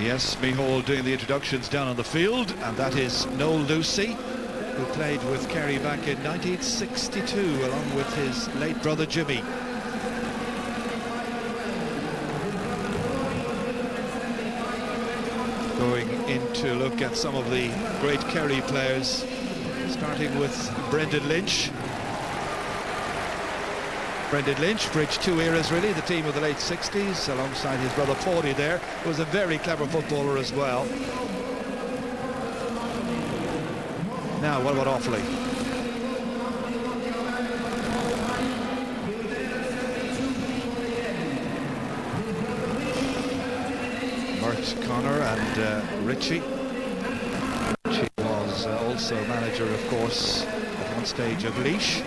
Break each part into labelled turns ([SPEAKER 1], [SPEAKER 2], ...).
[SPEAKER 1] Yes, Mihal doing the introductions down on the field, and that is Noel Lucy, who played with Kerry back in 1962 along with his late brother Jimmy. Going in to look at some of the great Kerry players, starting with Brendan Lynch. Brendan Lynch bridged two eras really, the team of the late 60s alongside his brother Paulie there, who was a very clever footballer as well. Now what about Offaly? Mert Connor and Richie. Richie was also manager, of course, at one stage of Laois.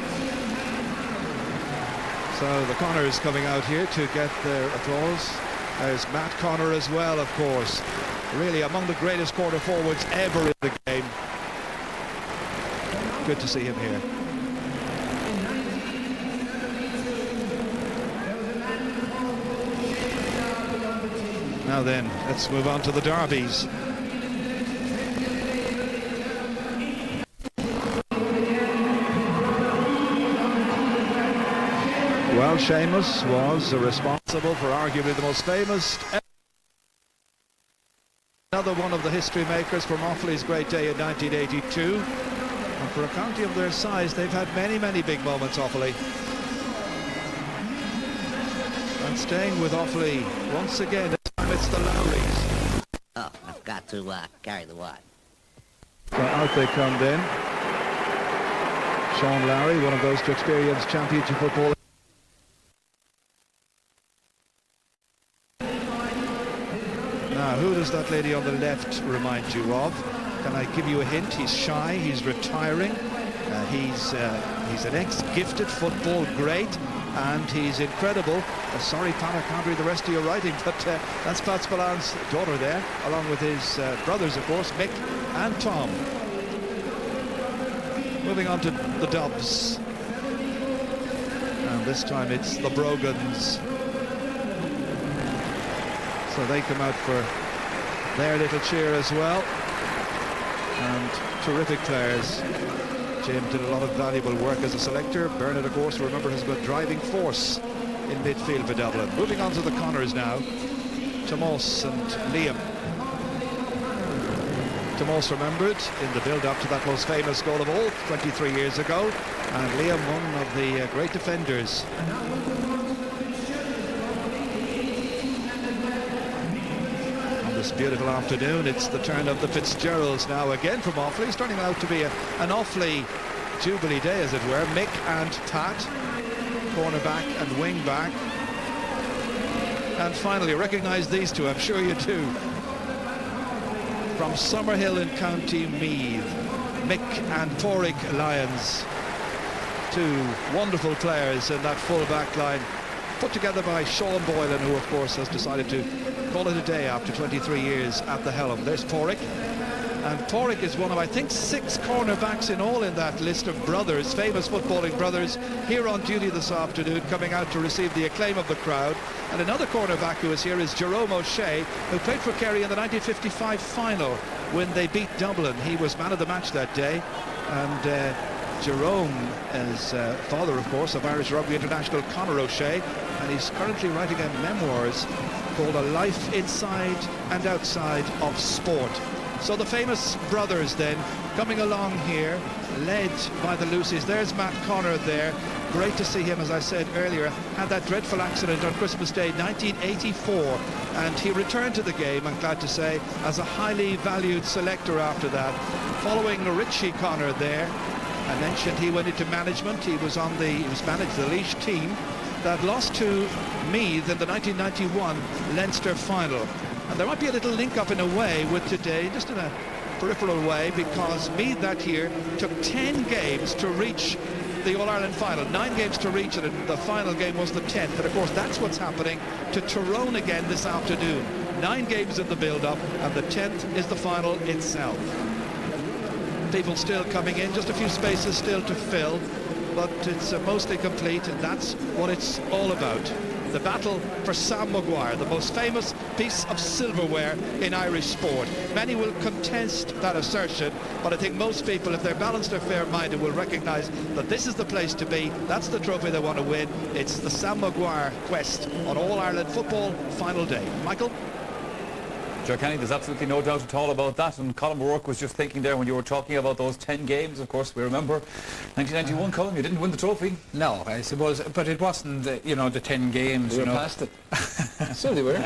[SPEAKER 1] So the Connors coming out here to get their applause. There's Matt Connor as well, of course. Really among the greatest quarter forwards ever in the game. Good to see him here. Now then, let's move on to the derbies. Well, Seamus was responsible for arguably the most famous, another one of the history makers from Offaly's great day in 1982. And for a county of their size, they've had many, many big moments, Offaly. And staying with Offaly, once again, this time it's the Lowrys.
[SPEAKER 2] Oh, I've got to carry the wad.
[SPEAKER 1] So out they come then. Sean Lowry, one of those to experience championship football. Now, who does that lady on the left remind you of? Can I give you a hint? He's shy, he's retiring, he's an ex-gifted football great, and he's incredible. Sorry, Pat, I can't read the rest of your writing, but that's Pat Spallan's daughter there, along with his brothers, of course, Mick and Tom. Moving on to the Dubs. And this time it's the Brogans. So they come out for their little cheer as well. And terrific players. Jim did a lot of valuable work as a selector. Bernard, of course, remember, has been a driving force in midfield for Dublin. Moving on to the Connors now. Tomas and Liam. Tomas remembered in the build-up to that most famous goal of all 23 years ago. And Liam, one of the great defenders. This beautiful afternoon, it's the turn of the Fitzgeralds now again from Offaly. It's turning out to be an Offaly Jubilee day, as it were. Mick and Pat, cornerback and wing back. And finally, recognise these two, I'm sure you do. From Summerhill in County Meath, Mick and Porrick Lyons. Two wonderful players in that full back line, put together by Sean Boylan, who of course has decided to call it a day after 23 years at the helm. There's Porrick, and Porrick is one of, I think, 6 cornerbacks in all in that list of brothers, famous footballing brothers, here on duty this afternoon, coming out to receive the acclaim of the crowd. And another cornerback who is here is Jerome O'Shea, who played for Kerry in the 1955 final when they beat Dublin. He was man of the match that day, and Jerome is father, of course, of Irish rugby international Conor O'Shea, and he's currently writing a memoirs called A Life Inside and Outside of Sport. So the famous brothers then coming along here, led by the Lucys. There's Matt Connor there. Great to see him, as I said earlier. Had that dreadful accident on Christmas Day 1984, and he returned to the game, I'm glad to say, as a highly valued selector after that. Following Richie Connor there, I mentioned he went into management. He was managed the Laois team that lost to Meath in the 1991 Leinster final. And there might be a little link up in a way with today, just in a peripheral way, because Meath that year took 10 games to reach the All-Ireland final, 9 games to reach it, and the final game was the 10th. And of course that's what's happening to Tyrone again this afternoon. 9 games in the build-up, and the 10th is the final itself. People still coming in, just a few spaces still to fill, but it's mostly complete, and that's what it's all about. the battle for Sam Maguire, the most famous piece of silverware in Irish sport. Many will contest that assertion, but I think most people, if they're balanced or fair-minded, will recognise that this is the place to be. That's the trophy they want to win. It's the Sam Maguire quest on All-Ireland football final day. Michael?
[SPEAKER 3] Sure, Kenny, there's absolutely no doubt at all about that. And Colin O'Rourke was just thinking there when you were talking about those 10 games. Of course, we remember 1991, Colin, you didn't win the trophy.
[SPEAKER 4] No, I suppose, but it wasn't, the 10 games.
[SPEAKER 5] We were past it. So they were.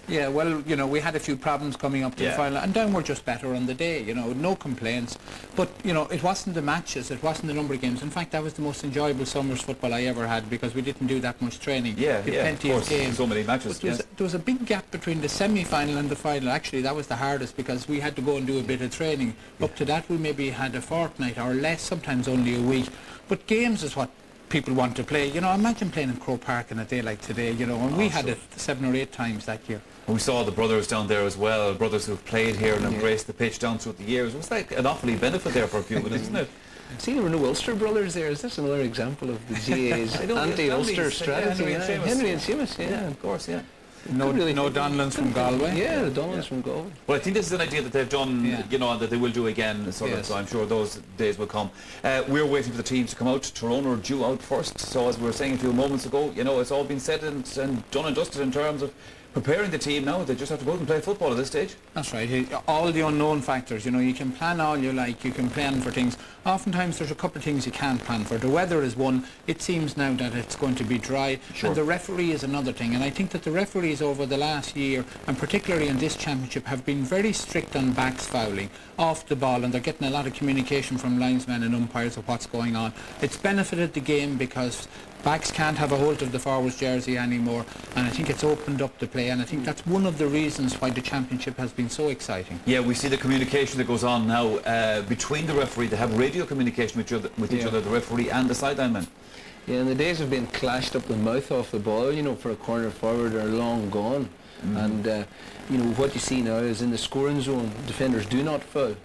[SPEAKER 4] Yeah, well, we had a few problems coming up to the final, and then we're just better on the day, no complaints. But, it wasn't the matches, it wasn't the number of games. In fact, that was the most enjoyable summer's football I ever had, because we didn't do that much training.
[SPEAKER 3] Yeah,
[SPEAKER 4] plenty of games.
[SPEAKER 3] So many matches.
[SPEAKER 4] There was a big gap between the semi-final and the final. Actually, that was the hardest, because we had to go and do a bit of training. Up to that, we maybe had a fortnight or less, sometimes only a week. But games is what people want to play. Imagine playing in Croke Park on a day like today, and we had it 7 or 8 times that year.
[SPEAKER 3] We saw the brothers down there as well, brothers who've played here and embraced the pitch down through the years. It was like an awfully benefit there for a few minutes, isn't it?
[SPEAKER 5] See, there were no Ulster brothers there. Is this another example of the GA's anti-Ulster strategy? Henry and Seamus,
[SPEAKER 3] of course, yeah.
[SPEAKER 4] No Donlands from Galway.
[SPEAKER 5] Yeah, the Donlands from Galway.
[SPEAKER 3] Well, I think this is an idea that they've done, and that they will do again, so I'm sure those days will come. We're waiting for the teams to come out. Tyrone are due out first, so as we were saying a few moments ago, it's all been said and done and dusted in terms of preparing the team now. They just have to go out and play football at this stage.
[SPEAKER 4] That's right. All the unknown factors, you can plan all you like, you can plan for things. Oftentimes there's a couple of things you can't plan for. The weather is one. It seems now that it's going to be dry. Sure. And the referee is another thing. And I think that the referees over the last year, and particularly in this championship, have been very strict on backs fouling off the ball, and they're getting a lot of communication from linesmen and umpires of what's going on. It's benefited the game because backs can't have a hold of the forwards jersey anymore, and I think it's opened up the play, and I think that's one of the reasons why the championship has been so exciting.
[SPEAKER 3] Yeah, we see the communication that goes on now between the referee. They have radio communication with each other, the referee and the sideline men.
[SPEAKER 5] Yeah, and the days of being clashed up the mouth off the ball, for a corner forward are long gone. And what you see now is in the scoring zone, defenders do not foul.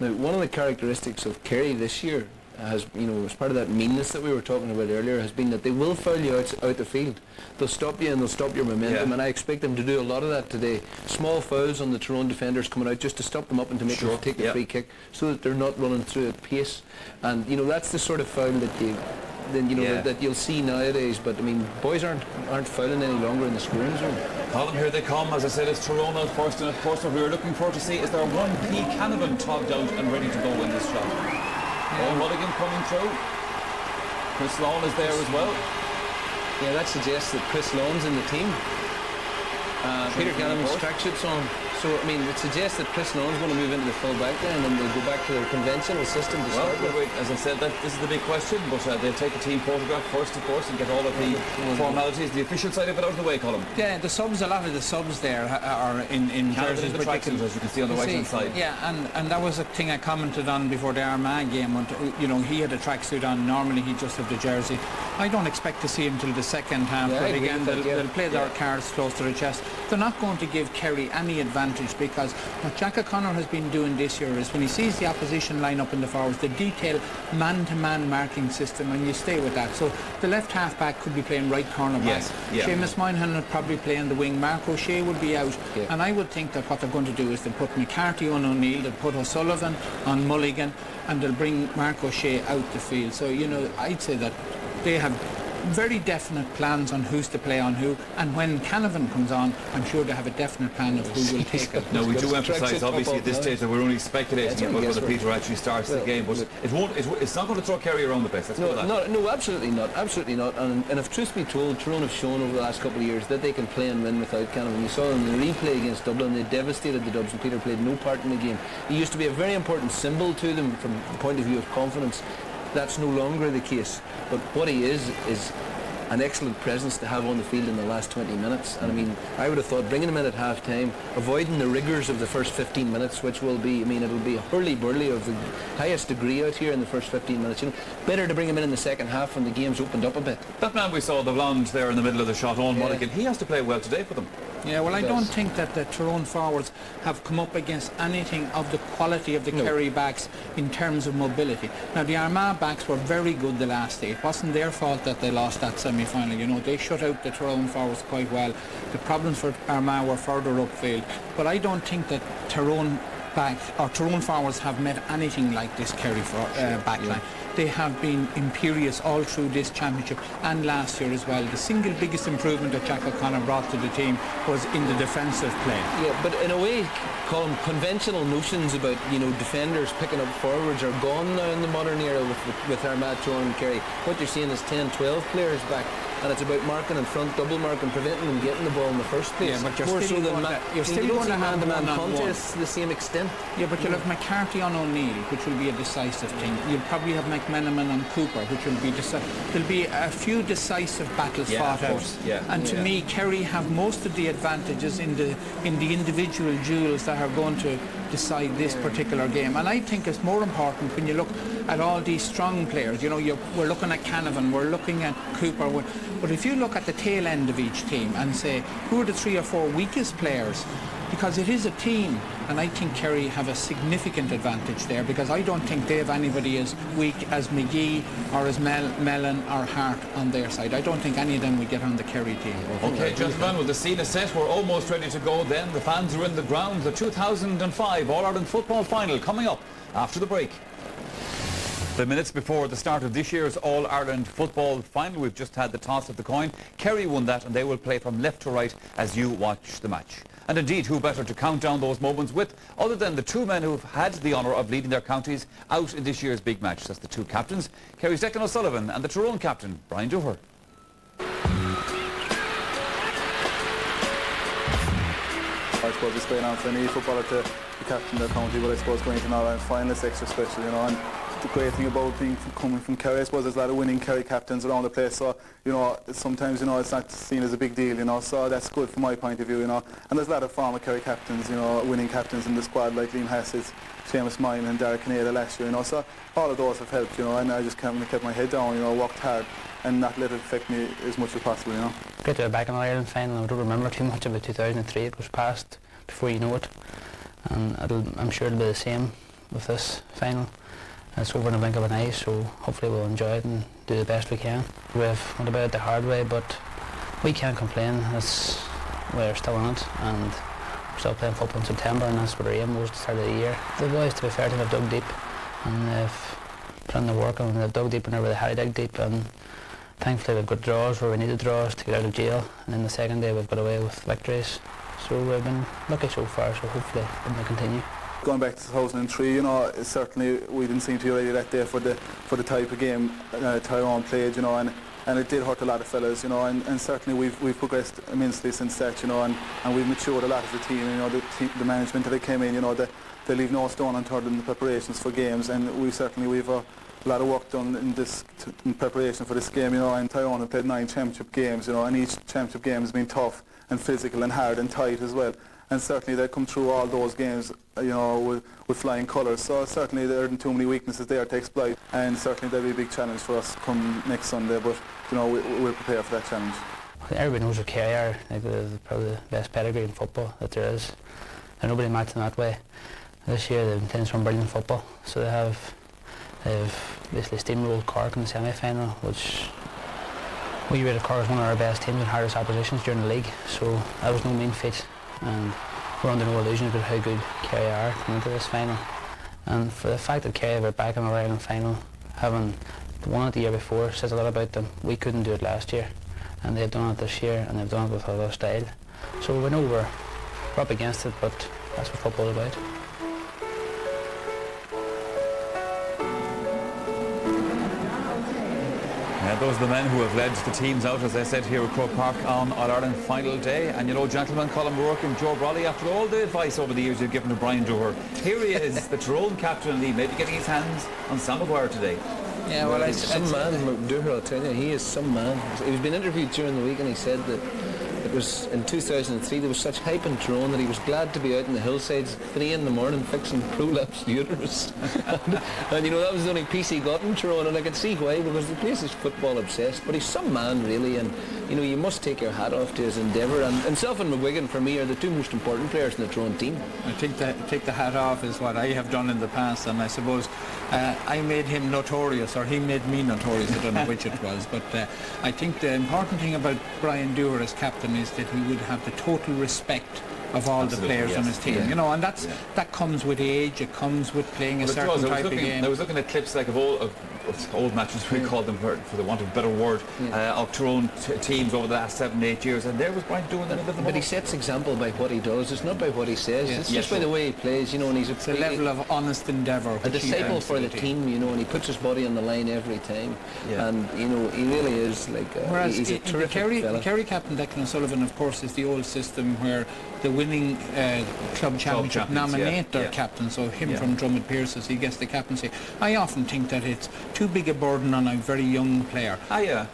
[SPEAKER 5] Now, one of the characteristics of Kerry this year has, as part of that meanness that we were talking about earlier, has been that they will foul you out the field. They'll stop you and they'll stop your momentum, and I expect them to do a lot of that today. Small fouls on the Tyrone defenders coming out just to stop them up and to make them take the free kick, so that they're not running through at pace. And that's the sort of foul that that you'll see nowadays. But I mean, boys aren't fouling any longer in the scoring zone.
[SPEAKER 3] Colin, here they come. As I said, it's Tyrone out first, and of course what we were looking for to see is there one P. Canavan togged out and ready to go in this shot. Paul Mulligan coming through. Chris Lawn is there as well.
[SPEAKER 5] Yeah, that suggests that Chris Lawn's in the team. Peter Canavan's tracksuit's on. So, I mean, it suggests that Chris Lawn's going to move into the full back line and they'll go back to their conventional system to start with.
[SPEAKER 3] As I said, this is the big question, but they'll take a team photograph first, of course, and get all of the formalities, the official side of it out of the way, Colin.
[SPEAKER 4] Yeah, the subs, a lot of the subs there are in jerseys.
[SPEAKER 3] The tracksuit, as you can see on the right-hand side.
[SPEAKER 4] Yeah, and that was a thing I commented on before the Armagh game. And, he had a tracksuit on. Normally he'd just have the jersey. I don't expect to see him till the second half, but again, they'll play their cards close to their chest. They're not going to give Kerry any advantage, because what Jack O'Connor has been doing this year is when he sees the opposition line up in the forwards, the detailed man-to-man marking system, and you stay with that. So the left half-back could be playing right corner back. Seamus Moynihan would probably play in the wing. Mark O'Shea would be out. And I would think that what they're going to do is they'll put McCarthy on O'Neill, they'll put O'Sullivan on Mulligan, and they'll bring Mark O'Shea out the field. So, I'd say that they have very definite plans on who's to play on who, and when Canavan comes on, I'm sure they have a definite plan of who will take it.
[SPEAKER 3] No, we do emphasise obviously at this stage that we're only speculating about whether Peter actually starts the game, but it's not going to throw Kerry around the best.
[SPEAKER 5] No, absolutely not, and if truth be told, Tyrone have shown over the last couple of years that they can play and win without Canavan. You saw in the replay against Dublin, they devastated the Dubs and Peter played no part in the game. He used to be a very important symbol to them from the point of view of confidence. That's no longer the case, but what he is an excellent presence to have on the field in the last 20 minutes. And I mean, I would have thought bringing him in at half time, avoiding the rigours of the first 15 minutes, which will be, it'll be a hurly-burly of the highest degree out here in the first 15 minutes. Better to bring him in the second half when the game's opened up a bit.
[SPEAKER 3] That man we saw, the blonde there in the middle of the shot, Owen Mulligan, he has to play well today for them.
[SPEAKER 4] Yeah, well, I don't think that the Tyrone forwards have come up against anything of the quality of the Kerry backs in terms of mobility. Now, the Armagh backs were very good the last day. It wasn't their fault that they lost that semi-final. You know, they shut out the Tyrone forwards quite well. The problems for Armagh were further upfield. But I don't think that Tyrone forwards have met anything like this Kerry backline. They have been imperious all through this championship and last year as well. The single biggest improvement that Jack O'Connor brought to the team was in the defensive play. Yeah,
[SPEAKER 5] but in a way, Colin, conventional notions about, you know, defenders picking up forwards are gone now in the modern era with Armagh, Tyrone and Kerry. What you're seeing is 10, 12 players back, and it's about marking in front, double marking, preventing them getting the ball in the first place.
[SPEAKER 4] Yeah, but you're still going to have
[SPEAKER 5] man-to-man contests to the same extent.
[SPEAKER 4] Yeah, but you'll have McCarthy on O'Neill, which will be a decisive thing. You'll probably have McMenamin on Cooper, which will be decisive. There'll be a few decisive battles fought out.
[SPEAKER 3] Yeah.
[SPEAKER 4] And to me, Kerry have most of the advantages in the individual duels that are going to decide this particular game. And I think it's more important when you look at all these strong players. You know, we're looking at Canavan, we're looking at Cooper. But if you look at the tail end of each team and say, who are the 3 or 4 weakest players? Because it is a team, and I think Kerry have a significant advantage there, because I don't think they have anybody as weak as McGee or as Mellon or Hart on their side. I don't think any of them would get on the Kerry team.
[SPEAKER 3] Okay, gentlemen, with the scene is set, we're almost ready to go then. The fans are in the ground. The 2005 All-Ireland Football Final coming up after the break. The minutes before the start of this year's All-Ireland Football Final, we've just had the toss of the coin. Kerry won that, and they will play from left to right as you watch the match. And indeed, who better to count down those moments with other than the 2 men who've had the honour of leading their counties out in this year's big match. That's the 2 captains, Kerry's Declan O'Sullivan and the Tyrone captain, Brian Dooher.
[SPEAKER 6] I suppose it's going on for any footballer to captain their county, but I suppose going to an All-Ireland final is extra special, you know. And the great thing about coming from Kerry, I suppose there's a lot of winning Kerry captains around the place, so, you know, sometimes, you know, it's not seen as a big deal, you know, so that's good from my point of view, you know. And there's a lot of former Kerry captains, you know, winning captains in the squad, like Liam Hassett, Seamus Mine and Derek Canada last year, you know, so all of those have helped, you know, and I just kept my head down, you know, worked hard and not let it affect me as much as possible, you know.
[SPEAKER 7] Great to be back in the Ireland final. I don't remember too much about 2003, it was past before you know it, and I'm sure it'll be the same with this final. It's over in the blink of an eye, so hopefully we'll enjoy it and do the best we can. We've went about it the hard way, but we can't complain. We're still in it, and we're still playing football in September, and that's what our aim was at the start of the year. The boys, to be fair to them, have dug deep, and they've put in the work, and they've dug deep whenever they had to dig deep, and thankfully we've got draws where we needed draws to get out of jail, and then the second day we've got away with victories. So we've been lucky so far, so hopefully it will continue.
[SPEAKER 6] Going back to 2003, you know, certainly we didn't seem to be ready that day for the type of game Tyrone played, you know, and it did hurt a lot of fellas, you know, and certainly we've progressed immensely since that, you know, and we've matured a lot as a team, you know, the management that came in, you know, they leave no stone unturned in the preparations for games, and we've a lot of work done in preparation for this game, you know, and Tyrone have played 9 championship games, you know, and each championship game has been tough and physical and hard and tight as well. And certainly they come through all those games, you know, with flying colours. So certainly there aren't too many weaknesses there to exploit, and certainly there'll be a big challenge for us come next Sunday. But you know, we'll prepare for that challenge.
[SPEAKER 7] Everybody knows what Kerry are. Like, they're probably the best pedigree in football that there is. There's nobody matching that way. This year they've been playing some brilliant football. So they've basically steamrolled Cork in the semi-final, which we rated Cork as one of our best teams and hardest oppositions during the league. So that was no mean feat. And we're under no illusions about how good Kerry are coming into this final. And for the fact that Kerry were back in the Ireland final, having won it the year before, says a lot about them. We couldn't do it last year, and they've done it this year, and they've done it with other style. So we know we're up against it, but that's what football is about.
[SPEAKER 3] Those are the men who have led the teams out, as I said, here at Croke Park on All-Ireland final day. And you know, gentlemen, Colin O'Rourke and Joe Brawley, after all the advice over the years you've given to Brian Dooher, here he is, the Tyrone captain, and he may be getting his hands on Sam Maguire today.
[SPEAKER 5] Yeah, well, some man, Dooher, I'll tell you, he is some man. He was being interviewed during the week, and he said that it was in 2003, there was such hype in Tyrone that he was glad to be out in the hillsides at 3 in the morning fixing prolapse uterus. and you know, that was the only piece he got in Tyrone, and I could see why, because the place is football obsessed. But he's some man, really, and you know, you must take your hat off to his endeavour. And himself and McGuigan, for me, are the 2 most important players in the Tyrone team.
[SPEAKER 4] I think that take the hat off is what I have done in the past, and I suppose I made him notorious, or he made me notorious. I don't know which it was, but I think the important thing about Brian Dewar as captain is that he would have the total respect of all the players on his team, you know, and that comes with age. It comes with playing a certain type of game.
[SPEAKER 3] I was looking at clips like of old matches, we call them for the want of a better word, of Tyrone teams over the last 7-8 years, and there was Brian doing that.
[SPEAKER 5] But he sets example by what he does. It's not by what he says. It's just by the way he plays, you know. And he's
[SPEAKER 4] a level of honest endeavour.
[SPEAKER 5] A disciple for the team, you know, and he puts his body on the line every time. And you know, he really is like.
[SPEAKER 4] Whereas
[SPEAKER 5] he's a terrific fella.
[SPEAKER 4] the Kerry captain Declan O'Sullivan, of course, is the old system where the winning club championship nominate their captain. So him from Drummond Pierces, he gets the captaincy. I often think that it's too big a burden on a very young player.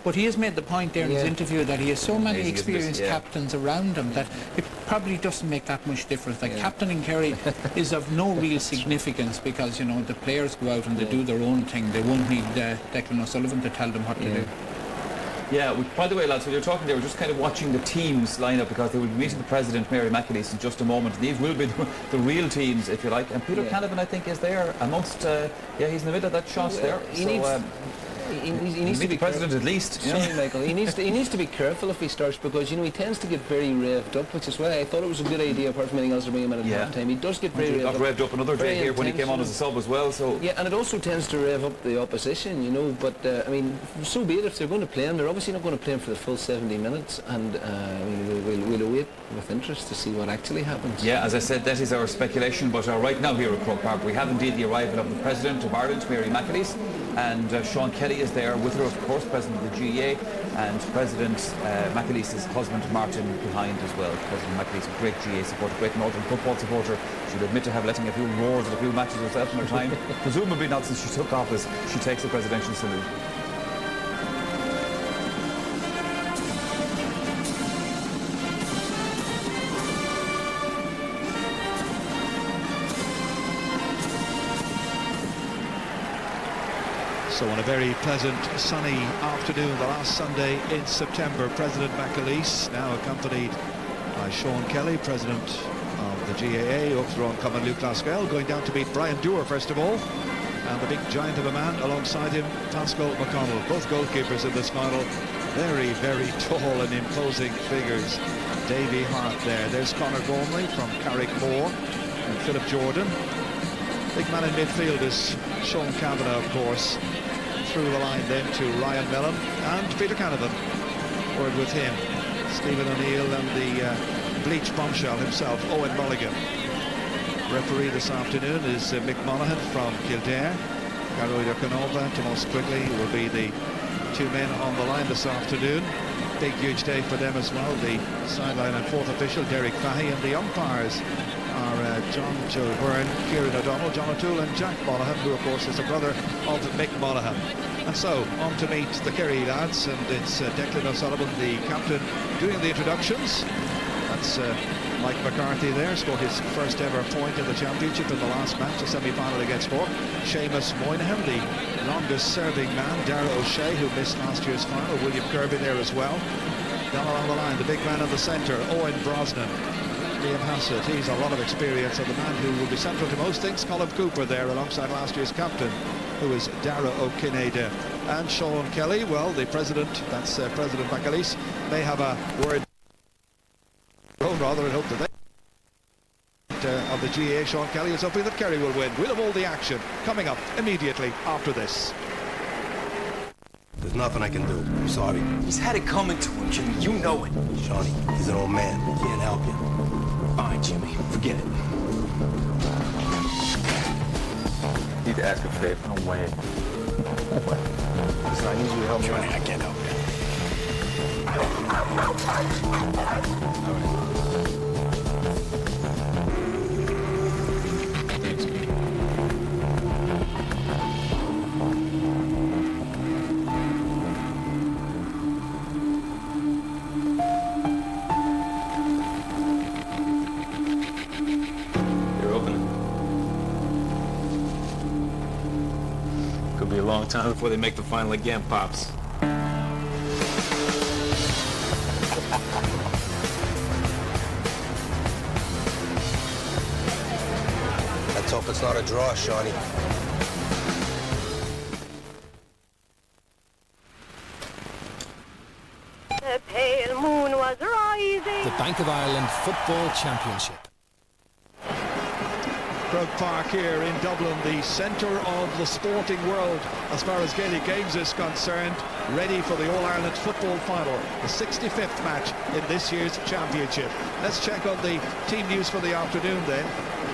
[SPEAKER 4] But he has made the point there in his interview that he has so many experienced captains around him that it probably doesn't make that much difference. Like captain in Kerry is of no real significance because, you know, the players go out and they do their own thing. They won't need Declan O'Sullivan to tell them what to do.
[SPEAKER 3] Yeah, by the way, lads, when you're talking there, we're just kind of watching the teams line up because they will be meeting the President, Mary McAleese, in just a moment. These will be the real teams, if you like. And Peter Canavan, I think, is there amongst, he's in the middle of that shot there.
[SPEAKER 5] He needs to be
[SPEAKER 3] president at least.
[SPEAKER 5] Sorry, Michael. He needs to be careful if he starts because, you know, he tends to get very revved up, which is why I thought it was a good idea, apart from anything else, to bring him in at half time. He does get very
[SPEAKER 3] revved up another day here when he came on as a sub as well. So
[SPEAKER 5] and it also tends to rev up the opposition, you know. But I mean, so be it. If they're going to play him, they're obviously not going to play him for the full 70 minutes, and we'll await with interest to see what actually happens.
[SPEAKER 3] Yeah, as I said, that is our speculation. But right now here at Croke Park, we have indeed the arrival of the President of Ireland, Mary McAleese, and Sean Kelly is there with her, of course, President of the GAA, and President McAleese's husband Martin behind as well. President McAleese, a great GAA supporter, great Northern football supporter. She'll admit to have letting a few roars at a few matches herself in her time, presumably not since she took office. She takes the presidential salute.
[SPEAKER 1] So on a very pleasant sunny afternoon, the last Sunday in September, President McAleese, now accompanied by Sean Kelly, President of the GAA, Uachtaráin Cumann Luke Glasgow, going down to meet Brian Dewar first of all, and the big giant of a man alongside him, Pascal McConnell, both goalkeepers in this final. Very, very tall and imposing figures. Davy Hart there. There's Conor Gormley from Carrickmore and Philip Jordan. Big man in midfield is Sean Kavanagh, of course. Through the line then to Ryan Mellon and Peter Canavan. Word with him. Stephen O'Neill and the bleach bombshell himself, Owen Mulligan. Referee this afternoon is Mick Monaghan from Kildare. Garoider Canova, Tomas Quigley will be the 2 men on the line this afternoon. Big, huge day for them as well. The sideline and fourth official, Derek Fahey, and the umpires are John Gilbyrne, Kieran O'Donnell, John O'Toole and Jack Monaghan, who of course is the brother of Mick Monaghan. And so on to meet the Kerry lads, and it's Declan O'Sullivan, the captain, doing the introductions. That's Mike McCarthy there, scored his first ever point in the championship in the last match, the semi-final against Cork. Seamus Moynihan, the longest serving man, Darragh O'Shea, who missed last year's final, William Kirby there as well. Down along the line, the big man in the centre, Owen Brosnan. Liam Hassett, he's a lot of experience, and the man who will be central to most things, Colin Cooper there alongside last year's captain, who is Darragh O'Kineda. And Sean Kelly, well, the president, that's President McAleese, may have a word rather and hope that they of the GAA. Sean Kelly is hoping that Kerry will win. We'll have all the action coming up immediately after this.
[SPEAKER 8] There's nothing I can do. I'm sorry.
[SPEAKER 9] He's had it coming to him, Jimmy. You know it.
[SPEAKER 8] Shawnee, he's an old man. He can't help you.
[SPEAKER 9] All right, Jimmy. Forget it.
[SPEAKER 10] Need to ask a favor. No way. Listen, I need you to help me.
[SPEAKER 9] Johnny, I can't help you.
[SPEAKER 10] It'll be a long time before they make the final again, Pops.
[SPEAKER 8] Let's hope it's not a draw, Shawnee.
[SPEAKER 11] The pale moon was rising.
[SPEAKER 12] The Bank of Ireland Football Championship.
[SPEAKER 1] Croke Park here in Dublin, the centre of the sporting world as far as Gaelic games is concerned, ready for the All-Ireland football final, the 65th match in this year's championship. Let's check on the team news for the afternoon then.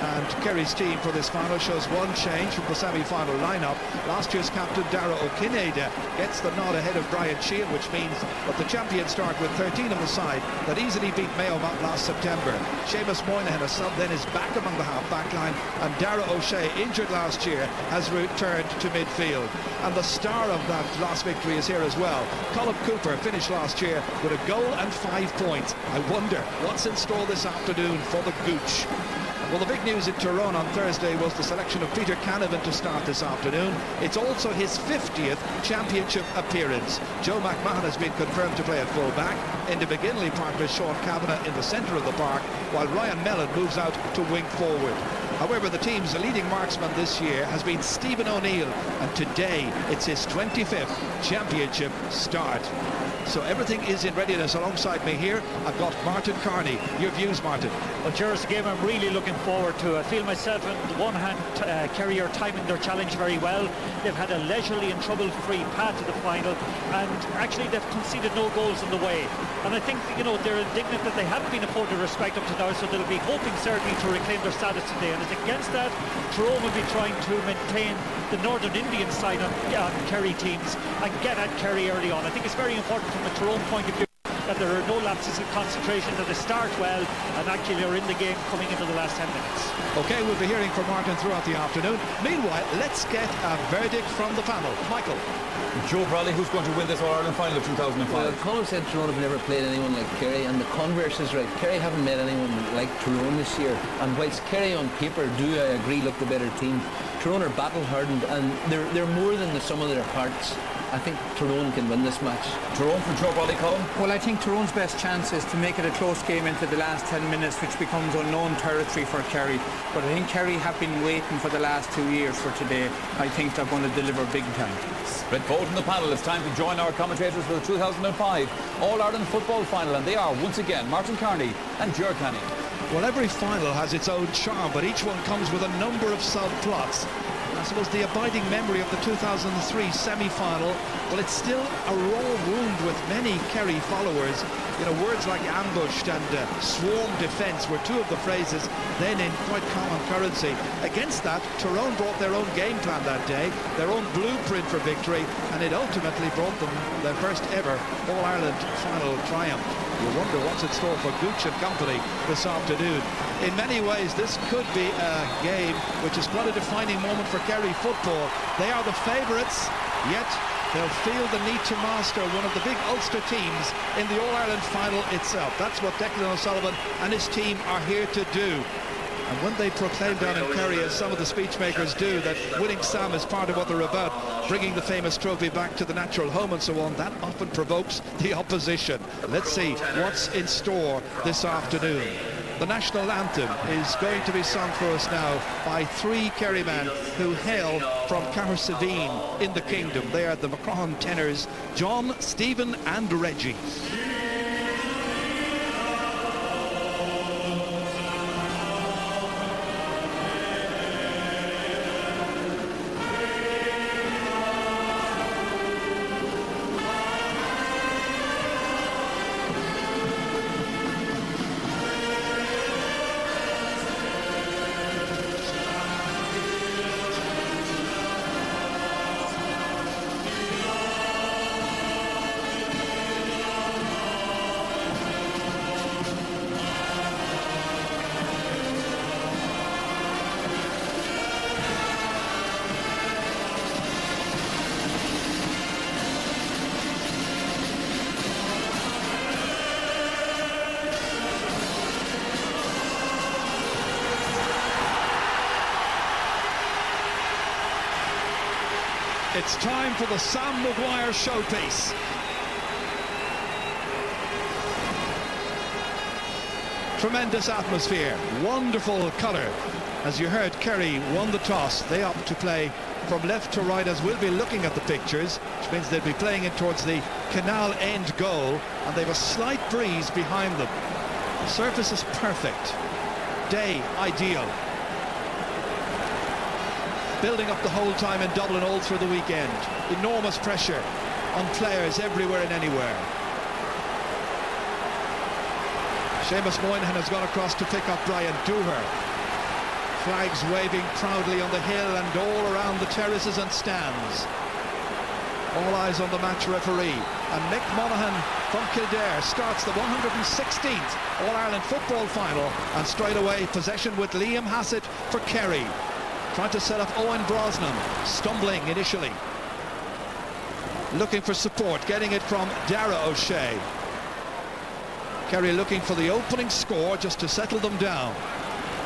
[SPEAKER 1] And Kerry's team for this final shows one change from the semi-final lineup. Last year's captain Dara O'Kinada gets the nod ahead of Brian Sheehan, which means that the champions start with 13 on the side that easily beat Mayo last September. Seamus Moynihan, a sub, then is back among the half-back line, and Dara O'Shea, injured last year, has returned to midfield. And the star of that last victory is here as well. Colin Cooper finished last year with a goal and 5 points. I wonder what's in store this afternoon for the Gooch. Well, the big news in Tyrone on Thursday was the selection of Peter Canavan to start this afternoon. It's also his 50th championship appearance. Joe McMahon has been confirmed to play at full-back. Inda McGinley partners Sean Kavanagh in the centre of the park, while Ryan Mellon moves out to wing forward. However, the team's leading marksman this year has been Stephen O'Neill, and today it's his 25th championship start. So everything is in readiness. Alongside me here, I've got Martin Carney. Your views, Martin?
[SPEAKER 13] Well, Gerard's a game I'm really looking forward to. I feel myself, on the one hand, Kerry are timing their challenge very well. They've had a leisurely and trouble-free path to the final, and actually they've conceded no goals on the way. And I think, you know, they're indignant that they haven't been afforded respect up to now, so they'll be hoping certainly to reclaim their status today. And as against that, Tyrone will be trying to maintain the Northern Indian side on Kerry teams and get at Kerry early on. I think it's very important from a Tyrone point of view that there are no lapses in concentration, that they start well and actually are in the game coming into the last 10 minutes.
[SPEAKER 1] OK, we'll be hearing from Martin throughout the afternoon. Meanwhile, let's get a verdict from the panel. Michael.
[SPEAKER 3] Joe Bradley, who's going to win this All-Ireland final of 2005?
[SPEAKER 5] Well, Colin said Tyrone have never played anyone like Kerry, and the converse is right. Kerry haven't met anyone like Tyrone this year, and whilst Kerry on paper do, I agree, look the better team, Tyrone are battle-hardened, and they're more than the sum of their parts. I think Tyrone can win this match.
[SPEAKER 3] Tyrone for Joe Bradley, Colin?
[SPEAKER 4] Well, I think Tyrone's best chance is to make it a close game into the last 10 minutes, which becomes unknown territory for Kerry. But I think Kerry have been waiting for the last 2 years for today. I think they're going to deliver big time.
[SPEAKER 3] Split vote in the panel. It's time to join our commentators for the 2005 All-Ireland football final, and they are once again Martin Carney and Ger Canny.
[SPEAKER 1] Well, every final has its own charm, but each one comes with a number of subplots. I suppose the abiding memory of the 2003 semi-final, well, it's still a raw wound with many Kerry followers. You know, words like ambushed and swarm defence were two of the phrases then in quite common currency. Against that, Tyrone brought their own game plan that day, their own blueprint for victory, and it ultimately brought them their first ever All-Ireland final triumph. You wonder what's in store for Gooch and company this afternoon. In many ways, this could be a game which is quite a defining moment for Kerry football. They are the favourites, yet they'll feel the need to master one of the big Ulster teams in the All-Ireland final itself. That's what Declan O'Sullivan and his team are here to do. And when they proclaim down in Kerry, as some of the speechmakers do, that winning Sam is part of what they're about, bringing the famous trophy back to the natural home and so on, that often provokes the opposition. Let's see what's in store this afternoon. The national anthem is going to be sung for us now by 3 Kerry men who hail from Cahersiveen in the Kingdom. They are the Macron tenors, John, Stephen and Reggie. It's time for the Sam Maguire showpiece. Tremendous atmosphere, wonderful colour. As you heard, Kerry won the toss. They opt to play from left to right, as we'll be looking at the pictures, which means they'll be playing it towards the canal end goal, and they've a slight breeze behind them. The surface is perfect. Day ideal. Building up the whole time in Dublin all through the weekend. Enormous pressure on players everywhere and anywhere. Seamus Moynihan has gone across to pick up Brian Dooher. Flags waving proudly on the hill and all around the terraces and stands. All eyes on the match referee. And Mick Monaghan from Kildare starts the 116th All-Ireland football final, and straight away possession with Liam Hassett for Kerry. Trying to set up Owen Brosnan, stumbling initially. Looking for support, getting it from Dara O'Shea. Kerry looking for the opening score just to settle them down.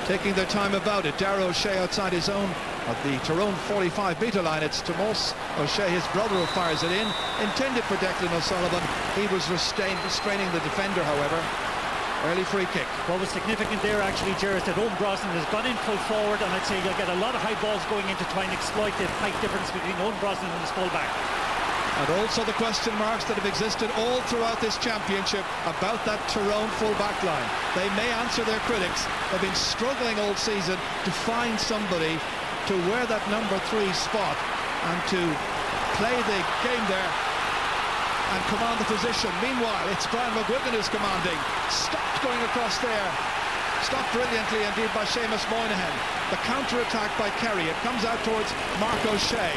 [SPEAKER 1] Taking their time about it. Dara O'Shea outside his own at the Tyrone 45-metre line. It's Tomas O'Shea, his brother, who fires it in. Intended for Declan O'Sullivan. He was restraining the defender, however. Early free kick.
[SPEAKER 13] What was significant there actually, Gerard, that Owen Brosnan has gone in full forward, and I'd say you'll get a lot of high balls going in to try and exploit the height difference between Owen Brosnan and his full-back.
[SPEAKER 1] And also the question marks that have existed all throughout this championship about that Tyrone full-back line. They may answer their critics. They've been struggling all season to find somebody to wear that number 3 spot and to play the game there and command the position. Meanwhile, it's Brian McGuigan who's commanding. Stopped going across there. Stopped brilliantly indeed by Seamus Moynihan. The counter-attack by Kerry. It comes out towards Mark O'Shea.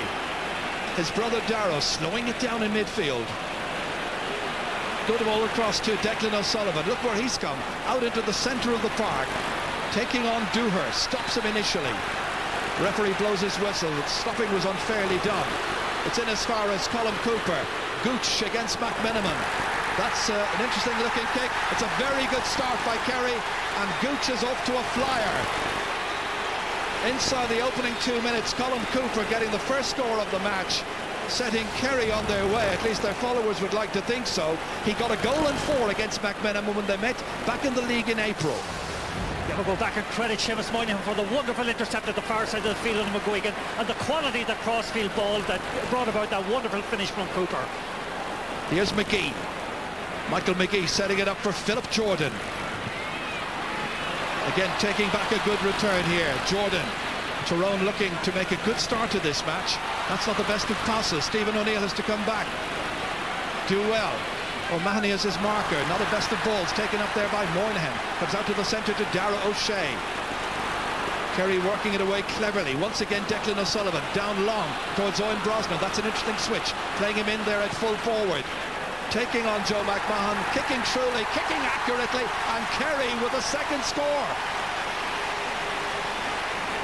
[SPEAKER 1] His brother Darrow slowing it down in midfield. Good ball across to Declan O'Sullivan. Look where he's come. Out into the centre of the park. Taking on Dooher. Stops him initially. Referee blows his whistle. The stopping was unfairly done. It's in as far as Colm Cooper. Gooch against McMenamin. That's an interesting looking kick. It's a very good start by Kerry, and Gooch is off to a flyer. Inside the opening 2 minutes, Colm Cooper getting the first score of the match, setting Kerry on their way. At least their followers would like to think so. He got a goal and 4 against McMenamin when they met back in the league in April.
[SPEAKER 13] Yeah, we'll go back and credit Seamus Moynihan for the wonderful intercept at the far side of the field on McGuigan, and the quality of the crossfield ball that brought about that wonderful finish from Cooper.
[SPEAKER 1] Here's McGee. Michael McGee setting it up for Philip Jordan. Again, taking back a good return here. Jordan. Tyrone looking to make a good start to this match. That's not the best of passes. Stephen O'Neill has to come back. Do well. O'Mahony is his marker. Not the best of balls taken up there by Moynihan. Comes out to the centre to Dara O'Shea. Kerry working it away cleverly. Once again, Declan O'Sullivan down long towards Owen Brosnan. That's an interesting switch. Playing him in there at full forward. Taking on Joe McMahon. Kicking truly, kicking accurately. And Kerry with a second score.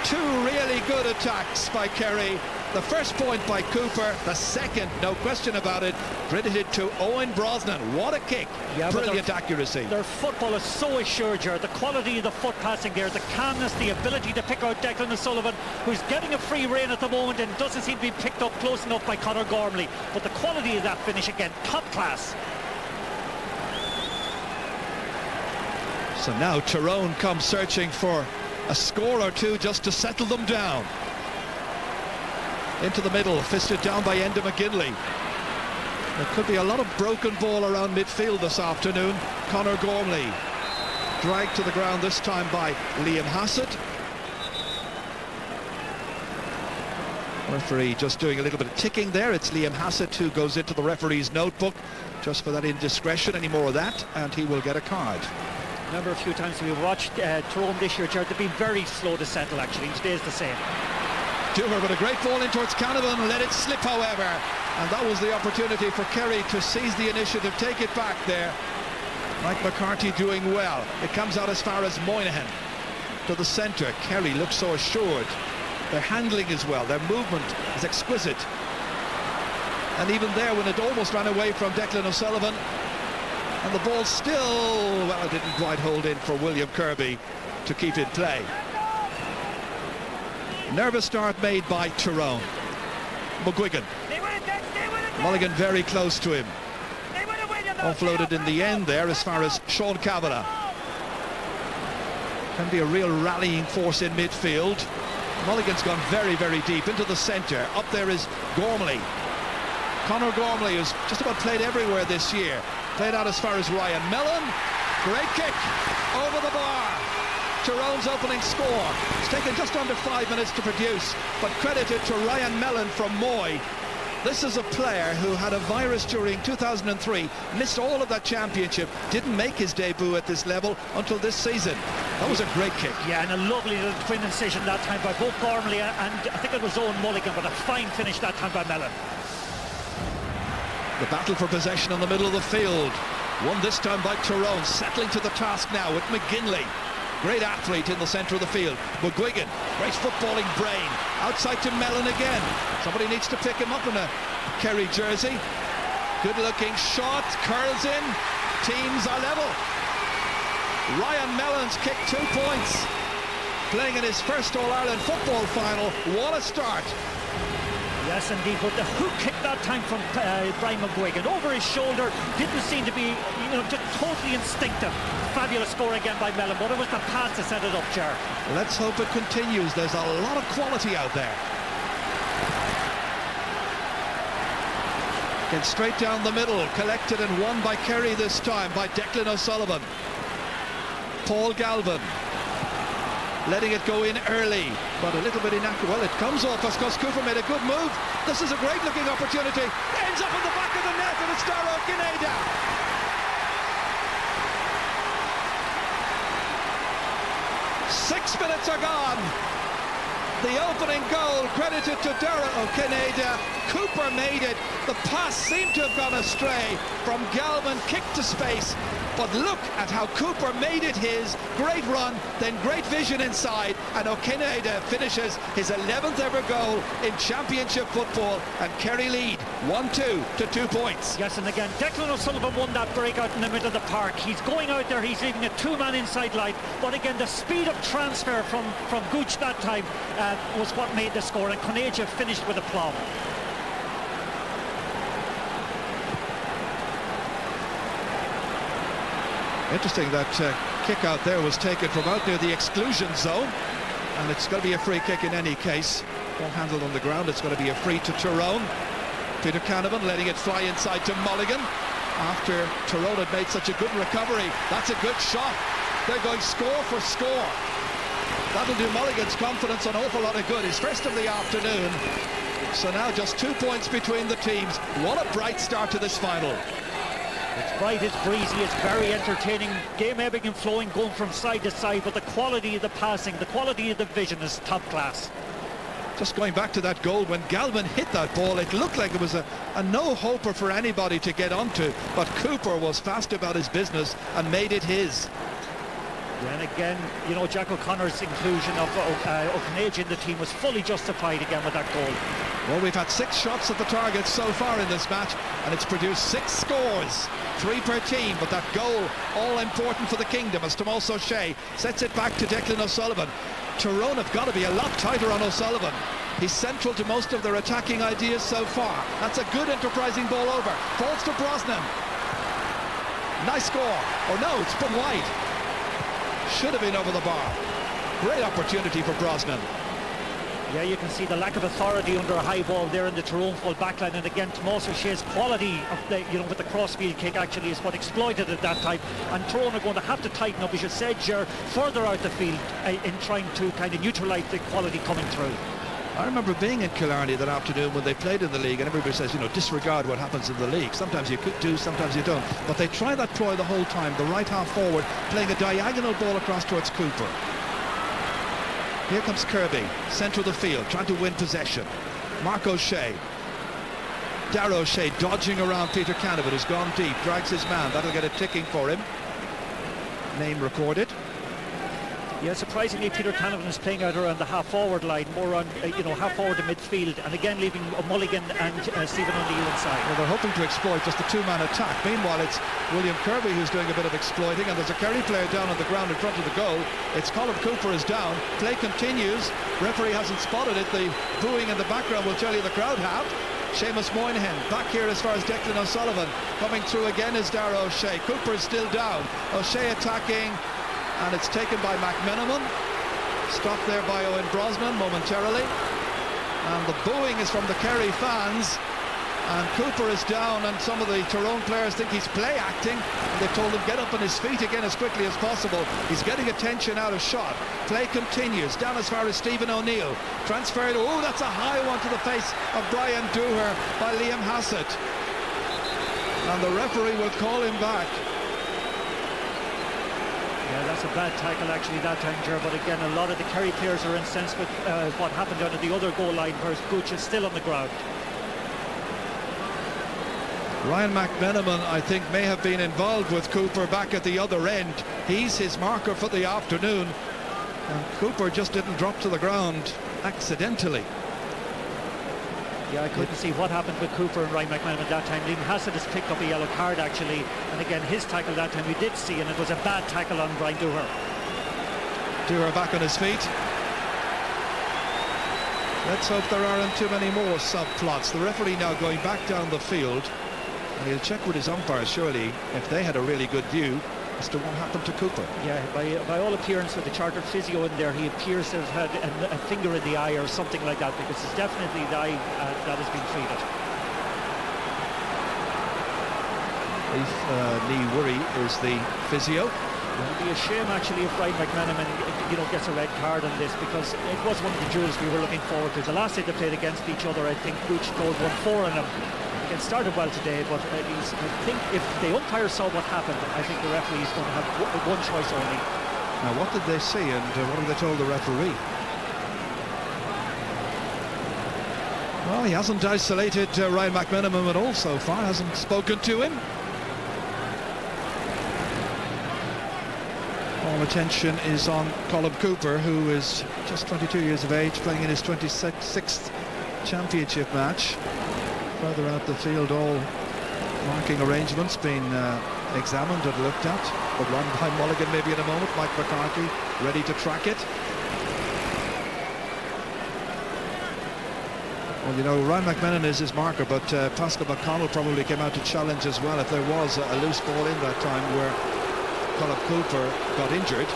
[SPEAKER 1] 2 really good attacks by Kerry. The first point by Cooper, the second, no question about it, credited to Owen Brosnan. What a kick. Yeah, brilliant accuracy.
[SPEAKER 13] Their football is so assured, Gerard. The quality of the foot passing there, the calmness, the ability to pick out Declan O'Sullivan, who's getting a free rein at the moment and doesn't seem to be picked up close enough by Conor Gormley. But the quality of that finish, again, top class.
[SPEAKER 1] So now Tyrone comes searching for a score or two just to settle them down. Into the middle, fisted down by Enda McGinley. There could be a lot of broken ball around midfield this afternoon. Conor Gormley dragged to the ground this time by Liam Hassett. Referee just doing a little bit of ticking there. It's Liam Hassett who goes into the referee's notebook just for that indiscretion. Any more of that and he will get a card.
[SPEAKER 13] Remember, a few times we've watched Tyrone this year, Gerard, they've been very slow to settle actually. Today's the same.
[SPEAKER 1] Dooher with a great ball in towards Canavan, let it slip however, and that was the opportunity for Kerry to seize the initiative, take it back there. Mike McCarthy doing well. It comes out as far as Moynihan to the centre. Kerry looks so assured. Their handling is well, their movement is exquisite. And even there, when it almost ran away from Declan O'Sullivan, and the ball still, well, it didn't quite hold in for William Kirby to keep in play. Nervous start made by Tyrone. McGuigan. Mulligan very close to him. Offloaded in the end there as far as Sean Kavanagh. Can be a real rallying force in midfield. Mulligan's gone very, very deep into the centre. Up there is Gormley. Conor Gormley, who's just about played everywhere this year. Played out as far as Ryan Mellon. Great kick over the bar. Tyrone's opening score. It's taken just under 5 minutes to produce, but credited to Ryan Mellon from Moy. This is a player who had a virus during 2003, missed all of that championship, didn't make his debut at this level until this season. That was a great kick.
[SPEAKER 13] Yeah, and a lovely little twin incision that time by both Gormley and I think it was Owen Mulligan, but a fine finish that time by Mellon.
[SPEAKER 1] The battle for possession in the middle of the field. Won this time by Tyrone, settling to the task now with McGinley. Great athlete in the centre of the field. McGuigan, great footballing brain. Outside to Mellon again. Somebody needs to pick him up in a Kerry jersey. Good looking shot, curls in. Teams are level. Ryan Mellon's kicked 2 points. Playing in his first All-Ireland football final. What a start.
[SPEAKER 13] Yes, indeed, but the hook kick that time from Brian McGuigan over his shoulder didn't seem to be, just totally instinctive. Fabulous score again by Mellon, but it was the pass to set it up, Ger.
[SPEAKER 1] Let's hope it continues. There's a lot of quality out there. Gets straight down the middle, collected and won by Kerry this time by Declan O'Sullivan. Paul Galvin. Letting it go in early, but a little bit inaccurate. Well, it comes off as because Cooper made a good move. This is a great looking opportunity. Ends up in the back of the net, and it's Tyrone Kineda. Six minutes are gone. The opening goal credited to Tyrone Kineda. Cooper made it. The pass seemed to have gone astray from Galvin, kicked to space. But look at how Cooper made it his. Great run, then great vision inside, and O'Kineda finishes his 11th ever goal in championship football, and Kerry lead 1-2 to 2 points.
[SPEAKER 13] Yes, and again, Declan O'Sullivan won that breakout in the middle of the park. He's going out there, he's leaving a two-man inside line, but again, the speed of transfer from Gooch that time was what made the score, and Conaja finished with a plum.
[SPEAKER 1] Interesting that kick out there was taken from out near the exclusion zone, and it's going to be a free kick in any case. Ball handled on the ground, it's going to be a free to Tyrone. Peter Canavan letting it fly inside to Mulligan after Tyrone had made such a good recovery. That's a good shot. They're going score for score. That'll do Mulligan's confidence an awful lot of good. His first of the afternoon. So now just 2 points between the teams. What a bright start to this final.
[SPEAKER 13] It's bright, it's breezy, it's very entertaining. Game ebbing and flowing, going from side to side, but the quality of the passing, the quality of the vision is top class.
[SPEAKER 1] Just going back to that goal, when Galvin hit that ball, it looked like it was a no-hoper for anybody to get onto, but Cooper was fast about his business and made it his.
[SPEAKER 13] And again, Jack O'Connor's inclusion of O'Kineda in the team was fully justified again with that goal.
[SPEAKER 1] Well, we've had 6 shots at the target so far in this match, and it's produced 6 scores, 3 per team, but that goal, all important for the kingdom, as Tomas O'Shea sets it back to Declan O'Sullivan. Tyrone have got to be a lot tighter on O'Sullivan. He's central to most of their attacking ideas so far. That's a good enterprising ball over. Falls to Brosnan. Nice score. Oh no, it's put wide. Should have been over the bar. Great opportunity for Brosnan.
[SPEAKER 13] Yeah, you can see the lack of authority under a high ball there in the Tyrone full backline, and again Tomas O'Shea's quality of the, with the crossfield kick actually is what exploited at that time, and Tyrone are going to have to tighten up, as you said, Ger, further out the field in trying to kind of neutralise the quality coming through.
[SPEAKER 1] I remember being in Killarney that afternoon when they played in the league, and everybody says, disregard what happens in the league. Sometimes you could do, sometimes you don't. But they try that ploy the whole time, the right half forward, playing a diagonal ball across towards Cooper. Here comes Kirby, centre of the field, trying to win possession. Mark O'Shea. Darragh O'Shea dodging around Peter Canavan, who's gone deep, drags his man. That'll get a ticking for him. Name recorded.
[SPEAKER 13] Yeah, surprisingly, Peter Canavan is playing out around the half-forward line, more on, half-forward to midfield, and again leaving Mulligan and Stephen O'Neill inside.
[SPEAKER 1] Well, they're hoping to exploit just a two-man attack. Meanwhile, it's William Kirby who's doing a bit of exploiting, and there's a Kerry player down on the ground in front of the goal. It's Colin Cooper is down. Play continues. Referee hasn't spotted it. The booing in the background will tell you the crowd have. Seamus Moynihan back here as far as Declan O'Sullivan. Coming through again is Dara O'Shea. Cooper is still down. O'Shea attacking, and it's taken by McMenamin. Stopped there by Owen Brosnan momentarily. And the booing is from the Kerry fans. And Cooper is down, and some of the Tyrone players think he's play acting, and they've told him get up on his feet again as quickly as possible. He's getting attention out of shot. Play continues down as far as Stephen O'Neill. Transferred, oh, that's a high one to the face of Brian Dooher by Liam Hassett. And the referee will call him back.
[SPEAKER 13] Yeah, that's a bad tackle actually that time, Ger, but again a lot of the Kerry players are incensed with what happened under the other goal line, whereas Gooch is still on the ground.
[SPEAKER 1] Ryan McMenamin, I think, may have been involved with Cooper back at the other end. He's his marker for the afternoon. And Cooper just didn't drop to the ground accidentally.
[SPEAKER 13] Yeah, I couldn't see what happened with Cooper and Ryan McMenamin that time. Liam Hassett has picked up a yellow card actually. And again, his tackle that time we did see, and it was a bad tackle on Brian Dooher.
[SPEAKER 1] Dooher back on his feet. Let's hope there aren't too many more subplots. The referee now going back down the field. And he'll check with his umpires, surely, if they had a really good view as to what happened to Cooper.
[SPEAKER 13] Yeah, by all appearance, with the chartered physio in there, he appears to have had a finger in the eye or something like that, because it's definitely the eye that has been treated.
[SPEAKER 1] Lee Worry is the physio.
[SPEAKER 13] It would be a shame actually if Ryan McMenamin gets a red card on this, because it was one of the duels we were looking forward to. The last day they played against each other, I think Gooch scored 1-4 on him. It started well today, but I think if the umpire saw what happened, I think the referee is going to have one choice only.
[SPEAKER 1] Now, what did they see, and what have they told the referee? Well, he hasn't isolated Ryan McMenamin at all so far, hasn't spoken to him. All attention is on Colin Cooper, who is just 22 years of age, playing in his 26th championship match. Further out the field, all marking arrangements being examined and looked at. But run by Mulligan maybe in a moment. Mike McCarthy ready to track it. Well, you know, Ryan McMenamin is his marker, but Pascal McConnell probably came out to challenge as well if there was a loose ball in that time where Colin Cooper got injured.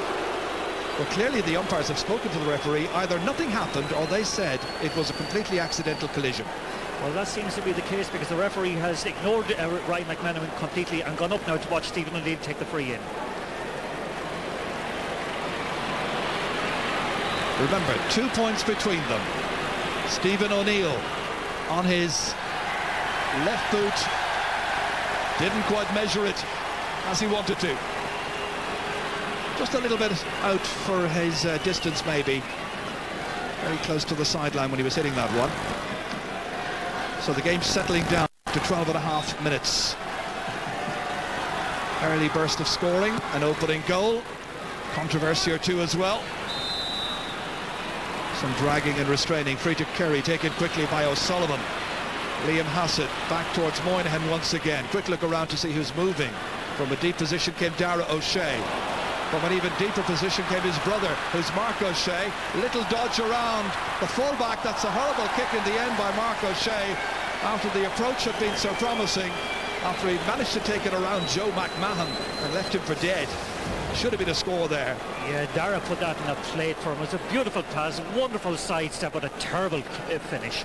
[SPEAKER 1] But clearly the umpires have spoken to the referee. Either nothing happened or they said it was a completely accidental collision.
[SPEAKER 13] Well, that seems to be the case, because the referee has ignored Ryan McMenamin completely and gone up now to watch Stephen O'Neill take the free in.
[SPEAKER 1] Remember, 2 points between them. Stephen O'Neill on his left boot. Didn't quite measure it as he wanted to. Just a little bit out for his distance maybe. Very close to the sideline when he was hitting that one. So the game's settling down to 12.5 minutes. Early burst of scoring, an opening goal. Controversy or two as well. Some dragging and restraining. Free to Kerry, taken quickly by O'Sullivan. Liam Hassett back towards Moynihan once again. Quick look around to see who's moving. From a deep position came Dara O'Shea. From an even deeper position came his brother, who's Mark O'Shea. Little dodge around the fullback. That's a horrible kick in the end by Mark O'Shea after the approach had been so promising, after he managed to take it around Joe McMahon and left him for dead. Should have been a score there.
[SPEAKER 13] Yeah, Dara put that in a plate for him. It was a beautiful pass, wonderful sidestep, but a terrible finish.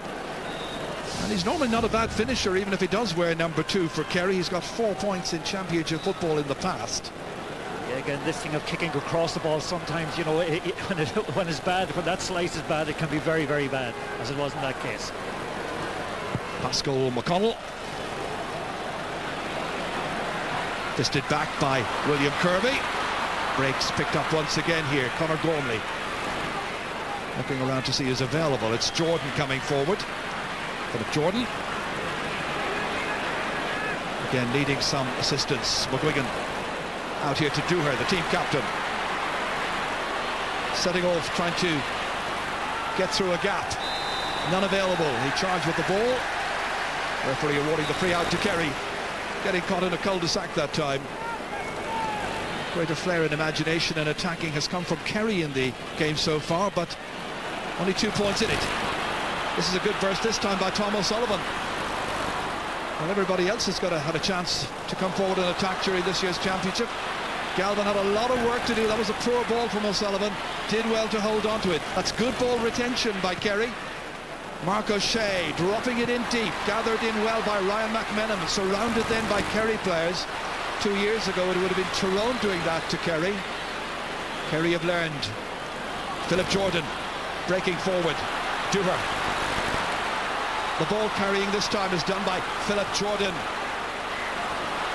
[SPEAKER 1] And he's normally not a bad finisher, even if he does wear number 2 for Kerry. He's got 4 points in championship football in the past.
[SPEAKER 13] Yeah, again, this thing of kicking across the ball, sometimes, when it's bad, when that slice is bad, it can be very, very bad, as it was in that case.
[SPEAKER 1] Pascal McConnell. Fisted back by William Kirby. Breaks picked up once again here. Conor Gormley looking around to see who's available. It's Jordan coming forward. Philip Jordan. Again, needing some assistance. McGuigan out here to Dooher, the team captain. setting off, trying to get through a gap. None available. He charged with the ball. Referee awarding the free out to Kerry. Getting caught in a cul-de-sac that time. Greater flair and imagination and attacking has come from Kerry in the game so far, but only 2 points in it. This is a good burst this time by Tom O'Sullivan. Well, everybody else has got to have a chance to come forward and attack during this year's championship. Galvin had a lot of work to do. That was a poor ball from O'Sullivan. Did well to hold on to it. That's good ball retention by Kerry. Mark O'Shea dropping it in deep. Gathered in well by Ryan McMenamin. Surrounded then by Kerry players. 2 years ago it would have been Tyrone doing that to Kerry. Kerry have learned. Philip Jordan breaking forward. Dooher. The ball carrying this time is done by Philip Jordan.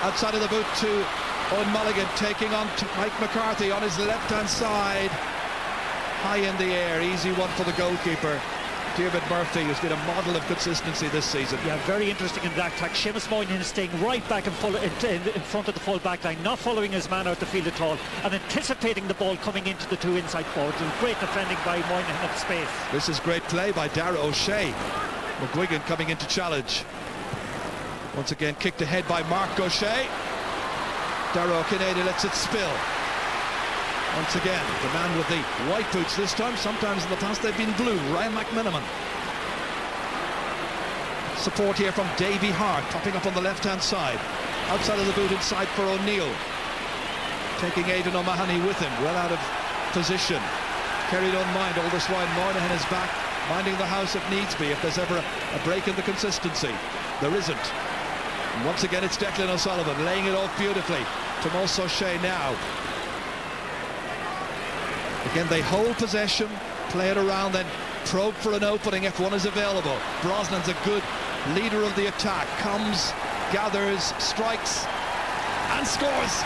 [SPEAKER 1] Outside of the boot to Owen Mulligan, taking on to Mike McCarthy on his left-hand side. High in the air, easy one for the goalkeeper. David Murphy has been a model of consistency this season.
[SPEAKER 13] Yeah, very interesting in that attack. Seamus Moynihan is staying right back in front of the full back line, not following his man out the field at all, and anticipating the ball coming into the two inside forwards. And great defending by Moynihan of space.
[SPEAKER 1] This is great play by Dara O'Shea. McGuigan coming in to challenge. Once again kicked ahead by Mark O'Shea. Dara O'Kennedy lets it spill. Once again, the man with the white boots this time. Sometimes in the past they've been blue. Ryan McMenamin. Support here from Davy Hart, popping up on the left-hand side. Outside of the boot, inside for O'Neill. Taking Aidan O'Mahony with him, well out of position. Kerry don't mind. All this while Moynihan is back, minding the house if needs be, if there's ever a break in the consistency. There isn't. And once again, it's Declan O'Sullivan laying it off beautifully. Tomas O'Shea now. Again, they hold possession, play it around, then probe for an opening if one is available. Brosnan's a good leader of the attack. Comes, gathers, strikes, and scores.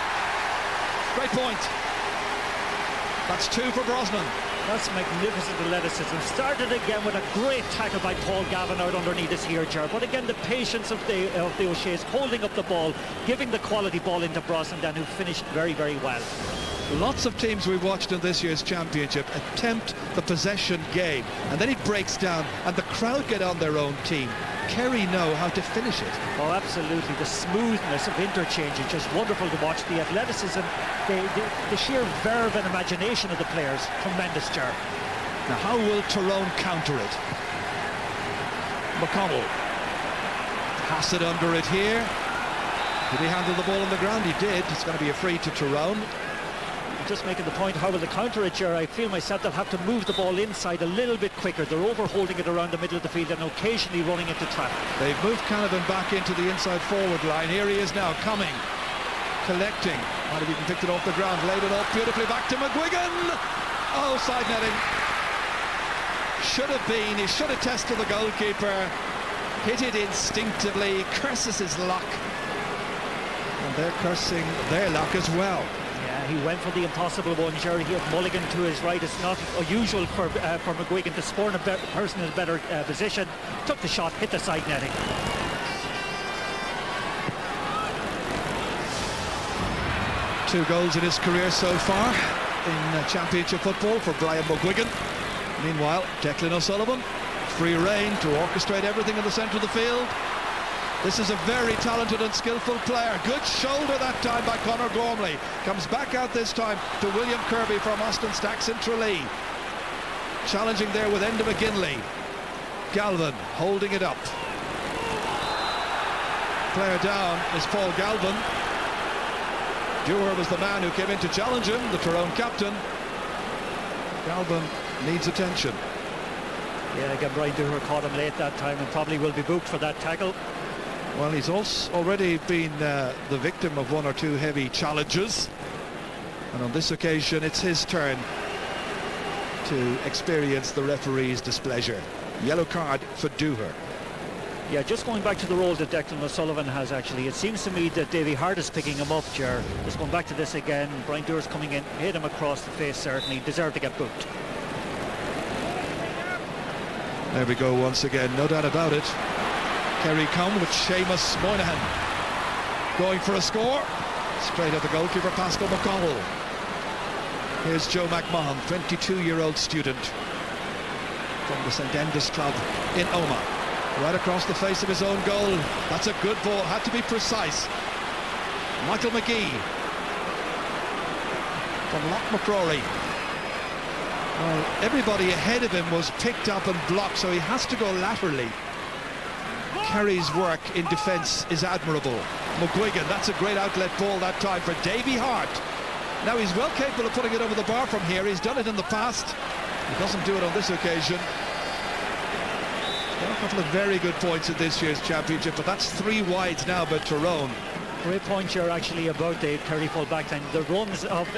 [SPEAKER 1] Great point. That's 2 for Brosnan.
[SPEAKER 13] That's magnificent athleticism. Started again with a great tackle by Paul Gavin out underneath his here, Ger. But again, the patience of the O'Shea's holding up the ball, giving the quality ball into Brosnan, then who finished very, very well.
[SPEAKER 1] Lots of teams we've watched in this year's championship attempt the possession game, and then it breaks down and the crowd get on their own team. Kerry know how to finish it.
[SPEAKER 13] Oh, absolutely. The smoothness of interchange is just wonderful to watch. The athleticism, the sheer verve and imagination of the players, tremendous, Ger.
[SPEAKER 1] Now, how will Tyrone counter it? McConnell. Pass it under it here. Did he handle the ball on the ground? He did. It's going to be a free to Tyrone.
[SPEAKER 13] Just making the point, how will they counter it, Ger? I feel myself they'll have to move the ball inside a little bit quicker. They're over-holding it around the middle of the field and occasionally running into traffic.
[SPEAKER 1] They've moved Canavan back into the inside forward line. Here he is now, coming, collecting. Might have even picked it off the ground, laid it off beautifully back to McGuigan. Oh, side netting. Should have been, he should have tested the goalkeeper. Hit it instinctively, curses his luck. And they're cursing their luck as well.
[SPEAKER 13] He went for the impossible one, Jerry. He had Mulligan to his right. It's not unusual for McGuigan to score in a person in a better position. Took the shot, hit the side netting.
[SPEAKER 1] Two goals in his career so far in championship football for Brian McGuigan. Meanwhile, Declan O'Sullivan, free rein to orchestrate everything in the centre of the field. This is a very talented and skillful player. Good shoulder that time by Conor Gormley. Comes back out this time to William Kirby from Austin Stacks in Tralee. Challenging there with Enda McGinley. Galvin holding it up. Player down is Paul Galvin. Dewar was the man who came in to challenge him, the Tyrone captain. Galvin needs attention.
[SPEAKER 13] Yeah, again, Brian Dewar caught him late that time and probably will be booked for that tackle.
[SPEAKER 1] Well, he's also already been the victim of 1 or 2 heavy challenges, and on this occasion it's his turn to experience the referee's displeasure. Yellow card for Dooher.
[SPEAKER 13] Yeah, just going back to the role that Declan O'Sullivan has, actually, it seems to me that Davy Hart is picking him up, Ger. Just going back to this again, Brian Dooher's coming in, hit him across the face, certainly deserved to get booked.
[SPEAKER 1] There we go once again, no doubt about it. Kerry come with Seamus Moynihan going for a score. Straight at the goalkeeper, Pascal McConnell. Here's Joe McMahon, 22-year-old student from the St Enda's club in Omagh. Right across the face of his own goal. That's a good ball, had to be precise. Michael McGee from Loch McCrory. Well, everybody ahead of him was picked up and blocked, so he has to go laterally. Kerry's work in defence is admirable. McGuigan, that's a great outlet ball that time for Davy Hart. Now he's well capable of putting it over the bar from here. He's done it in the past. He doesn't do it on this occasion. Got a couple of very good points in this year's championship, but that's 3 wides now by Tyrone.
[SPEAKER 13] Great point here actually about the Kerry full back line. The runs of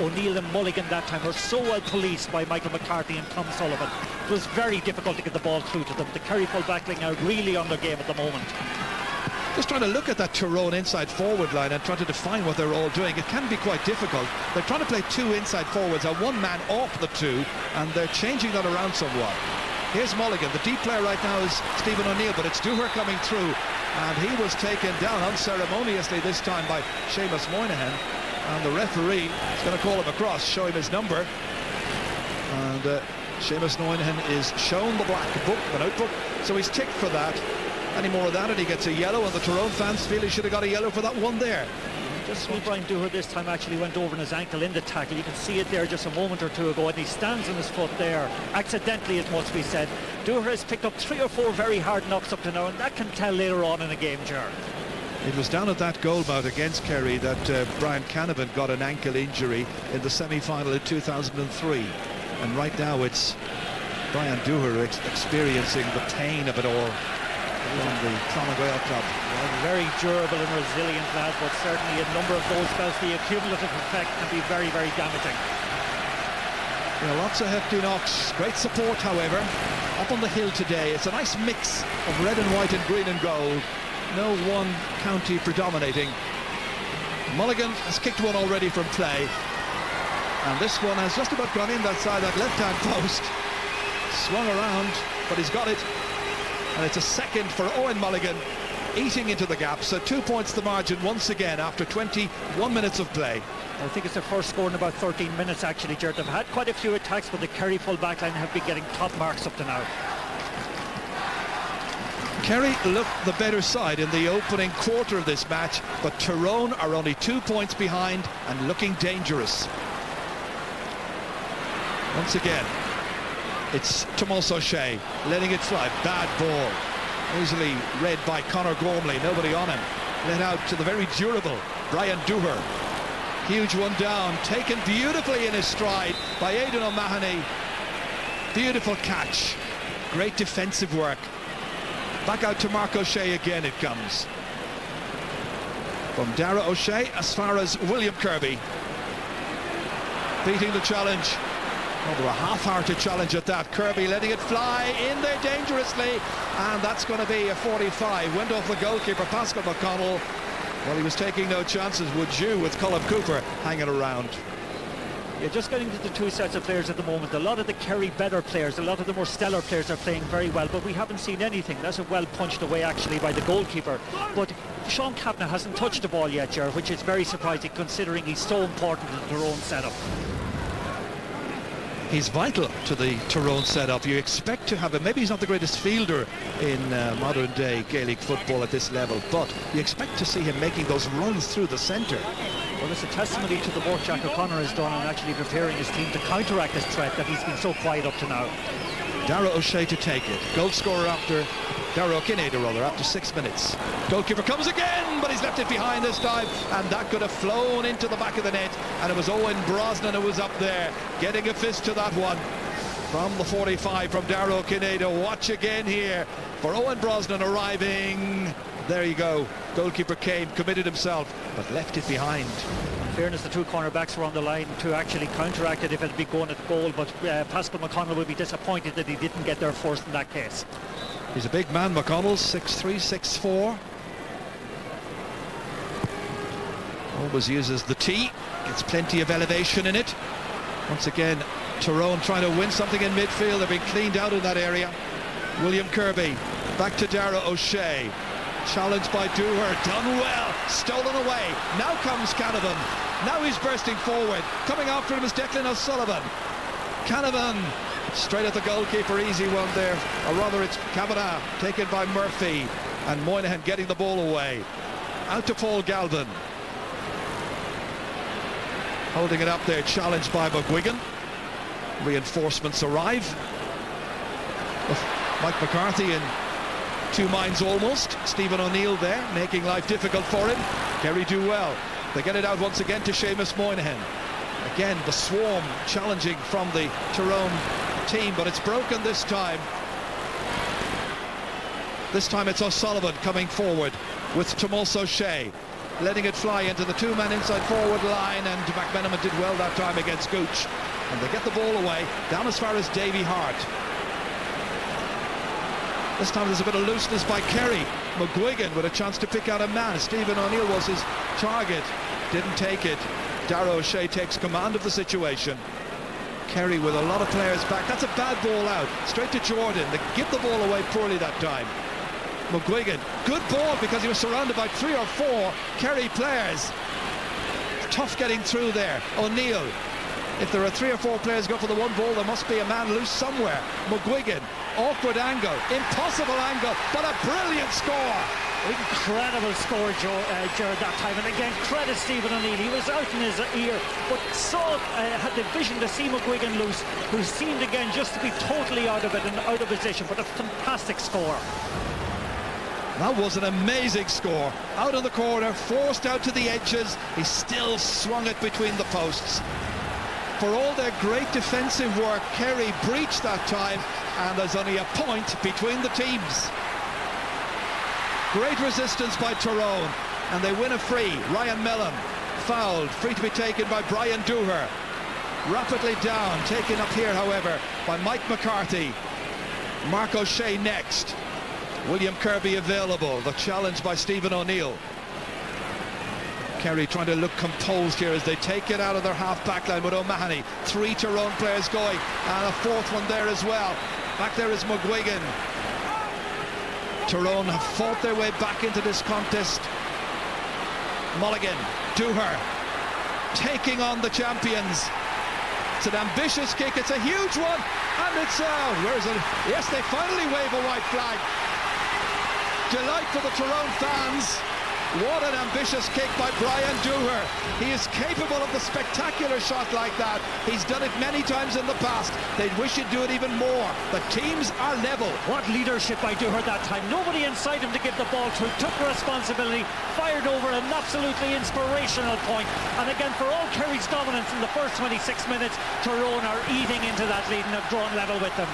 [SPEAKER 13] O'Neill and Mulligan that time were so well policed by Michael McCarthy and Tom Sullivan. It was very difficult to get the ball through to them. The Kerry full back line are really on their game at the moment.
[SPEAKER 1] Just trying to look at that Tyrone inside forward line and trying to define what they're all doing. It can be quite difficult. They're trying to play 2 inside forwards and 1 man off the 2, and they're changing that around somewhat. Here's Mulligan. The deep player right now is Stephen O'Neill, but it's Dooher coming through, and he was taken down unceremoniously this time by Seamus Moynihan, and the referee is going to call him across, show him his number, and Seamus Moynihan is shown the black book, the notebook, so he's ticked for that. Any more of that and he gets a yellow, and the Tyrone fans feel he should have got a yellow for that one there.
[SPEAKER 13] Just see Brian Dooher this time actually went over on his ankle in the tackle. You can see it there just a moment or two ago, and he stands on his foot there, accidentally it must be said. Dooher has picked up 3 or 4 very hard knocks up to now, and that can tell later on in a game, Ger.
[SPEAKER 1] It was down at that goal bout against Kerry that Brian Canavan got an ankle injury in the semi-final in 2003, and right now it's Brian Dooher experiencing the pain of it all from the Clonagale club.
[SPEAKER 13] Well, very durable and resilient lad, but certainly a number of those spells, the accumulative effect can be very, very damaging.
[SPEAKER 1] Yeah, lots of hefty knocks, great support however up on the hill today. It's a nice mix of red and white and green and gold, no one county predominating. Mulligan has kicked one already from play, and this one has just about gone in that side, that left-hand post, swung around, but he's got it. And it's a second for Owen Mulligan, eating into the gap. So 2 points the margin once again after 21 minutes of play.
[SPEAKER 13] I think it's their first score in about 13 minutes actually, Jared. They've had quite a few attacks, but the Kerry full back line have been getting top marks up to now.
[SPEAKER 1] Kerry looked the better side in the opening quarter of this match, but Tyrone are only 2 points behind and looking dangerous. Once again, it's Tomas O'Shea letting it fly. Bad ball. Easily read by Conor Gormley. Nobody on him. Let out to the very durable Brian Dooher. Huge one down. Taken beautifully in his stride by Aidan O'Mahony. Beautiful catch. Great defensive work. Back out to Mark O'Shea again it comes. From Dara O'Shea as far as William Kirby. Beating the challenge. Oh, they were a half-hearted challenge at that. Kirby letting it fly in there dangerously, and that's going to be a 45. Went off the goalkeeper, Pascal McConnell. Well, he was taking no chances, would you, with Colin Cooper hanging around.
[SPEAKER 13] Yeah, just getting to the 2 sets of players at the moment. A lot of the Kerry better players, a lot of the more stellar players are playing very well, but we haven't seen anything. That's a well punched away actually by the goalkeeper. But Sean Kavanagh hasn't touched the ball yet, Ger, which is very surprising considering he's so important in the Tyrone setup.
[SPEAKER 1] He's vital to the Tyrone setup. You expect to have him. Maybe he's not the greatest fielder in modern day Gaelic football at this level, but you expect to see him making those runs through the centre.
[SPEAKER 13] Well, it's a testimony to the work Jack O'Connor has done in actually preparing his team to counteract this threat that he's been so quiet up to now.
[SPEAKER 1] Dara O'Shea to take it. Goal scorer after Dara O'Kinneada after 6 minutes. Goalkeeper comes again, but he's left it behind this time, and that could have flown into the back of the net, and it was Owen Brosnan who was up there getting a fist to that one from the 45 from Dara O'Kinneada. Watch again here for Owen Brosnan arriving. There you go. Goalkeeper came, committed himself, but left it behind.
[SPEAKER 13] In fairness, the 2 cornerbacks were on the line to actually counteract it if it had been going at goal, but Pascal McConnell would be disappointed that he didn't get there first in that case.
[SPEAKER 1] He's a big man, McConnell, 6'3", 6'4". Always uses the tee, gets plenty of elevation in it. Once again, Tyrone trying to win something in midfield. They're being cleaned out in that area. William Kirby, back to Dara O'Shea. Challenged by Dooher, done well, stolen away. Now comes Canavan. Now he's bursting forward. Coming after him is Declan O'Sullivan. Canavan straight at the goalkeeper, easy one there. Or rather, it's Kavanagh taken by Murphy, and Moynihan getting the ball away. Out to Paul Galvin. Holding it up there, challenged by McGuigan. Reinforcements arrive. Mike McCarthy in two minds almost. Stephen O'Neill there, making life difficult for him. Kerry do well. They get it out once again to Seamus Moynihan. Again, the swarm challenging from the Tyrone team, but it's broken this time. This time it's O'Sullivan coming forward with Tomas O'Shea, letting it fly into the two-man inside forward line, and McMenamin did well that time against Gooch. And they get the ball away, down as far as Davy Hart. This time there's a bit of looseness by Kerry. McGuigan with a chance to pick out a man. Stephen O'Neill was his target, didn't take it. Darragh O'Shea takes command of the situation. Kerry with a lot of players back. That's a bad ball out, straight to Jordan. They give the ball away poorly that time. McGuigan, good ball because he was surrounded by 3 or 4 Kerry players. Tough getting through there. O'Neill, if there are 3 or 4 players go for the one ball, there must be a man loose somewhere. McGuigan, awkward angle, impossible angle, but a brilliant score.
[SPEAKER 13] Incredible score, Jared, that time. And again, credit Stephen O'Neill. He was out in his ear, but had the vision to see McGuigan loose, who seemed again just to be totally out of it and out of position. But a fantastic score.
[SPEAKER 1] That was an amazing score. Out of the corner, forced out to the edges. He still swung it between the posts. For all their great defensive work, Kerry breached that time, and there's only a point between the teams. Great resistance by Tyrone, and they win a free. Ryan Mellon fouled, free to be taken by Brian Dooher. Rapidly down, taken up here, however, by Mike McCarthy. Mark O'Shea next. William Kirby available. The challenge by Stephen O'Neill. Kerry trying to look composed here as they take it out of their half-back line with O'Mahony. 3 Tyrone players going, and a 4th one there as well. Back there is McGuigan. Tyrone have fought their way back into this contest. Mulligan, Dooher, taking on the champions. It's an ambitious kick, it's a huge one, and it's where is it? Yes, they finally wave a white flag. Delight for the Tyrone fans. What an ambitious kick by Brian Dooher. He is capable of the spectacular shot like that. He's done it many times in the past. They'd wish he'd do it even more. The teams are level.
[SPEAKER 13] What leadership by Dooher that time. Nobody inside him to give the ball to. Took responsibility, fired over an absolutely inspirational point. And again, for all Kerry's dominance in the first 26 minutes, Tyrone are eating into that lead and have drawn level with them.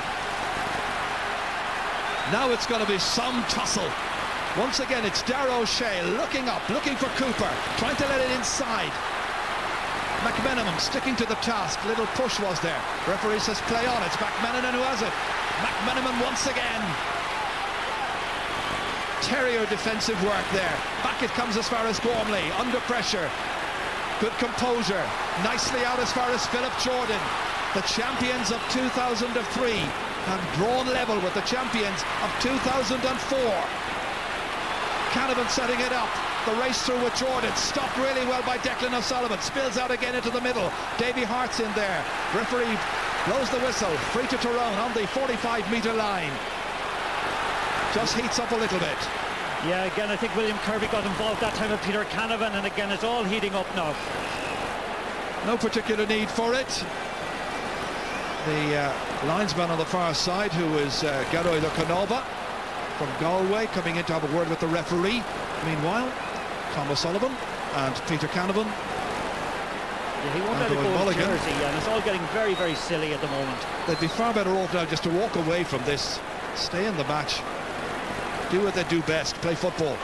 [SPEAKER 1] Now it's going to be some tussle. Once again, it's Darragh O'Shea looking up, looking for Cooper, trying to let it inside. McMenamin sticking to the task. Little push was there. Referee says play on. It's McMenamin who has it. McMenamin once again. Terrier defensive work there. Back it comes as far as Gormley. Under pressure. Good composure. Nicely out as far as Philip Jordan. The champions of 2003 have drawn level with the champions of 2004. Canavan setting it up. The race through with Jordan. Stopped really well by Declan O'Sullivan. Spills out again into the middle. Davy Hart's in there. Referee blows the whistle. Free to Tyrone on the 45-metre line. Just heats up a little bit.
[SPEAKER 13] Yeah, again, I think William Kirby got involved that time with Peter Canavan, and again, it's all heating up now.
[SPEAKER 1] No particular need for it. The linesman on the far side, who is Garoy Locanova from Galway, coming in to have a word with the referee. Meanwhile, Tom O'Sullivan and Peter Canavan.
[SPEAKER 13] Yeah, he won't let it go in jersey, and it's all getting very, very silly at the moment. They'd
[SPEAKER 1] be far better off now just to walk away from this, stay in the match, do what they do best, play football.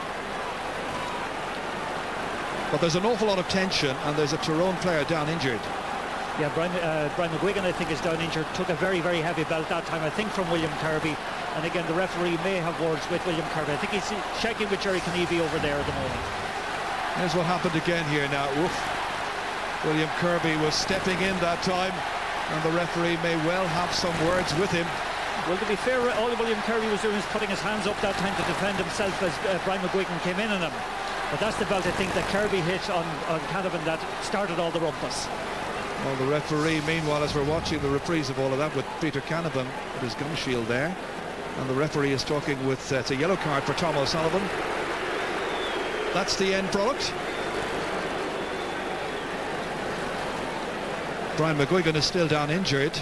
[SPEAKER 1] But there's an awful lot of tension, and there's a Tyrone player down injured.
[SPEAKER 13] Yeah, Brian McGuigan, I think, is down injured. Took a very, very heavy belt that time, I think, from William Kirby. And again, the referee may have words with William Kirby. I think he's checking with Jerry Knievy over there at the moment.
[SPEAKER 1] Here's what happened again here now. Oof. William Kirby was stepping in that time, and the referee may well have some words with him.
[SPEAKER 13] Well, to be fair, all William Kerry was doing was putting his hands up that time to defend himself as Brian McGuigan came in on him. But that's the belt, I think, that Kirby hit on Canavan that started all the rumpus.
[SPEAKER 1] Well, the referee, meanwhile, as we're watching the reprise of all of that with Peter Canavan with his gum shield there, and the referee is talking with it's a yellow card for Tom O'Sullivan. That's the end product. Brian McGuigan is still down injured.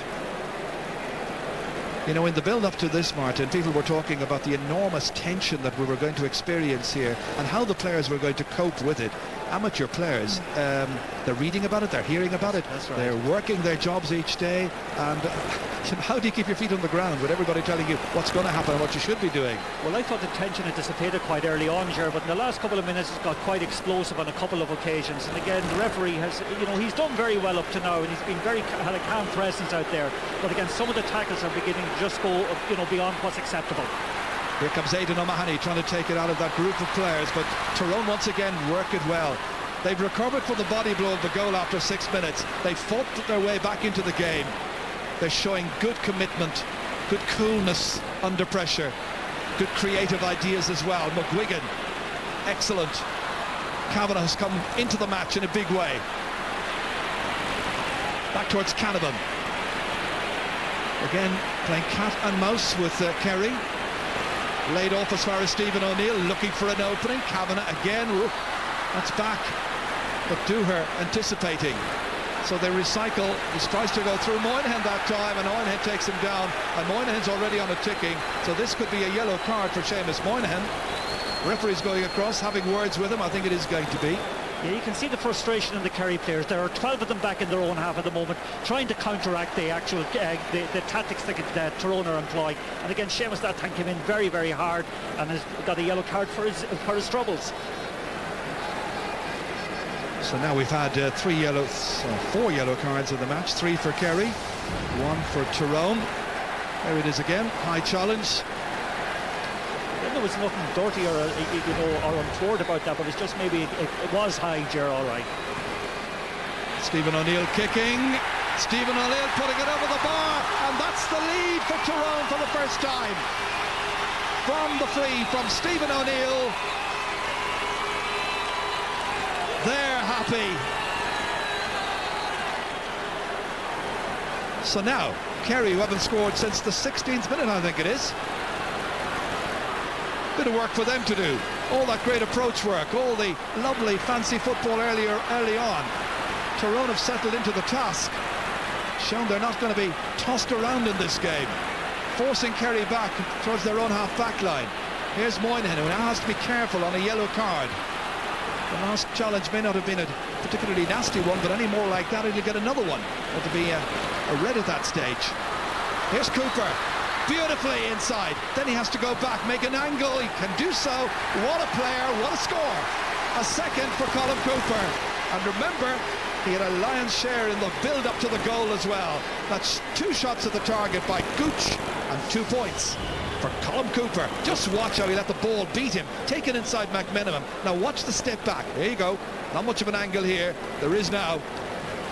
[SPEAKER 1] You know, in the build-up to this, Martin, people were talking about the enormous tension that we were going to experience here and how the players were going to cope with it. Amateur players, they're reading about it, they're hearing about it,
[SPEAKER 13] That's right.
[SPEAKER 1] They're working their jobs each day, and how do you keep your feet on the ground with everybody telling you what's going to happen and what you should be doing?
[SPEAKER 13] Well, I thought the tension had dissipated quite early on, Ger, but in the last couple of minutes it's got quite explosive on a couple of occasions. And again, the referee has, you know, he's done very well up to now, and he's been had a calm presence out there. But again, some of the tackles are beginning to just go, you know, beyond what's acceptable.
[SPEAKER 1] Here comes Aidan O'Mahony trying to take it out of that group of players, but Tyrone once again work it well. They've recovered from the body blow of the goal after 6 minutes. They've fought their way back into the game. They're showing good commitment, good coolness under pressure, good creative ideas as well. McGuigan, excellent. Kavanagh has come into the match in a big way. Back towards Canavan. Again, playing cat and mouse with Kerry. Laid off as far as Stephen O'Neill, looking for an opening. Kavanagh again, that's back. But Dooher anticipating. So they recycle. He tries to go through Moynihan that time, and Moynihan takes him down. And Moynihan's already on a ticking. So this could be a yellow card for Seamus Moynihan. Referee's going across, having words with him. I think it is going to be.
[SPEAKER 13] Yeah, you can see the frustration in the Kerry players. There are 12 of them back in their own half at the moment, trying to counteract the actual the tactics that Tyrone are employing. And again, Seamus that time came in very, very hard and has got a yellow card for his troubles.
[SPEAKER 1] So now we've had 4 yellow cards in the match. 3 for Kerry, 1 for Tyrone. There it is again, high challenge.
[SPEAKER 13] There was nothing dirty or or untoward about that, but it's just maybe it was high, Ger, all right.
[SPEAKER 1] Stephen O'Neill kicking. Stephen O'Neill putting it over the bar, and that's the lead for Tyrone for the first time. From the free from Stephen O'Neill. They're happy. So now, Kerry, who haven't scored since the 16th minute, I think it is. Bit of work for them to do. All that great approach work, all the lovely fancy football early on. Tyrone have settled into the task, shown they're not going to be tossed around in this game, forcing Kerry back towards their own half-back line. Here's Moynihan, who now has to be careful on a yellow card. The last challenge may not have been a particularly nasty one, but any more like that, he'll get another one. It'll be a red at that stage. Here's Cooper. Beautifully inside. Then he has to go back, make an angle. He can do so. What a player, what a score. A second for Colm Cooper. And remember, he had a lion's share in the build-up to the goal as well. That's 2 shots at the target by Gooch and 2 points for Colm Cooper. Just watch how he let the ball beat him. Take it inside McMenamin. Now watch the step back. There you go. Not much of an angle here. There is now.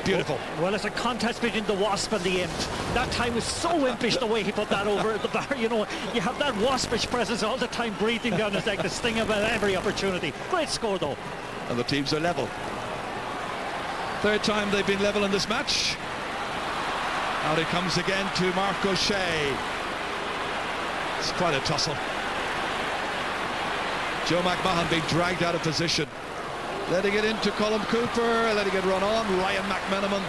[SPEAKER 1] Beautiful.
[SPEAKER 13] Well, it's a contest between the Wasp and the Imp. That time was so impish the way he put that over the bar. You know, you have that waspish presence all the time breathing down his neck, the sting of every opportunity. Great score, though.
[SPEAKER 1] And the teams are level. 3rd time they've been level in this match. Out it comes again to Mark O'Shea. It's quite a tussle. Joe McMahon being dragged out of position. Letting it into Colm Cooper, letting it run on. Ryan McMenamin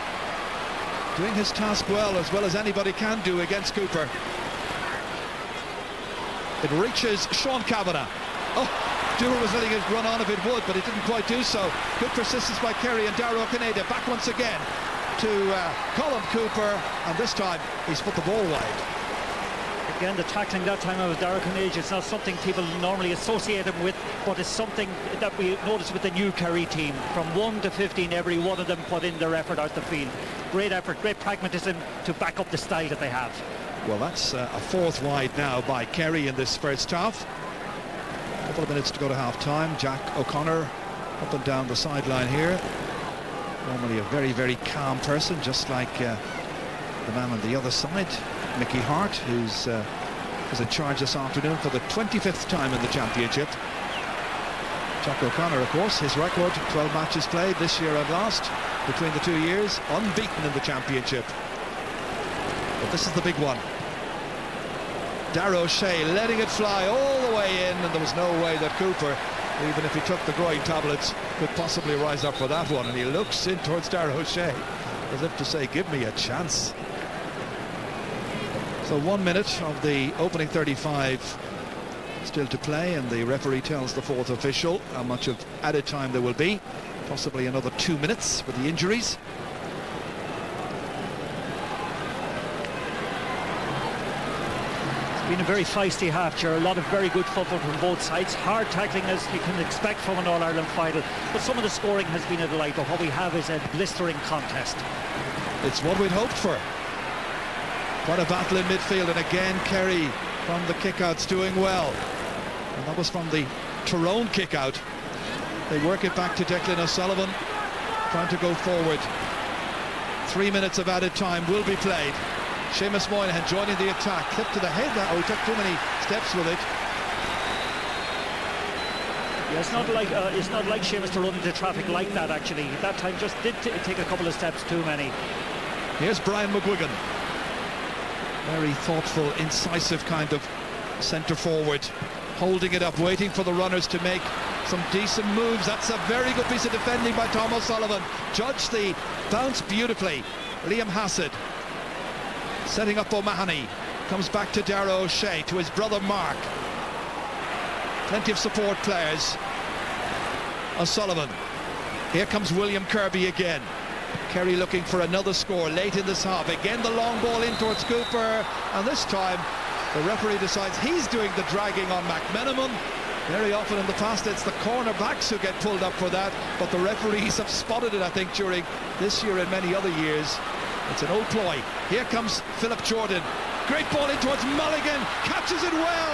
[SPEAKER 1] doing his task well as anybody can do against Cooper. It reaches Sean Kavanagh. Oh, Dooher was letting it run on if it would, but it didn't quite do so. Good persistence by Kerry and Darragh Canada. Back once again to Colm Cooper, and this time he's put the ball wide.
[SPEAKER 13] Again, the tackling that time of Darragh Canada, it's not something people normally associate him with, but it's something that we notice with the new Kerry team. From 1 to 15, every one of them put in their effort out the field. Great effort, great pragmatism to back up the style that they have.
[SPEAKER 1] Well, that's a 4th wide now by Kerry in this first half. A couple of minutes to go to half-time. Jack O'Connor up and down the sideline here. Normally a very, very calm person, just like the man on the other side. Mickey Hart, who's is in charge this afternoon for the 25th time in the championship. Chuck O'Connor, of course, his record, 12 matches played this year and last between the 2 years, unbeaten in the championship. But this is the big one. Darragh O'Shea letting it fly all the way in, and there was no way that Cooper, even if he took the groin tablets, could possibly rise up for that one. And he looks in towards Darragh O'Shea as if to say, give me a chance. So 1 minute of the opening 35 still to play, and the referee tells the fourth official how much of added time there will be. Possibly another 2 minutes with the injuries.
[SPEAKER 13] It's been a very feisty half, Ger. A lot of very good football from both sides. Hard tackling as you can expect from an All-Ireland final. But some of the scoring has been a delight. But what we have is a blistering contest.
[SPEAKER 1] It's what we'd hoped for. Quite a battle in midfield, and again Kerry from the kickouts doing well. And that was from the Tyrone kickout. They work it back to Declan O'Sullivan, trying to go forward. 3 minutes of added time will be played. Seamus Moynihan joining the attack, clip to the head. Oh, he took too many steps with it.
[SPEAKER 13] Yeah, it's not like Seamus to run into traffic like that. Actually, that time just did take a couple of steps too many.
[SPEAKER 1] Here's Brian McGuigan. Very thoughtful, incisive kind of centre forward, holding it up, waiting for the runners to make some decent moves. That's a very good piece of defending by Tom O'Sullivan. Judged the bounce beautifully. Liam Hassett setting up O'Mahony. Comes back to Darragh O'Shea, to his brother Mark. Plenty of support players. O'Sullivan. Here comes William Kirby again. Kerry looking for another score late in this half. Again the long ball in towards Cooper, and this time the referee decides he's doing the dragging on McMenamin. Very often in the past it's the cornerbacks who get pulled up for that, but the referees have spotted it, I think, during this year and many other years. It's an old ploy. Here comes Philip Jordan. Great ball in towards Mulligan, catches it well,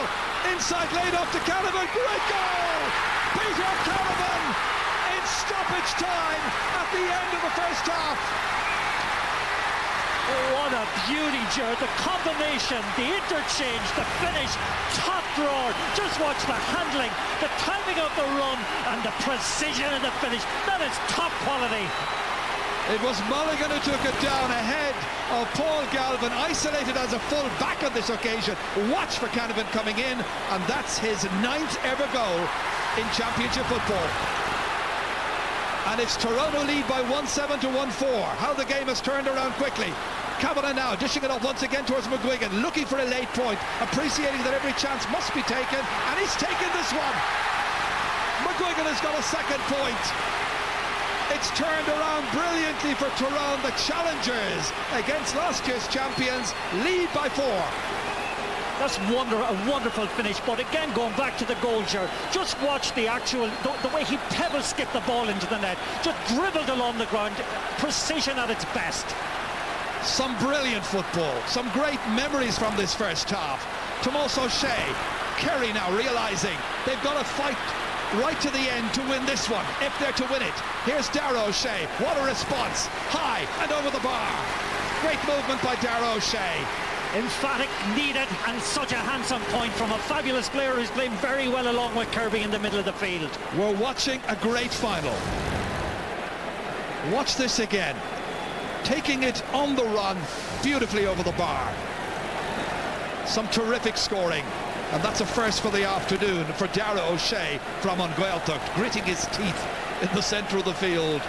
[SPEAKER 1] inside laid off to Canavan. Great goal! Peter Canavan in stoppage time at the end of the first half.
[SPEAKER 13] Oh, what a beauty, Ger. The combination, the interchange, the finish, top drawer. Just watch the handling, the timing of the run, and the precision in the finish. That is top quality.
[SPEAKER 1] It was Mulligan who took it down ahead of Paul Galvin, isolated as a full back on this occasion. Watch for Canavan coming in, and that's his 9th ever goal in championship football. And it's Toronto lead by 1-7 to 1-4. How the game has turned around quickly. Kavanagh now dishing it off once again towards McGuigan, looking for a late point, appreciating that every chance must be taken, and he's taken this one. McGuigan has got a second point. It's turned around brilliantly for Tyrone. The challengers against last year's champions lead by 4.
[SPEAKER 13] That's a wonderful finish, but again going back to the goal, Ger, just watch the way he pebble skipped the ball into the net, just dribbled along the ground, precision at its best.
[SPEAKER 1] Some brilliant football, some great memories from this first half. Tomas O'Shea, Kerry now realising they've got to fight right to the end to win this one, if they're to win it. Here's Darragh O'Shea, what a response, high and over the bar. Great movement by Darragh O'Shea.
[SPEAKER 13] Emphatic, needed, and such a handsome point from a fabulous player who's playing very well along with Kirby in the middle of the field.
[SPEAKER 1] We're watching a great final. Watch this again. Taking it on the run, beautifully over the bar. Some terrific scoring, and that's a first for the afternoon for Darragh O'Shea from An Gaeltacht, gritting his teeth in the centre of the field.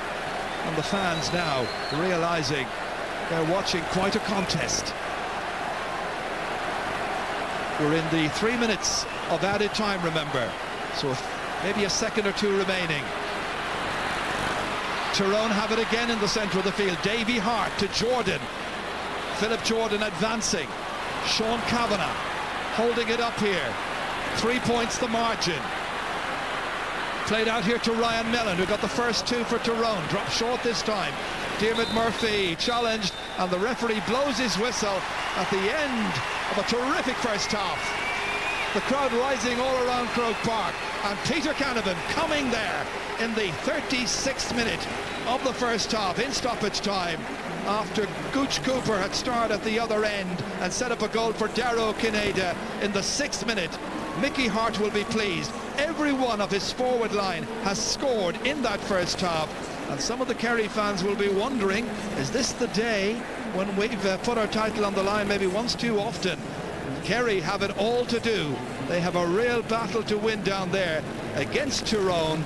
[SPEAKER 1] And the fans now realising they're watching quite a contest. We're in the 3 minutes of added time, remember, so maybe a second or two remaining. Tyrone have it again in the centre of the field. Davy Hart to Jordan. Philip Jordan advancing. Sean Kavanagh holding it up here. 3 points the margin. Played out here to Ryan Mellon, who got the first 2 for Tyrone. Dropped short this time. Diarmuid Murphy challenged, and the referee blows his whistle at the end of a terrific first half. The crowd rising all around Croke Park, and Peter Canavan coming there in the 36th minute of the first half, in stoppage time, after Gooch Cooper had starred at the other end and set up a goal for Darrow Kineda in the 6th minute. Mickey Hart will be pleased. Every one of his forward line has scored in that first half, and some of the Kerry fans will be wondering, is this the day when we've put our title on the line maybe once too often? Kerry have it all to do. They have a real battle to win down there against Tyrone,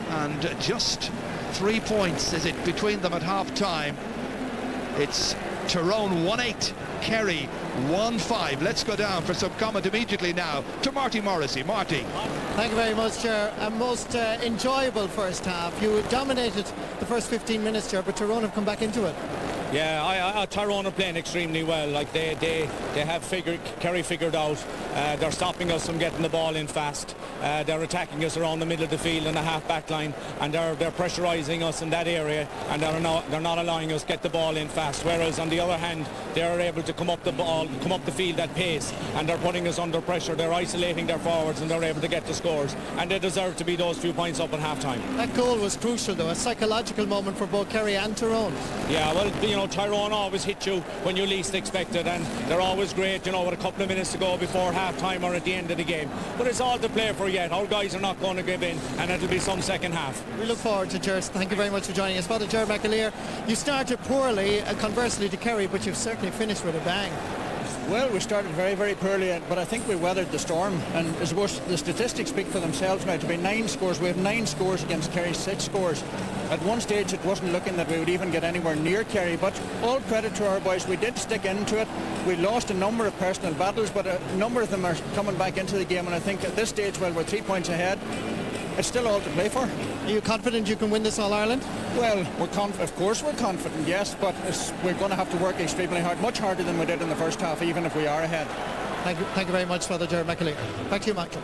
[SPEAKER 1] and just 3 points is it between them at half-time. It's Tyrone 1-8, Kerry 1-5. Let's go down for some comment immediately now to Marty Morrissey. Marty.
[SPEAKER 14] Thank you very much, Chair. A most enjoyable first half. You dominated the first 15 minutes, Chair, but Tyrone have come back into it.
[SPEAKER 15] Yeah, Tyrone are playing extremely well. Like they have Kerry figured out. They're stopping us from getting the ball in fast. They're attacking us around the middle of the field in the half-back line, and they're pressurising us in that area, and they're not allowing us get the ball in fast. Whereas on the other hand, they're able to come up the field at pace, and they're putting us under pressure. They're isolating their forwards, and they're able to get the scores, and they deserve to be those few points up at half-time.
[SPEAKER 14] That goal was crucial, though, a psychological moment for both Kerry and Tyrone.
[SPEAKER 15] Yeah, well, Tyrone always hit you when you least expect it, and they're always great, with a couple of minutes to go before half-time or at the end of the game. But it's all to play for yet. Our guys are not going to give in, and it'll be some second half.
[SPEAKER 14] We look forward to Gerard. Thank you very much for joining us. Father Gerard McAleer, you started poorly, conversely to Kerry, but you've certainly finished with a bang.
[SPEAKER 16] Well, we started very, very poorly, but I think we weathered the storm, and I suppose the statistics speak for themselves now. To be 9 scores, we have 9 scores against Kerry's 6 scores. At one stage it wasn't looking that we would even get anywhere near Kerry, but all credit to our boys. We did stick into it. We lost a number of personal battles, but a number of them are coming back into the game, and I think at this stage, well, we're 3 points ahead. It's still all to play for.
[SPEAKER 14] Are you confident you can win this All-Ireland?
[SPEAKER 16] Well, of course we're confident, yes, but we're going to have to work extremely hard, much harder than we did in the first half, even if we are ahead.
[SPEAKER 14] Thank you very much, Father Gerard McAleer. Back to you, Michael.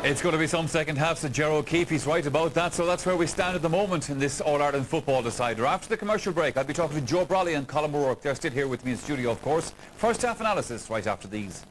[SPEAKER 3] It's going to be some second half, so Gerard O'Keefe, he's right about that. So that's where we stand at the moment in this All-Ireland football decider. After the commercial break, I'll be talking to Joe Brolly and Colin O'Rourke. They're still here with me in studio, of course. First half analysis right after these.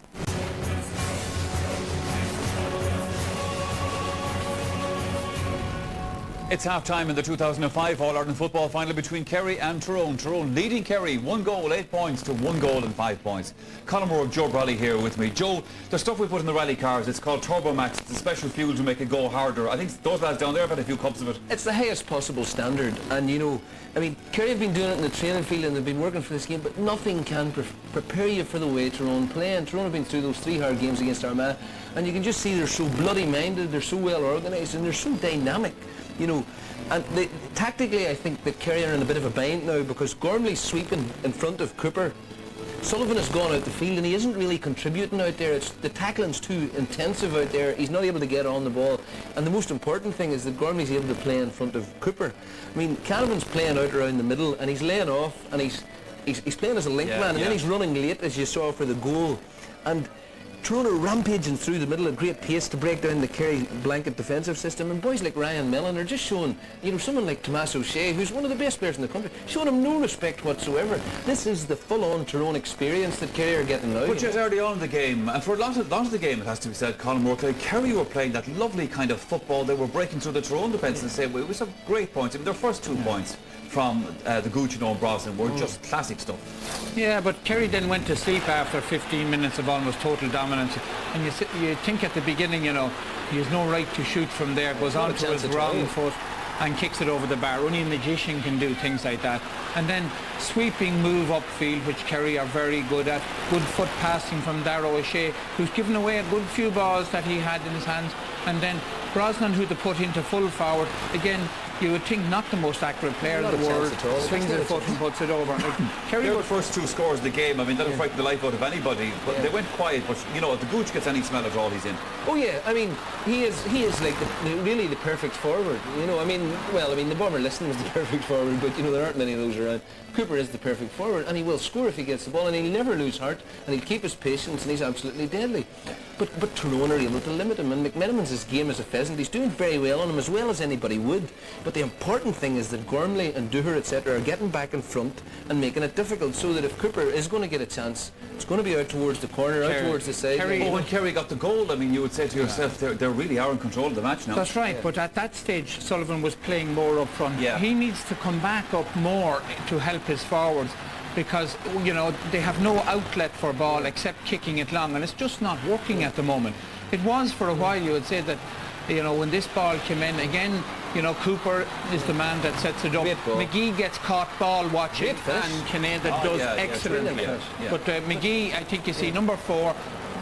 [SPEAKER 3] It's half-time in the 2005 All-Ireland football final between Kerry and Tyrone. Tyrone leading Kerry 1 goal, 8 points to 1 goal and 5 points. Colin O'Rourke, Joe Brolly here with me. Joe, the stuff we put in the rally cars, it's called Turbo Max. It's a special fuel to make it go harder. I think those lads down there have had a few cups of it.
[SPEAKER 5] It's the highest possible standard, and Kerry have been doing it in the training field and they've been working for this game, but nothing can prepare you for the way Tyrone play. And Tyrone have been through those 3 hard games against Armagh, and you can just see they're so bloody minded, they're so well organised, and they're so dynamic. And tactically I think that Kerry are in a bit of a bind now, because Gormley's sweeping in front of Cooper. Sullivan has gone out the field and he isn't really contributing out there. The tackling's too intensive out there. He's not able to get on the ball. And the most important thing is that Gormley's able to play in front of Cooper. Canavan's playing out around the middle and he's laying off, and he's playing as a link man, and then he's running late, as you saw, for the goal. And Tyrone are rampaging through the middle at great pace to break down the Kerry blanket defensive system, and boys like Ryan Mellon are just showing, someone like Tomas O'Shea, who's one of the best players in the country, showing him no respect whatsoever. This is the full-on Tyrone experience that Kerry are getting now.
[SPEAKER 3] Which is early on in the game, and for a lot of the game, it has to be said, Colin O'Rourke, Kerry were playing that lovely kind of football. They were breaking through the Tyrone defence in the same way. It was some great points. Their first 2 points from the Gooch and Brosnan were just classic stuff.
[SPEAKER 4] Yeah, but Kerry then went to sleep after 15 minutes of almost total dominance. And you think at the beginning, he has no right to shoot from there, goes on to his wrong foot and kicks it over the bar. Only a magician can do things like that. And then sweeping move upfield, which Kerry are very good at. Good foot passing from Darrow O'Shea, who's given away a good few balls that he had in his hands. And then Brosnan, who they put into full forward. Again, you would think not the most accurate player in the world, swings his foot and puts it over.
[SPEAKER 3] Kerry were the first 2 scores of the game. That'll frighten the life out of anybody. But they went quiet. But if the Gooch gets any smell at all, he's in.
[SPEAKER 5] Oh yeah, he is like really the perfect forward. The Bomber Liston was the perfect forward, but there aren't many of those around. Cooper is the perfect forward, and he will score if he gets the ball, and he'll never lose heart, and he'll keep his patience, and he's absolutely deadly. But Tyrone are able to limit him, and McMenamin's his game as a pheasant. He's doing very well on him, as well as anybody would. But the important thing is that Gormley and Dooher, etc., are getting back in front and making it difficult, so that if Cooper is going to get a chance, it's going to be out towards the corner, out towards the side.
[SPEAKER 3] When Kerry got the goal, I mean, you would say to yourself, they really are in control of the match now.
[SPEAKER 4] That's right, but at that stage, Sullivan was playing more up front. He needs to come back up more to help his forwards, because, you know, they have no outlet for ball except kicking it long, and it's just not working at the moment. It was for a while. You would say that, you know, when this ball came in again, you know, Cooper is the man that sets it up. McGee gets caught ball watching, and Canada does excellently. But McGee, I think you see number 4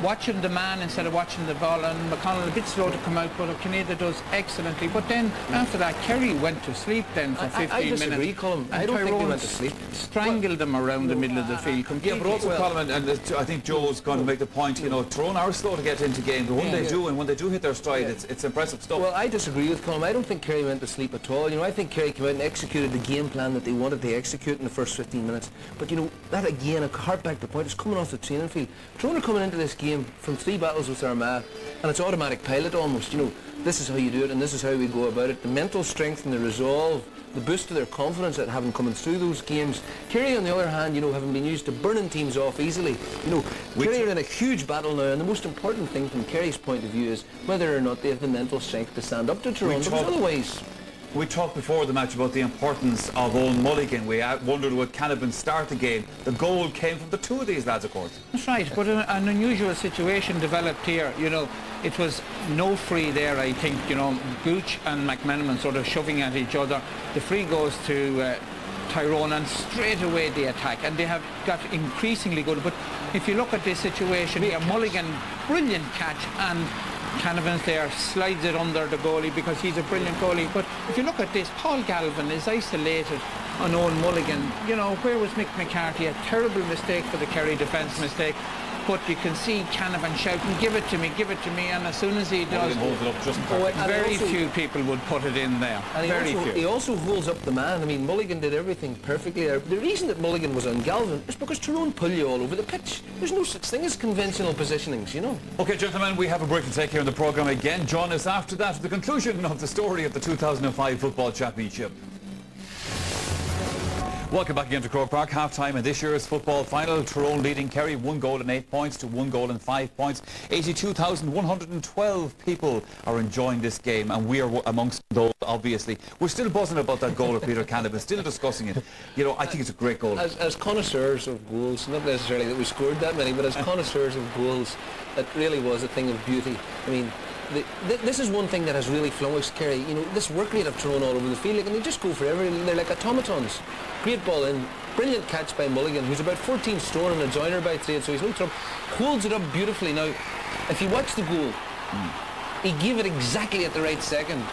[SPEAKER 4] watching the man instead of watching the ball, and McConnell a bit slow to come out, but Canada does excellently. But then after that, Kerry went to sleep then for 15
[SPEAKER 5] I disagree,
[SPEAKER 4] minutes.
[SPEAKER 5] Colin. I don't think he went to sleep.
[SPEAKER 4] Strangled them around the middle of the field completely.
[SPEAKER 3] Yeah, but also, Colin, and I think Joe's going to make the point, you know, Tyrone are slow to get into games, but when they do, and when they do hit their stride, it's impressive stuff.
[SPEAKER 5] Well, I disagree with Colin. I don't think Kerry went to sleep at all. You know, I think Kerry came out and executed the game plan that they wanted to execute in the first 15 minutes. But, you know, that again, a hard back to point, is coming off the training field. Tyrone are coming into this game from 3 battles with Armagh, and it's automatic pilot almost. You know, this is how you do it and this is how we go about it. The mental strength and the resolve, the boost to their confidence that having coming through those games. Kerry, on the other hand, you know, having been used to burning teams off easily. You know, Kerry are in a huge battle now, and the most important thing from Kerry's point of view is whether or not they have the mental strength to stand up to Tyrone, because otherwise...
[SPEAKER 3] We talked before the match about the importance of Owen Mulligan. We wondered, would Canavan start the game? The goal came from the 2 of these lads, of course.
[SPEAKER 4] That's right, but an unusual situation developed here. You know, it was no free there, I think. You know, Gooch and McMenamin sort of shoving at each other. The free goes to Tyrone, and straight away the attack, and they have got increasingly good. But if you look at this situation here, Mulligan, brilliant catch, and Canavan's there, slides it under the goalie because he's a brilliant goalie. But if you look at this, Paul Galvin is isolated on Owen Mulligan. You know, where was Mick McCarthy? A terrible mistake for the Kerry defence mistake. But you can see Canavan shouting, give it to me, and as soon as he does,
[SPEAKER 3] holds it up just
[SPEAKER 4] very few people would put it in there.
[SPEAKER 5] And
[SPEAKER 4] very few.
[SPEAKER 5] He also holds up the man. I mean, Mulligan did everything perfectly there. The reason that Mulligan was on Galvin is because Tyrone pull you all over the pitch. There's no such thing as conventional positionings, you know.
[SPEAKER 3] OK, gentlemen, we have a break to take here in the programme again. Join us after that for the conclusion of the story of the 2005 Football Championship. Welcome back again to Croke Park. Half-time in this year's football final. Tyrone leading Kerry 1 goal and 8 points to 1 goal and 5 points. 82,112 people are enjoying this game, and we are amongst those, obviously. We're still buzzing about that goal of Peter Canavan, still discussing it. You know, I think it's a great goal.
[SPEAKER 5] As connoisseurs of goals, not necessarily that we scored that many, but as connoisseurs of goals, it really was a thing of beauty. I mean, this is one thing that has really flummoxed Kerry. You know, this work rate of Tyrone all over the field, and they just go for everything. They're like automatons. Great ball in, brilliant catch by Mulligan, who's about 14 stone and a joiner by trade, so he's no trouble. Holds it up beautifully. Now, if you watch the goal, he gave it exactly at the right second.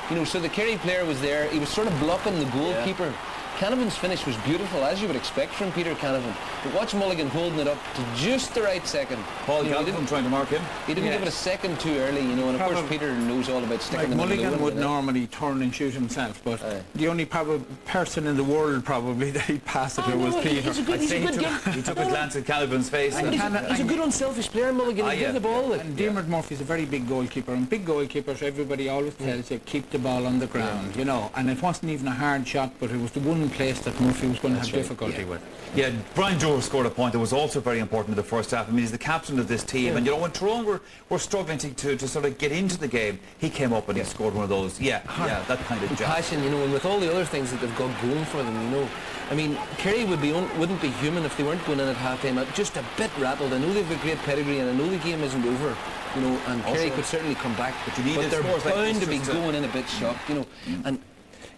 [SPEAKER 5] You know, so the Kerry player was there. He was sort of blocking the goalkeeper. Yeah. Canavan's finish was beautiful, as you would expect from Peter Canavan. But watch Mulligan holding it up to just the right second.
[SPEAKER 3] Paul Galvin trying to mark him.
[SPEAKER 5] He didn't give it a second too early, you know, and of course Peter knows all about sticking them in the
[SPEAKER 4] Mulligan would normally turn and shoot himself, but the only person in the world probably that he'd pass it to was Peter.
[SPEAKER 3] He took a glance at Canavan's face.
[SPEAKER 5] He's a good unselfish player, Mulligan. He gave the ball.
[SPEAKER 4] And Dermot Murphy's a very big goalkeeper, and big goalkeepers, everybody always tells you, keep the ball on the ground, you know, and it wasn't even a hard shot, but it was the one place that Murphy was going to have difficulty with.
[SPEAKER 3] Yeah, Brian Doher scored a point that was also very important in the first half. I mean, he's the captain of this team, and you know, when Tyrone were struggling to sort of get into the game, he came up and he scored one of those. Yeah, that kind of job.
[SPEAKER 5] Passion, you know, and with all the other things that they've got going for them, you know. I mean, Kerry wouldn't be human if they weren't going in at half-time just a bit rattled. I know they've a great pedigree, and I know the game isn't over, you know, and Kerry could certainly come back, but they're bound to be going in a bit shocked, you know. And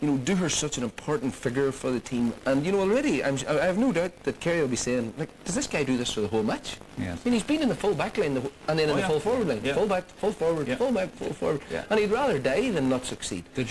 [SPEAKER 5] you know, Dooher's such an important figure for the team, and you know, already I have no doubt that Kerry will be saying, like, does this guy do this for the whole match?
[SPEAKER 3] Yes.
[SPEAKER 5] I mean, he's been in the full back line and then in the full forward line, full back, full forward, full back, full forward, and he'd rather die than not succeed.
[SPEAKER 3] The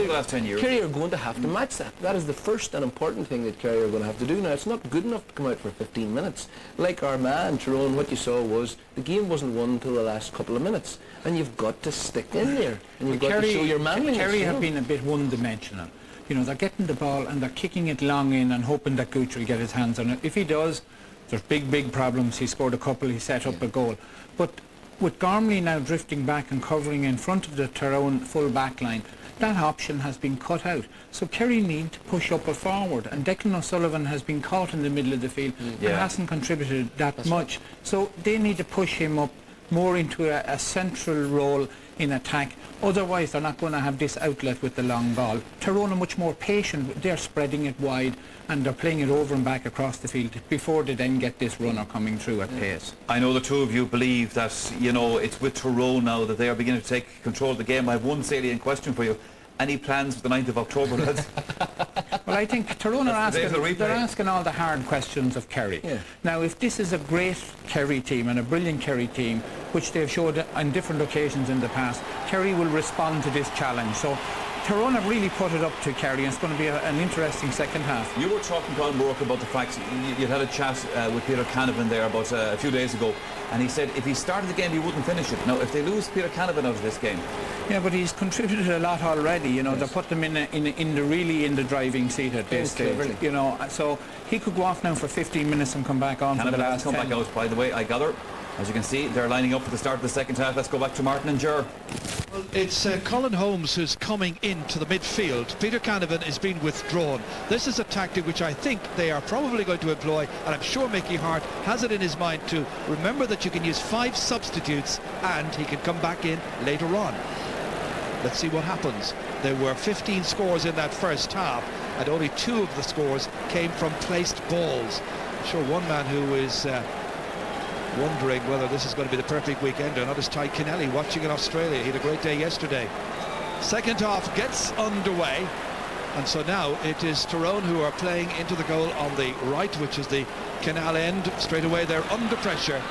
[SPEAKER 3] last 10 years.
[SPEAKER 5] Kerry are going to have to match that. That is the first and important thing that Kerry are going to have to do. Now, it's not good enough to come out for 15 minutes. Like Armagh and Tyrone, what you saw was the game wasn't won until the last couple of minutes, and you've got to stick in there, and you've got to show your manliness.
[SPEAKER 4] Kerry have been a bit one-dimensional. You know, they're getting the ball and they're kicking it long in and hoping that Gooch will get his hands on it. If he does, there's big problems. He scored a couple, he set up a goal. But with Gormley now drifting back and covering in front of the Tyrone full back line, that option has been cut out. So Kerry need to push up or forward, and Declan O'Sullivan has been caught in the middle of the field and hasn't contributed that much. Right. So they need to push him up more into a central role in attack. Otherwise they're not going to have this outlet with the long ball. Tyrone are much more patient. They're spreading it wide and they're playing it over and back across the field before they then get this runner coming through at pace.
[SPEAKER 3] I know the two of you believe that, you know, it's with Tyrone now that they are beginning to take control of the game. I have one salient question for you. Any plans for the 9th of October, lads?
[SPEAKER 4] Well, I think Tyrone are asking all the hard questions of Kerry. Yeah. Now, if this is a great Kerry team and a brilliant Kerry team, which they've showed on different occasions in the past, Kerry will respond to this challenge. So Tyrone have really put it up to Kerry, and it's going to be an interesting second half.
[SPEAKER 3] You were talking, Colin Burke, about the fact you had a chat with Peter Canavan there about a few days ago, and he said if he started the game he wouldn't finish it. Now, if they lose Peter Canavan out of this game...
[SPEAKER 4] Yeah, but he's contributed a lot already, you know. Yes. They put them in the driving seat at this stage, you know. So he could go off now for 15 minutes and come back on for the last 10.
[SPEAKER 3] Come back out, by the way, I gather. As you can see, they're lining up for the start of the second half. Let's go back to Martin and Ger.
[SPEAKER 1] Well, it's Colin Holmes who's coming into the midfield. Peter Canavan is being withdrawn. This is a tactic which I think they are probably going to employ, and I'm sure Mickey Hart has it in his mind to remember that you can use 5 substitutes and he can come back in later on. Let's see what happens. There were 15 scores in that first half, and only 2 of the scores came from placed balls. I'm sure one man who is wondering whether this is going to be the perfect weekend or not is Ty Kennelly, watching in Australia. He had a great day yesterday. Second half gets underway, and so now it is Tyrone who are playing into the goal on the right, which is the canal end. Straight away they're under pressure,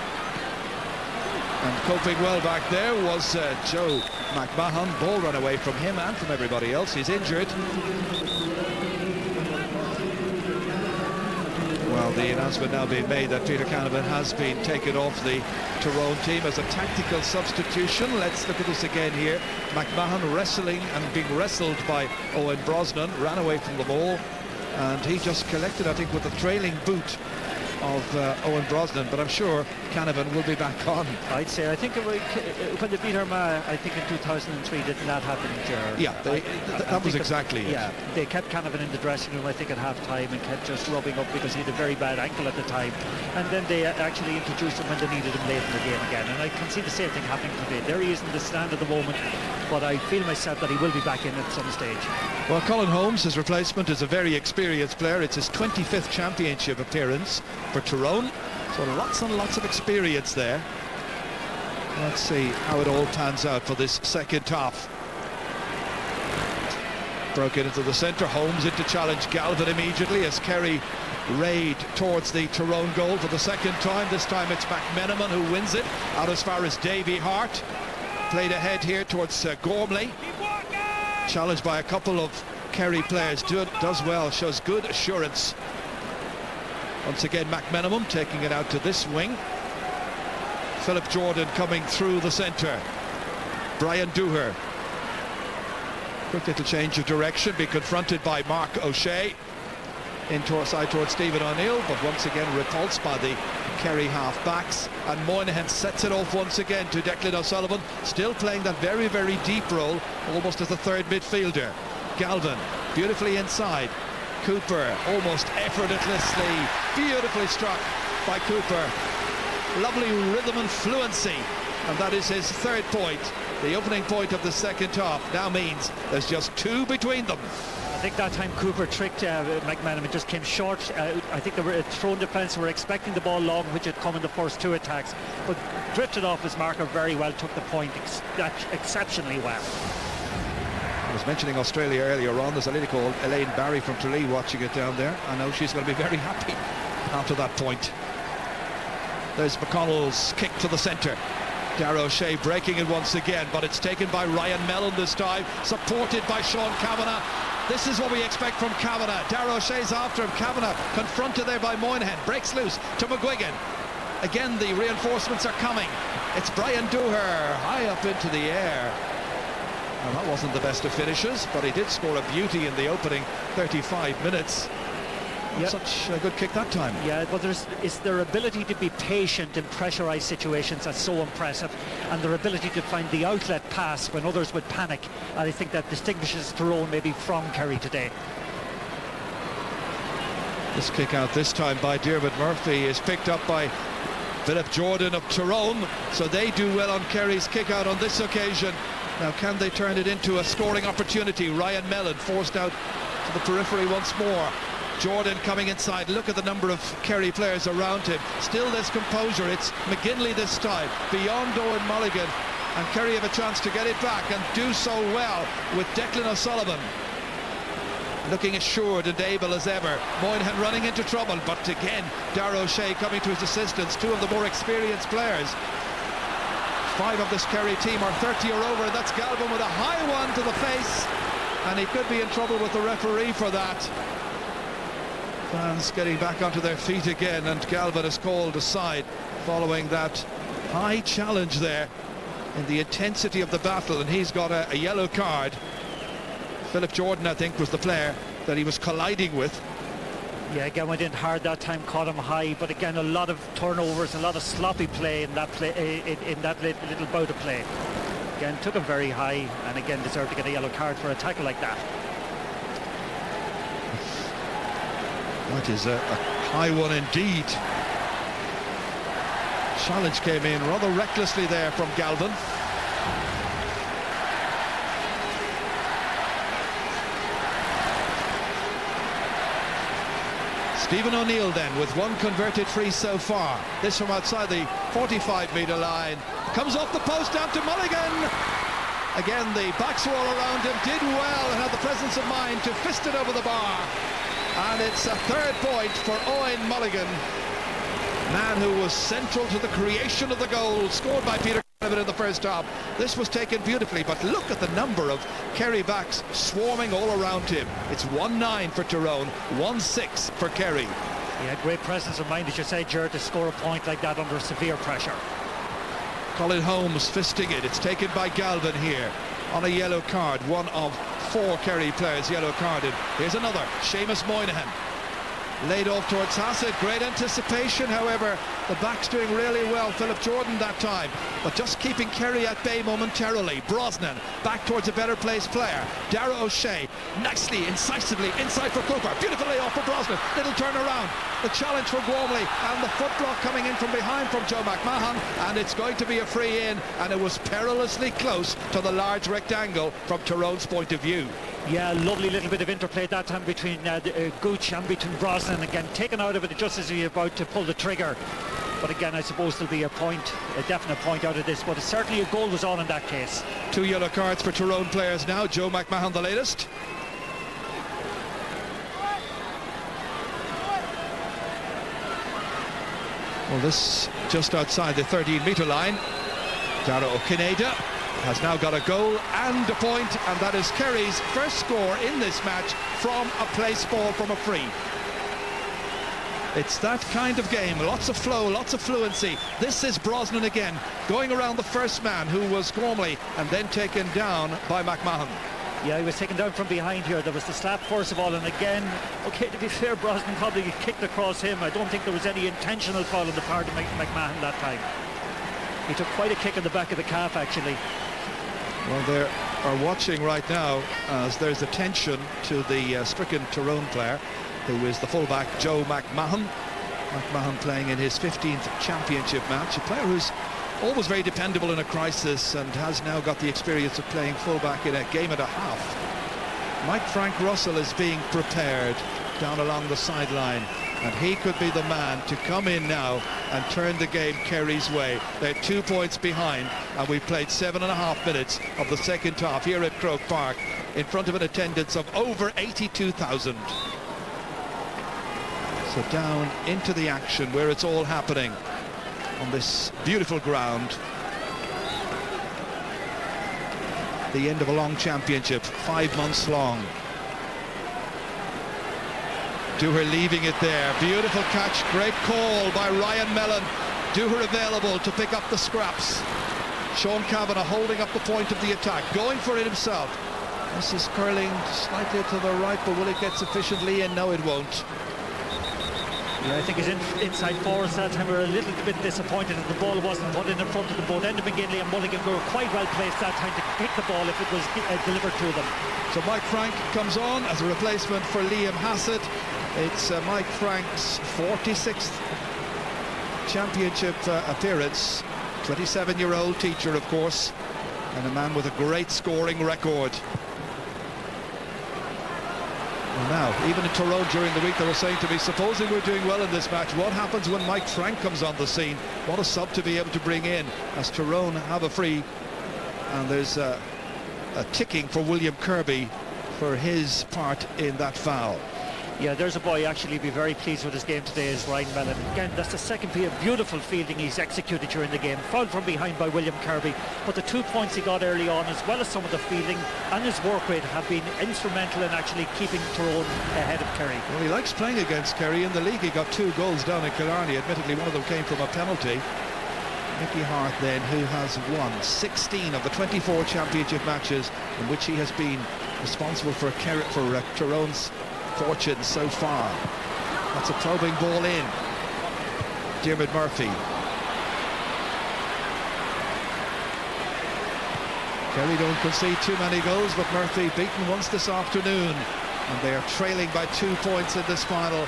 [SPEAKER 1] and coping well back there was Joe McMahon. Ball run away from him and from everybody else. He's injured. Well, the announcement now being made that Peter Canavan has been taken off the Tyrone team as a tactical substitution. Let's look at this again here. McMahon wrestling and being wrestled by Owen Brosnan, ran away from the ball, and he just collected, I think, with the trailing boot of Owen Brosnan, but I'm sure Canavan will be back on.
[SPEAKER 13] I'd say, I think when they beat Armagh, I think in 2003, didn't that happen, Ger?
[SPEAKER 1] Yeah, that was exactly it.
[SPEAKER 13] Yeah, they kept Canavan in the dressing room, I think, at half-time, and kept just rubbing up because he had a very bad ankle at the time, and then they actually introduced him when they needed him late in the game again, and I can see the same thing happening today. There he is in the stand at the moment, but I feel myself that he will be back in at some stage.
[SPEAKER 1] Well, Colin Holmes, his replacement, is a very experienced player. It's his 25th championship appearance for Tyrone, so lots and lots of experience there. Let's see how it all pans out for this second half. Broken into the centre, Holmes in to challenge Galvin immediately as Kerry raid towards the Tyrone goal for the second time. This time it's McMenamin who wins it out as far as Davy Hart. Played ahead here towards Gormley, challenged by a couple of Kerry players. Does well, shows good assurance. Once again McMenamin taking it out to this wing. Philip Jordan coming through the centre. Brian Dooher. Quick little change of direction, be confronted by Mark O'Shea in towards Stephen O'Neill, but once again repulsed by the Kerry half-backs, and Moynihan sets it off once again to Declan O'Sullivan, still playing that very, very deep role, almost as a third midfielder. Galvin, beautifully inside. Cooper, almost effortlessly, beautifully struck by Cooper. Lovely rhythm and fluency, and that is his third point. The opening point of the second half now means there's just 2 between them.
[SPEAKER 13] I think that time Cooper tricked McManaman, it just came short. I think the Tyrone defence were expecting the ball long, which had come in the first 2 attacks, but drifted off his marker very well, took the point exceptionally well.
[SPEAKER 1] I was mentioning Australia earlier on. There's a lady called Elaine Barry from Tralee watching it down there. I know she's going to be very happy after that point. There's McConnell's kick to the centre. Darragh O'Shea breaking it once again, but it's taken by Ryan Mellon this time, supported by Sean Kavanagh. This is what we expect from Kavanagh. Darragh O'Shea's after him. Kavanagh confronted there by Moynihan. Breaks loose to McGuigan. Again, the reinforcements are coming. It's Brian Dooher high up into the air. Well, that wasn't the best of finishes, but he did score a beauty in the opening 35 minutes. such a good kick that time.
[SPEAKER 13] Yeah, but it's their ability to be patient in pressurised situations that's so impressive, and their ability to find the outlet pass when others would panic. And I think that distinguishes Tyrone maybe from Kerry today.
[SPEAKER 1] This kick out this time by Dermot Murphy is picked up by Philip Jordan of Tyrone, so they do well on Kerry's kick out on this occasion. Now can they turn it into a scoring opportunity? Ryan Mellon forced out to the periphery once more. Jordan coming inside. Look at the number of Kerry players around him. Still this composure. It's McGinley this time beyond Owen Mulligan, and Kerry have a chance to get it back and do so well with Declan O'Sullivan looking assured and able as ever. Moynihan running into trouble, but again Darragh O'Shea coming to his assistance. Two of the more experienced players. 5 of this Kerry team are 30 or over. That's Galvin with a high one to the face, and he could be in trouble with the referee for that. Fans getting back onto their feet again, and Galvin is called aside following that high challenge there in the intensity of the battle, and he's got a yellow card. Philip Jordan, I think, was the player that he was colliding with.
[SPEAKER 13] Yeah, again went in hard that time, caught him high, but again a lot of turnovers, a lot of sloppy play in that little bout of play. Again took him very high, and again deserved to get a yellow card for a tackle like that.
[SPEAKER 1] That is a high one indeed. Challenge came in rather recklessly there from Galvin. Stephen O'Neill then with one converted free so far. This from outside the 45-metre line. Comes off the post down to Mulligan. Again the backs were all around him, did well and had the presence of mind to fist it over the bar. And it's a 3rd point for Owen Mulligan, man who was central to the creation of the goal scored by Peter in the first half. This was taken beautifully, but look at the number of Kerry backs swarming all around him. It's 1-9 for Tyrone, 1-6 for Kerry.
[SPEAKER 13] Yeah, great presence of mind, as you say, Ger, to score a point like that under severe pressure.
[SPEAKER 1] Colin Holmes fisting it. It's taken by Galvin here on a yellow card. One of 4 Kerry players yellow carded. Here's another, Seamus Moynihan. Laid off towards Hassett. Great anticipation, however. The back's doing really well. Philip Jordan that time, but just keeping Kerry at bay momentarily. Brosnan back towards a better placed player. Darragh O'Shea nicely, incisively inside for Cooper. Beautiful layoff for Brosnan. Little turn around. The challenge for Gormley, and the foot block coming in from behind from Joe McMahon, and it's going to be a free in, and it was perilously close to the large rectangle from Tyrone's point of view.
[SPEAKER 13] Yeah, lovely little bit of interplay that time between Gooch and between Brosnan. Again, taken out of it just as he was about to pull the trigger. But again, I suppose there'll be a definite point out of this, but certainly a goal was on in that case.
[SPEAKER 1] 2 yellow cards for Tyrone players now. Joe McMahon the latest. Well, this just outside the 13-metre line. Darragh O'Kineda has now got a goal and a point, and that is Kerry's first score in this match from a place ball from a free. It's that kind of game, lots of flow, lots of fluency. This is Brosnan again, going around the first man, who was Gormley, and then taken down by McMahon.
[SPEAKER 13] Yeah, he was taken down from behind here. There was the slap first of all, and again, okay, to be fair, Brosnan probably kicked across him. I don't think there was any intentional foul on the part of McMahon that time. He took quite a kick in the back of the calf, actually.
[SPEAKER 1] Well, they are watching right now as there's attention to the stricken Tyrone player, who is the fullback Joe McMahon. McMahon playing in his 15th championship match, a player who's always very dependable in a crisis and has now got the experience of playing fullback in a game and a half. Mike Frank Russell is being prepared down along the sideline, and he could be the man to come in now and turn the game Kerry's way. They're 2 points behind, and we've played 7.5 minutes of the second half here at Croke Park in front of an attendance of over 82,000. So down into the action where it's all happening on this beautiful ground. The end of a long championship, 5 months long. Dooher leaving it there. Beautiful catch, great call by Ryan Mellon. Dooher available to pick up the scraps. Sean Kavanagh holding up the point of the attack, going for it himself. This is curling slightly to the right, but will it get sufficiently in? No, it won't.
[SPEAKER 13] Yeah, I think his inside forwards that time were a little bit disappointed that the ball wasn't put in front of the both. Enda McGinley and Mulligan were quite well placed that time to pick the ball if it was delivered to them.
[SPEAKER 1] So Mike Frank comes on as a replacement for Liam Hassett. It's Mike Frank's 46th championship appearance. 27-year-old teacher, of course, and a man with a great scoring record. Well, now, even in Tyrone during the week, they were saying to me, supposing we're doing well in this match, what happens when Mike Frank comes on the scene? What a sub to be able to bring in, as Tyrone have a free, and there's a ticking for William Kirby for his part in that foul.
[SPEAKER 13] Yeah, there's a boy actually be very pleased with his game today is Ryan Mellon. Again, that's the second beautiful fielding he's executed during the game. Fouled from behind by William Kirby, but the 2 points he got early on, as well as some of the fielding and his work rate, have been instrumental in actually keeping Tyrone ahead of Kerry.
[SPEAKER 1] Well, he likes playing against Kerry. In the league, he got 2 goals down in Killarney. Admittedly, one of them came from a penalty. Mickey Hart then, who has won 16 of the 24 championship matches in which he has been responsible for Tyrone's fortune so far. That's a probing ball in. Diarmuid Murphy. Kerry don't concede too many goals, but Murphy beaten once this afternoon, and they are trailing by 2 points in this final,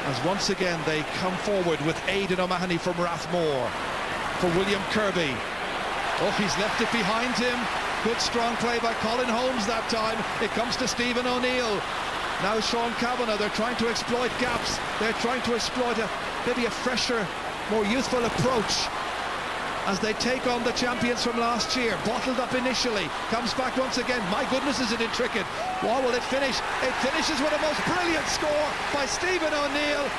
[SPEAKER 1] as once again they come forward with Aidan O'Mahony from Rathmore for William Kirby. Oh, he's left it behind him. Good strong play by Colin Holmes that time. It comes to Stephen O'Neill. Now Sean Kavanagh, they're trying to exploit gaps. They're trying to exploit maybe a fresher, more youthful approach as they take on the champions from last year. Bottled up initially, comes back once again. My goodness, is it intricate. Well, will it finish? It finishes with a most brilliant score by Stephen O'Neill.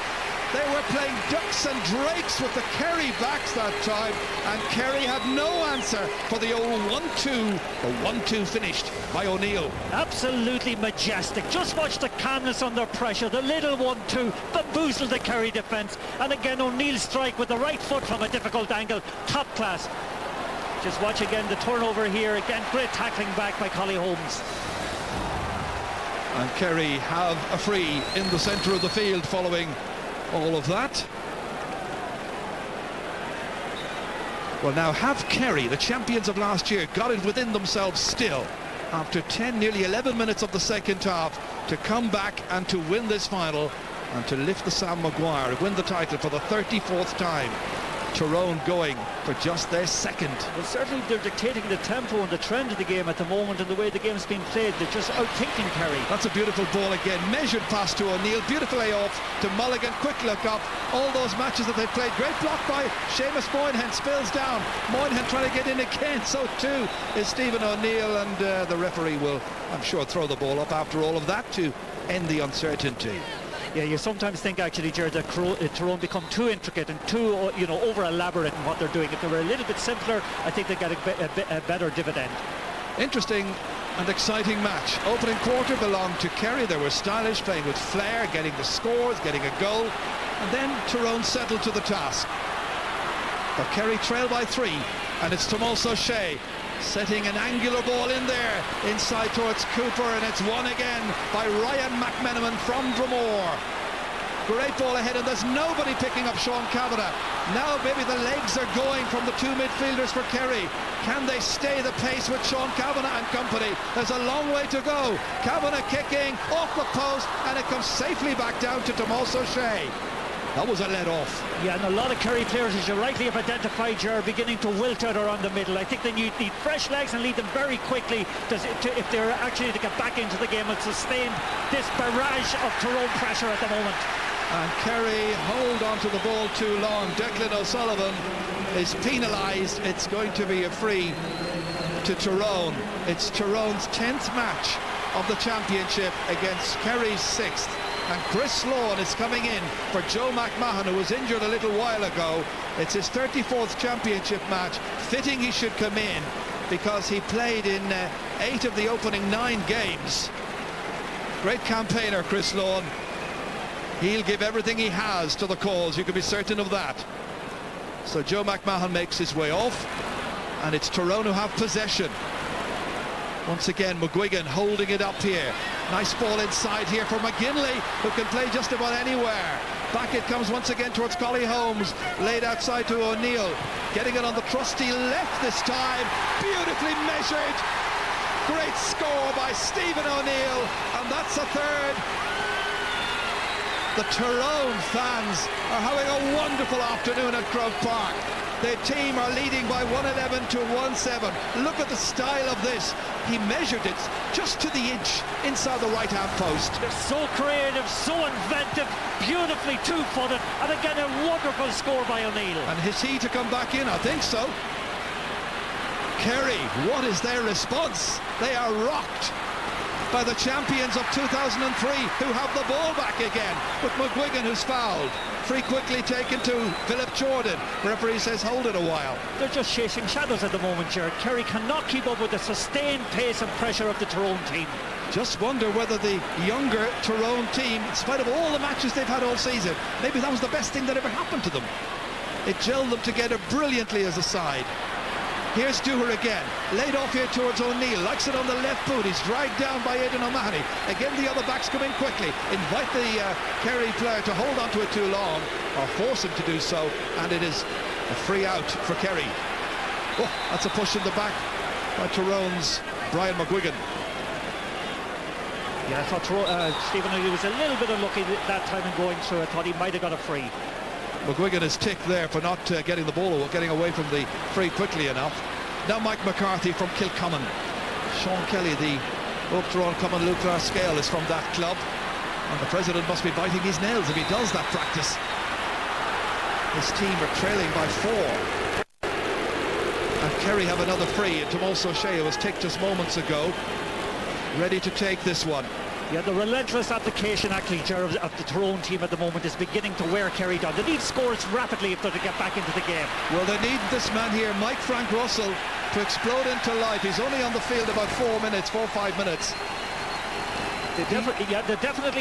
[SPEAKER 1] They were playing ducks and drakes with the Kerry backs that time, and Kerry had no answer for the old 1-2. The 1-2 finished by O'Neill.
[SPEAKER 13] Absolutely majestic. Just watch the calmness under pressure. The little 1-2 bamboozled the Kerry defence, and again O'Neill's strike with the right foot from a difficult angle. Top class. Just watch again the turnover here. Again, great tackling back by Collie Holmes.
[SPEAKER 1] And Kerry have a free in the centre of the field following all of that. Well, now have Kerry, the champions of last year, got it within themselves still after 10, nearly 11 minutes of the second half to come back and to win this final and to lift the Sam Maguire, win the title for the 34th time. Tyrone going for just their second.
[SPEAKER 13] Well, certainly they're dictating the tempo and the trend of the game at the moment, and the way the game's being played. They're just outthinking Kerry.
[SPEAKER 1] That's a beautiful ball again. Measured pass to O'Neill. Beautiful layoff to Mulligan. Quick look up. All those matches that they've played. Great block by Seamus Moynihan. Spills down. Moynihan trying to get in again. So too is Stephen O'Neill, and the referee will, I'm sure, throw the ball up after all of that to end the uncertainty.
[SPEAKER 13] Yeah, you sometimes think actually, Jared, that Tyrone become too intricate and too, over elaborate in what they're doing. If they were a little bit simpler, I think they'd get a better dividend.
[SPEAKER 1] Interesting and exciting match. Opening quarter belonged to Kerry. They were stylish, playing with flair, getting the scores, getting a goal, and then Tyrone settled to the task. But Kerry trail by 3, and it's Tomas O'Shea setting an angular ball in there inside towards Cooper, and it's won again by Ryan McMenamin from Dromore. Great ball ahead, and there's nobody picking up Sean Kavanagh. Now maybe the legs are going from the 2 midfielders for Kerry. Can they stay the pace with Sean Kavanagh and company? There's a long way to go. Kavanagh kicking off the post, and it comes safely back down to Tomas O'Shea. That was a let-off.
[SPEAKER 13] Yeah, and a lot of Kerry players, as you rightly have identified, are beginning to wilt out around the middle. I think they need fresh legs and lead them very quickly if they're actually to get back into the game and sustain this barrage of Tyrone pressure at the moment.
[SPEAKER 1] And Kerry hold on to the ball too long. Declan O'Sullivan is penalised. It's going to be a free to Tyrone. It's Tyrone's 10th match of the championship against Kerry's 6th. And Chris Sloan is coming in for Joe McMahon, who was injured a little while ago. It's his 34th championship match. Fitting he should come in because he played in 8 of the opening 9 games. Great campaigner, Chris Sloan. He'll give everything he has to the cause, you can be certain of that. So Joe McMahon makes his way off, and it's Tyrone who have possession. Once again, McGuigan holding it up here. Nice ball inside here for McGinley, who can play just about anywhere. Back it comes once again towards Collie Holmes, laid outside to O'Neill, getting it on the trusty left this time, beautifully measured. Great score by Stephen O'Neill, and that's a third. The Tyrone fans are having a wonderful afternoon at Croke Park. Their team are leading by 111 to 1-7. Look at the style of this. He measured it just to the inch inside the right-hand post.
[SPEAKER 13] They're so creative, so inventive, beautifully two-footed, and again a wonderful score by O'Neill.
[SPEAKER 1] And is he to come back in? I think so. Kerry, what is their response? They are rocked by the champions of 2003, who have the ball back again, with McGuigan, who's fouled. Free quickly taken to Philip Jordan. Referee says hold it a while.
[SPEAKER 13] They're just chasing shadows at the moment, Gerard. Kerry cannot keep up with the sustained pace and pressure of the Tyrone team.
[SPEAKER 1] Just wonder whether the younger Tyrone team, in spite of all the matches they've had all season, maybe that was the best thing that ever happened to them. It gelled them together brilliantly as a side. Here's Dooher again, laid off here towards O'Neill, likes it on the left boot, he's dragged down by Aidan O'Mahony. Again the other backs come in quickly, invite the Kerry player to hold on to it too long, or force him to do so, and it is a free out for Kerry. Oh, that's a push in the back by Tyrone's Brian McGuigan.
[SPEAKER 13] Yeah, I thought Stephen O'Neill was a little bit unlucky that time in going through. I thought he might have got a free.
[SPEAKER 1] McGuigan is ticked there for not getting the ball, getting away from the free quickly enough. Now Mike McCarthy from Kilcommon. Sean Kelly, the Oak Tyrone Common Luke scale, is from that club, and the president must be biting his nails if he does that practice. His team are trailing by 4, and Kerry have another free. And Tomas O'Shea, who was ticked just moments ago, ready to take this one.
[SPEAKER 13] Yeah, the relentless application actually, Gerard, of the Tyrone team at the moment is beginning to wear Kerry down. They need scores rapidly if they're to get back into the game.
[SPEAKER 1] Well, they need this man here, Mike Frank Russell, to explode into life. He's only on the field about 4 or 5 minutes.
[SPEAKER 13] They definitely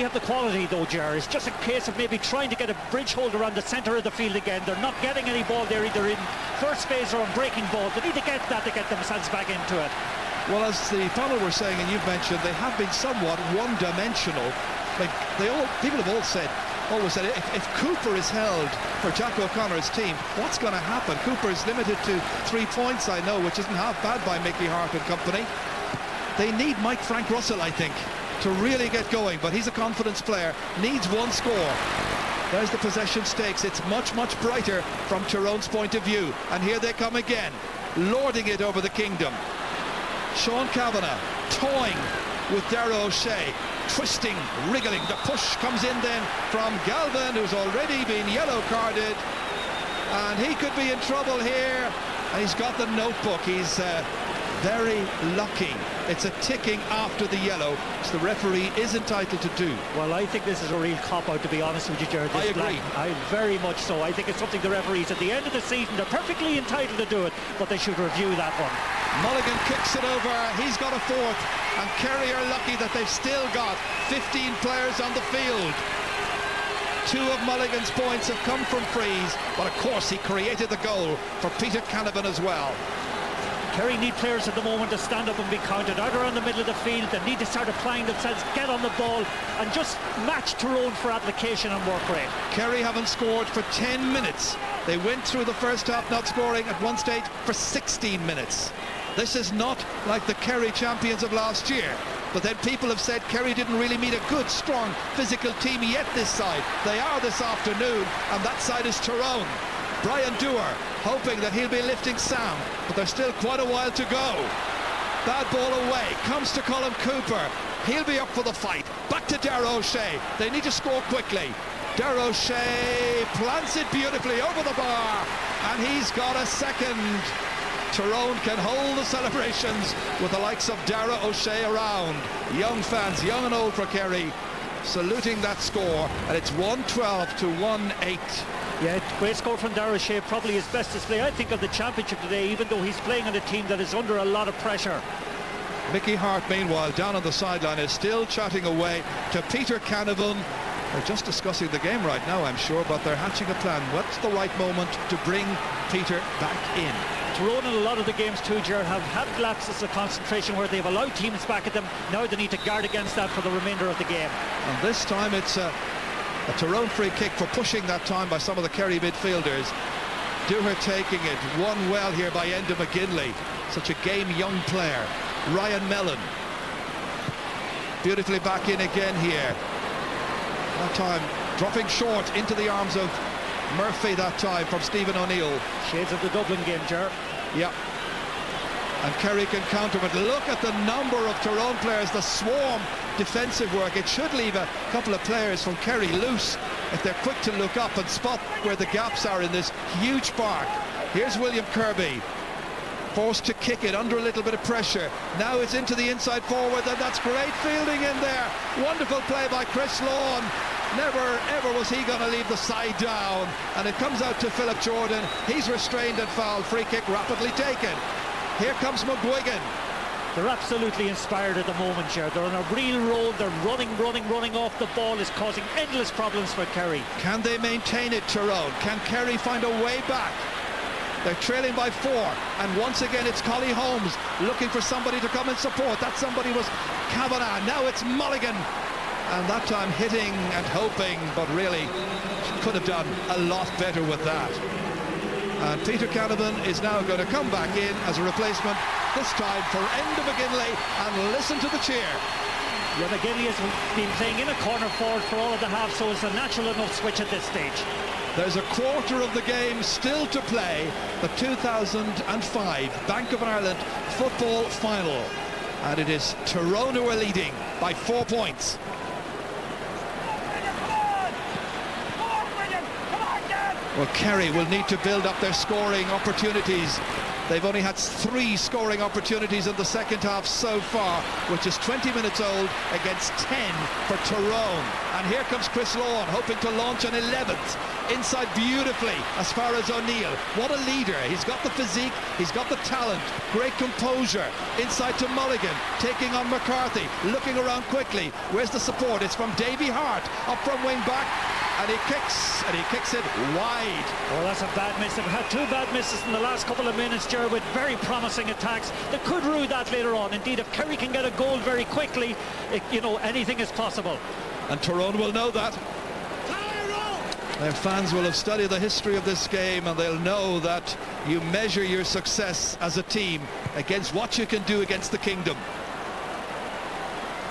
[SPEAKER 13] have the quality though, Gerard. It's just a case of maybe trying to get a bridge hold around the centre of the field again. They're not getting any ball there, either in first phase or on breaking ball. They need to get that to get themselves back into it.
[SPEAKER 1] Well, as the fellow were saying, and you've mentioned, they have been somewhat one-dimensional. Like people have always said, if Cooper is held for Jack O'Connor's team, what's going to happen? Cooper is limited to 3 points, I know, which isn't half bad by Mickey Hart and company. They need Mike Frank Russell, I think, to really get going, but he's a confidence player, needs one score. There's the possession stakes. It's much, much brighter from Tyrone's point of view. And here they come again, lording it over the kingdom. Sean Kavanagh toying with Darragh O'Shea, twisting, wriggling. The push comes in then from Galvin, who's already been yellow carded, and he could be in trouble here. And he's got the notebook. He's very lucky. It's a ticking after the yellow, which the referee is entitled to do.
[SPEAKER 13] Well, I think this is a real cop-out, to be honest with you, Gerard.
[SPEAKER 1] I agree.
[SPEAKER 13] I very much so. I think it's something the referees at the end of the season, they're perfectly entitled to do it, but they should review that one.
[SPEAKER 1] Mulligan kicks it over. He's got a fourth, and Kerry are lucky that they've still got 15 players on the field. 2 of Mulligan's points have come from frees, but of course he created the goal for Peter Canavan as well.
[SPEAKER 13] Kerry need players at the moment to stand up and be counted. Out around the middle of the field, they need to start applying themselves, get on the ball, and just match Tyrone for application and work rate.
[SPEAKER 1] Kerry haven't scored for 10 minutes. They went through the first half not scoring at one stage for 16 minutes. This is not like the Kerry champions of last year. But then people have said Kerry didn't really meet a good, strong, physical team yet this side. They are this afternoon, and that side is Tyrone. Brian Dooher hoping that he'll be lifting Sam, but there's still quite a while to go. Bad ball away, comes to Colin Cooper. He'll be up for the fight. Back to Darragh O'Shea. They need to score quickly. Darragh O'Shea plants it beautifully over the bar, and he's got a second. Tyrone can hold the celebrations with the likes of Darragh O'Shea around. Young fans, young and old for Kerry, saluting that score, and it's 112 to 1-8.
[SPEAKER 13] Yeah, great score from Darragh O'Shea, probably his best display, I think, of the championship today, even though he's playing on a team that is under a lot of pressure.
[SPEAKER 1] Mickey Hart, meanwhile, down on the sideline, is still chatting away to Peter Canavan. They're just discussing the game right now, I'm sure, but they're hatching a plan. What's the right moment to bring Peter back in?
[SPEAKER 13] Tyrone in a lot of the games too, Gerard, have had lapses of concentration where they've allowed teams back at them. Now they need to guard against that for the remainder of the game.
[SPEAKER 1] And this time it's A Tyrone free kick for pushing that time by some of the Kerry midfielders. Dooher taking it, won well here by Enda McGinley, such a game young player. Ryan Mellon beautifully back in again here. That time dropping short into the arms of Murphy that time from Stephen O'Neill.
[SPEAKER 13] Shades of the Dublin game, Ger.
[SPEAKER 1] Yeah. And Kerry can counter, but look at the number of Tyrone players, the swarm defensive work. It should leave a couple of players from Kerry loose if they're quick to look up and spot where the gaps are in this huge park. Here's William Kirby, forced to kick it under a little bit of pressure. Now it's into the inside forward, and that's great fielding in there. Wonderful play by Chris Lawn. Never ever was he going to leave the side down, and it comes out to Philip Jordan. He's restrained and fouled. Free kick rapidly taken. Here comes McGuigan.
[SPEAKER 13] They're absolutely inspired at the moment, Ger. They're on a real roll. They're running off the ball, is causing endless problems for Kerry.
[SPEAKER 1] Can they maintain it, Tyrone? Can Kerry find a way back? They're trailing by 4, and once again it's Collie Holmes looking for somebody to come and support. That somebody was Kavanagh. Now it's Mulligan, and that time hitting and hoping, but really could have done a lot better with that. And Peter Canavan is now going to come back in as a replacement, this time for Enda McGinley, and listen to the cheer.
[SPEAKER 13] Yeah, McGinley has been playing in a corner forward for all of the half, so it's a natural enough switch at this stage.
[SPEAKER 1] There's a quarter of the game still to play, the 2005 Bank of Ireland football final, and it is Tyrone who are leading by 4 points. Well, Kerry will need to build up their scoring opportunities. They've only had 3 scoring opportunities in the second half so far, which is 20 minutes old against 10 for Tyrone. And here comes Chris Lawn, hoping to launch an 11th. Inside beautifully as far as O'Neill. What a leader. He's got the physique, he's got the talent, great composure. Inside to Mulligan, taking on McCarthy, looking around quickly. Where's the support? It's from Davy Hart, up from wing back. And he kicks it wide.
[SPEAKER 13] Well, that's a bad miss. They've had 2 bad misses in the last couple of minutes, Ger, with very promising attacks that could rue that later on. Indeed, if Kerry can get a goal very quickly, anything is possible.
[SPEAKER 1] And Tyrone will know that. Their fans will have studied the history of this game, and they'll know that you measure your success as a team against what you can do against the Kingdom.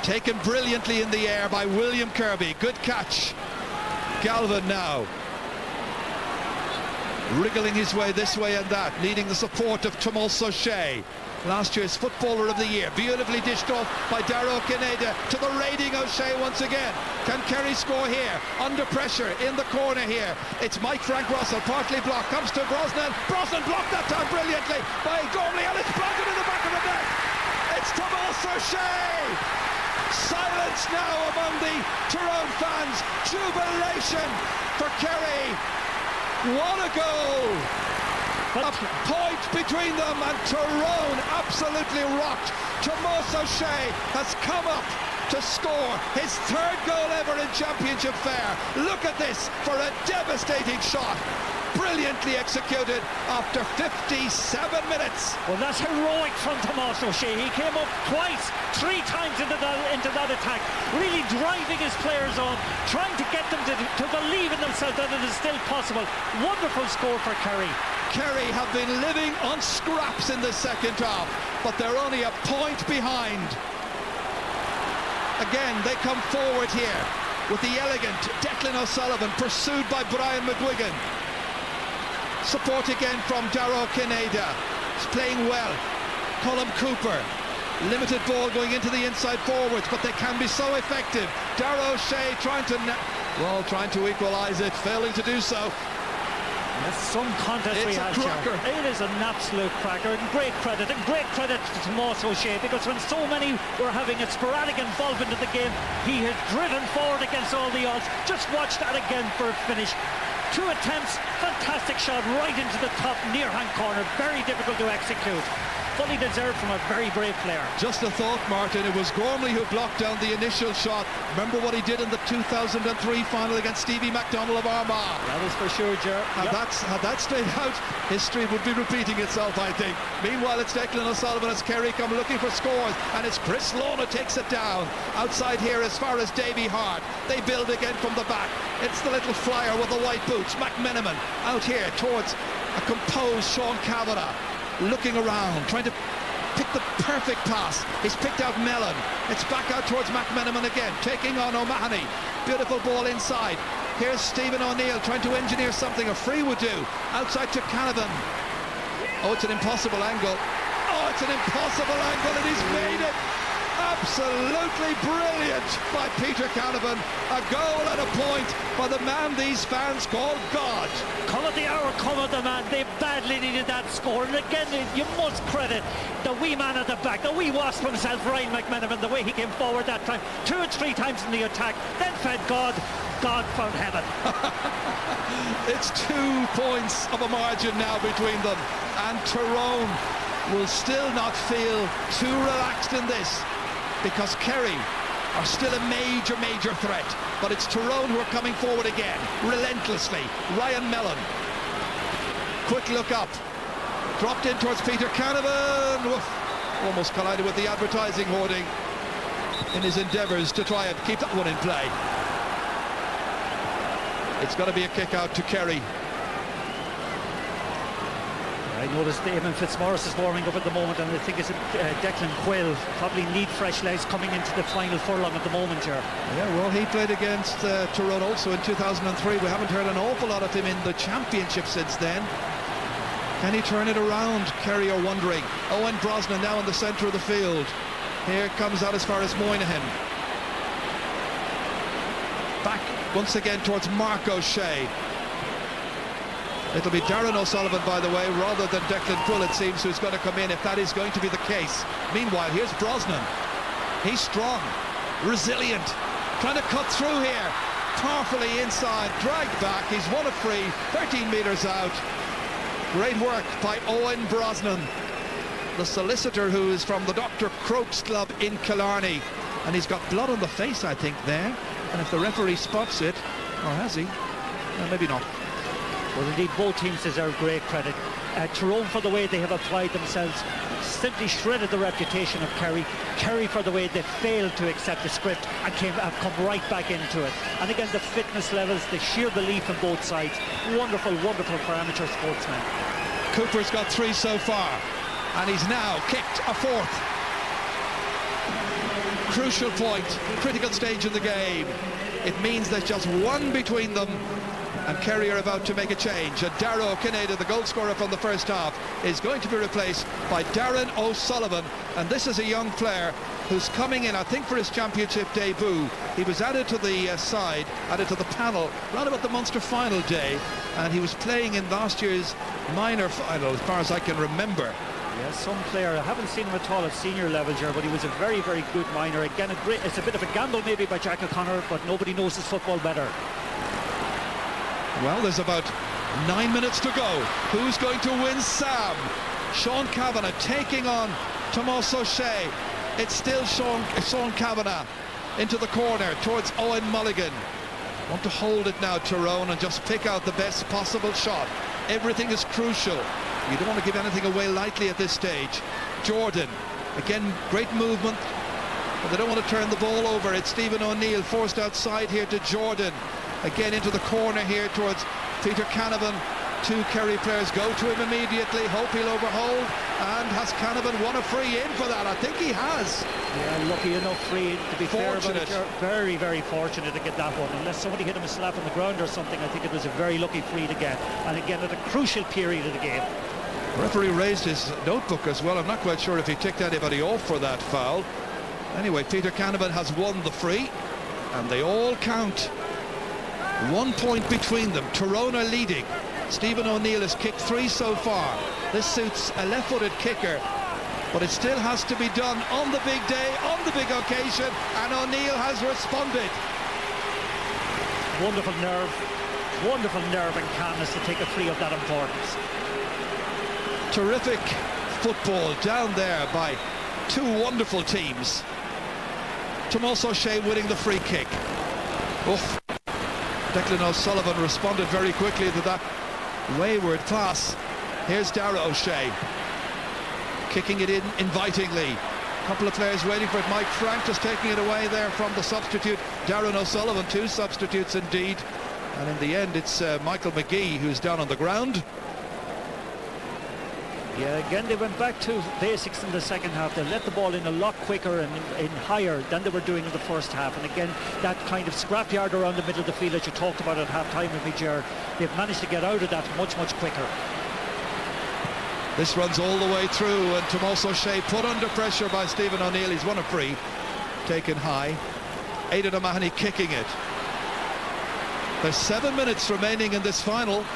[SPEAKER 1] Taken brilliantly in the air by William Kirby. Good catch. Galvin now wriggling his way this way and that, needing the support of Tomas O'Shea, last year's Footballer of the Year. Beautifully dished off by Darragh Kineda to the raiding O'Shea once again. Can Kerry score here? Under pressure in the corner here. It's Mike Frank Russell, partly blocked, comes to Brosnan. Brosnan blocked that time brilliantly by Gormley, and it's blocked into the back of the net. It's Tomas O'Shea. Silence now among the Tyrone fans. Jubilation for Kerry. What a goal! A point between them, and Tyrone absolutely rocked. Tomas O'Shea has come up to score his 3rd goal ever in Championship Fair. Look at this for a devastating shot. Brilliantly executed after 57 minutes.
[SPEAKER 13] Well, that's heroic from Tomas O'Shea. He came up twice, 3 times into that attack, really driving his players on, trying to get them to believe in themselves that it is still possible. Wonderful score for Kerry.
[SPEAKER 1] Kerry have been living on scraps in the second half, but they're only a point behind. Again, they come forward here with the elegant Declan O'Sullivan, pursued by Brian McGuigan. Support again from Darragh Kineda. He's playing well. Colm Cooper. Limited ball going into the inside forwards, but they can be so effective. Darragh O'Shea trying to equalise it, failing to do so.
[SPEAKER 13] That's some contest we have here. It is an absolute cracker, and great credit to Tomas O'Shea, because when so many were having a sporadic involvement in the game, he has driven forward against all the odds. Just watch that again for a finish. 2 attempts, fantastic shot right into the top near-hand corner, very difficult to execute. fully deserved from a very brave player.
[SPEAKER 1] Just a thought, Martin, it was Gormley who blocked down the initial shot. Remember what he did in the 2003 final against Stevie McDonnell of Armagh?
[SPEAKER 13] That is for sure, Ger.
[SPEAKER 1] Had that stayed out, history would be repeating itself, I think. Meanwhile, it's Declan O'Sullivan as Kerry come looking for scores, and it's Chris Lowe who takes it down. Outside here as far as Davy Hart. They build again from the back. It's the little flyer with the white boots, McMenamin, out here towards a composed Sean Kavanagh, looking around, trying to pick the perfect pass. He's picked out Mellon. It's back out towards McMenamin again, taking on O'Mahony. Beautiful ball inside. Here's Stephen O'Neill trying to engineer something a free would do. Outside to Canavan. Oh, it's an impossible angle. Oh, it's an impossible angle, and he's made it. Absolutely brilliant by Peter Canavan. A goal and a point by the man these fans call God.
[SPEAKER 13] Call it the hour, call it the man. They badly needed that score. And again, you must credit the wee man at the back, the wee wasp himself, Ryan McMenamin, the way he came forward that time. 2 or 3 times in the attack. Then fed God. God found heaven.
[SPEAKER 1] It's 2 points of a margin now between them. And Tyrone will still not feel too relaxed in this, because Kerry are still a major threat. But it's Tyrone who are coming forward again, relentlessly. Ryan Mellon. Quick look up. Dropped in towards Peter Canavan. Woof. Almost collided with the advertising hoarding in his endeavours to try and keep that one in play. It's got to be a kick out to Kerry.
[SPEAKER 13] I noticed Eamon Fitzmaurice is warming up at the moment, and I think it's Declan Quill probably need fresh legs coming into the final furlong at the moment here.
[SPEAKER 1] Yeah, well, he played against Tyrone also in 2003. We haven't heard an awful lot of him in the championship since then. Can he turn it around? Kerry are wondering. Owen Brosnan now in the centre of the field. Here comes out as far as Moynihan. Back once again towards Mark O'Shea. It'll be Darren O'Sullivan, by the way, rather than Declan Quill, it seems, who's going to come in if that is going to be the case. Meanwhile, here's Brosnan. He's strong, resilient, trying to cut through here. Powerfully inside, dragged back. He's won a free, 13 metres out. Great work by Owen Brosnan, the solicitor who is from the Dr. Croke's club in Killarney. And he's got blood on the face, I think, there. And if the referee spots it, or has he? Maybe not.
[SPEAKER 13] Well, indeed, both teams deserve great credit. Tyrone for the way they have applied themselves, simply shredded the reputation of Kerry. Kerry for the way they failed to accept the script and have come right back into it. And again, the fitness levels, the sheer belief on both sides. Wonderful for amateur sportsmen.
[SPEAKER 1] Cooper's got 3 so far, and he's now kicked a 4th. Crucial point, critical stage in the game. It means there's just 1 between them, and Kerry are about to make a change. And Darragh Kineda, the goal scorer from the first half, is going to be replaced by Darren O'Sullivan. And this is a young player who's coming in, I think, for his championship debut. He was added to the side, added to the panel, round about the Munster final day, and he was playing in last year's minor final, as far as I can remember.
[SPEAKER 13] Yeah, some player, I haven't seen him at all at senior level here, but he was a very good minor. Again, it's a bit of a gamble maybe by Jack O'Connor, but nobody knows his football better.
[SPEAKER 1] Well, there's about 9 minutes to go. Who's going to win Sam? Sean Kavanagh taking on Tomas O'Shea. It's still Sean Kavanagh into the corner towards Owen Mulligan. Want to hold it now, Tyrone, and just pick out the best possible shot. Everything is crucial. You don't want to give anything away lightly at this stage. Jordan, again, great movement, but they don't want to turn the ball over. It's Stephen O'Neill forced outside here to Jordan. Again into the corner here towards Peter Canavan. 2 Kerry players go to him immediately. Hope he'll overhold. And has Canavan won a free in for that? I think he has.
[SPEAKER 13] Yeah, lucky enough free in, to be
[SPEAKER 1] fortunate.
[SPEAKER 13] Fair, but very fortunate to get that one. Unless somebody hit him a slap on the ground or something, I think it was a very lucky free to get. And again, at a crucial period of the game.
[SPEAKER 1] The referee raised his notebook as well. I'm not quite sure if he ticked anybody off for that foul. Anyway, Peter Canavan has won the free, and they all count. 1 point between them. Tyrone are leading. Stephen O'Neill has kicked 3 so far. This suits a left-footed kicker, but it still has to be done on the big day, on the big occasion, and O'Neill has responded.
[SPEAKER 13] Wonderful nerve and calmness to take a free of that importance.
[SPEAKER 1] Terrific football down there by two wonderful teams. Tomas O'Shea winning the free kick. Oof. Declan O'Sullivan responded very quickly to that wayward pass. Here's Dara O'Shea kicking it in invitingly. A couple of players waiting for it. Mike Frank just taking it away there from the substitute Darren O'Sullivan. Two substitutes indeed, and in the end it's Michael McGee who's down on the ground.
[SPEAKER 13] Yeah, again they went back to basics in the second half. They let the ball in a lot quicker and in higher than they were doing in the first half. And again, that kind of scrapyard around the middle of the field that you talked about at half-time with me, Gerard, they've managed to get out of that much quicker.
[SPEAKER 1] This runs all the way through, and Tomas O'Shea put under pressure by Stephen O'Neill. He's won a free, taken high. Aidan O'Mahony kicking it. There's 7 minutes remaining in this final,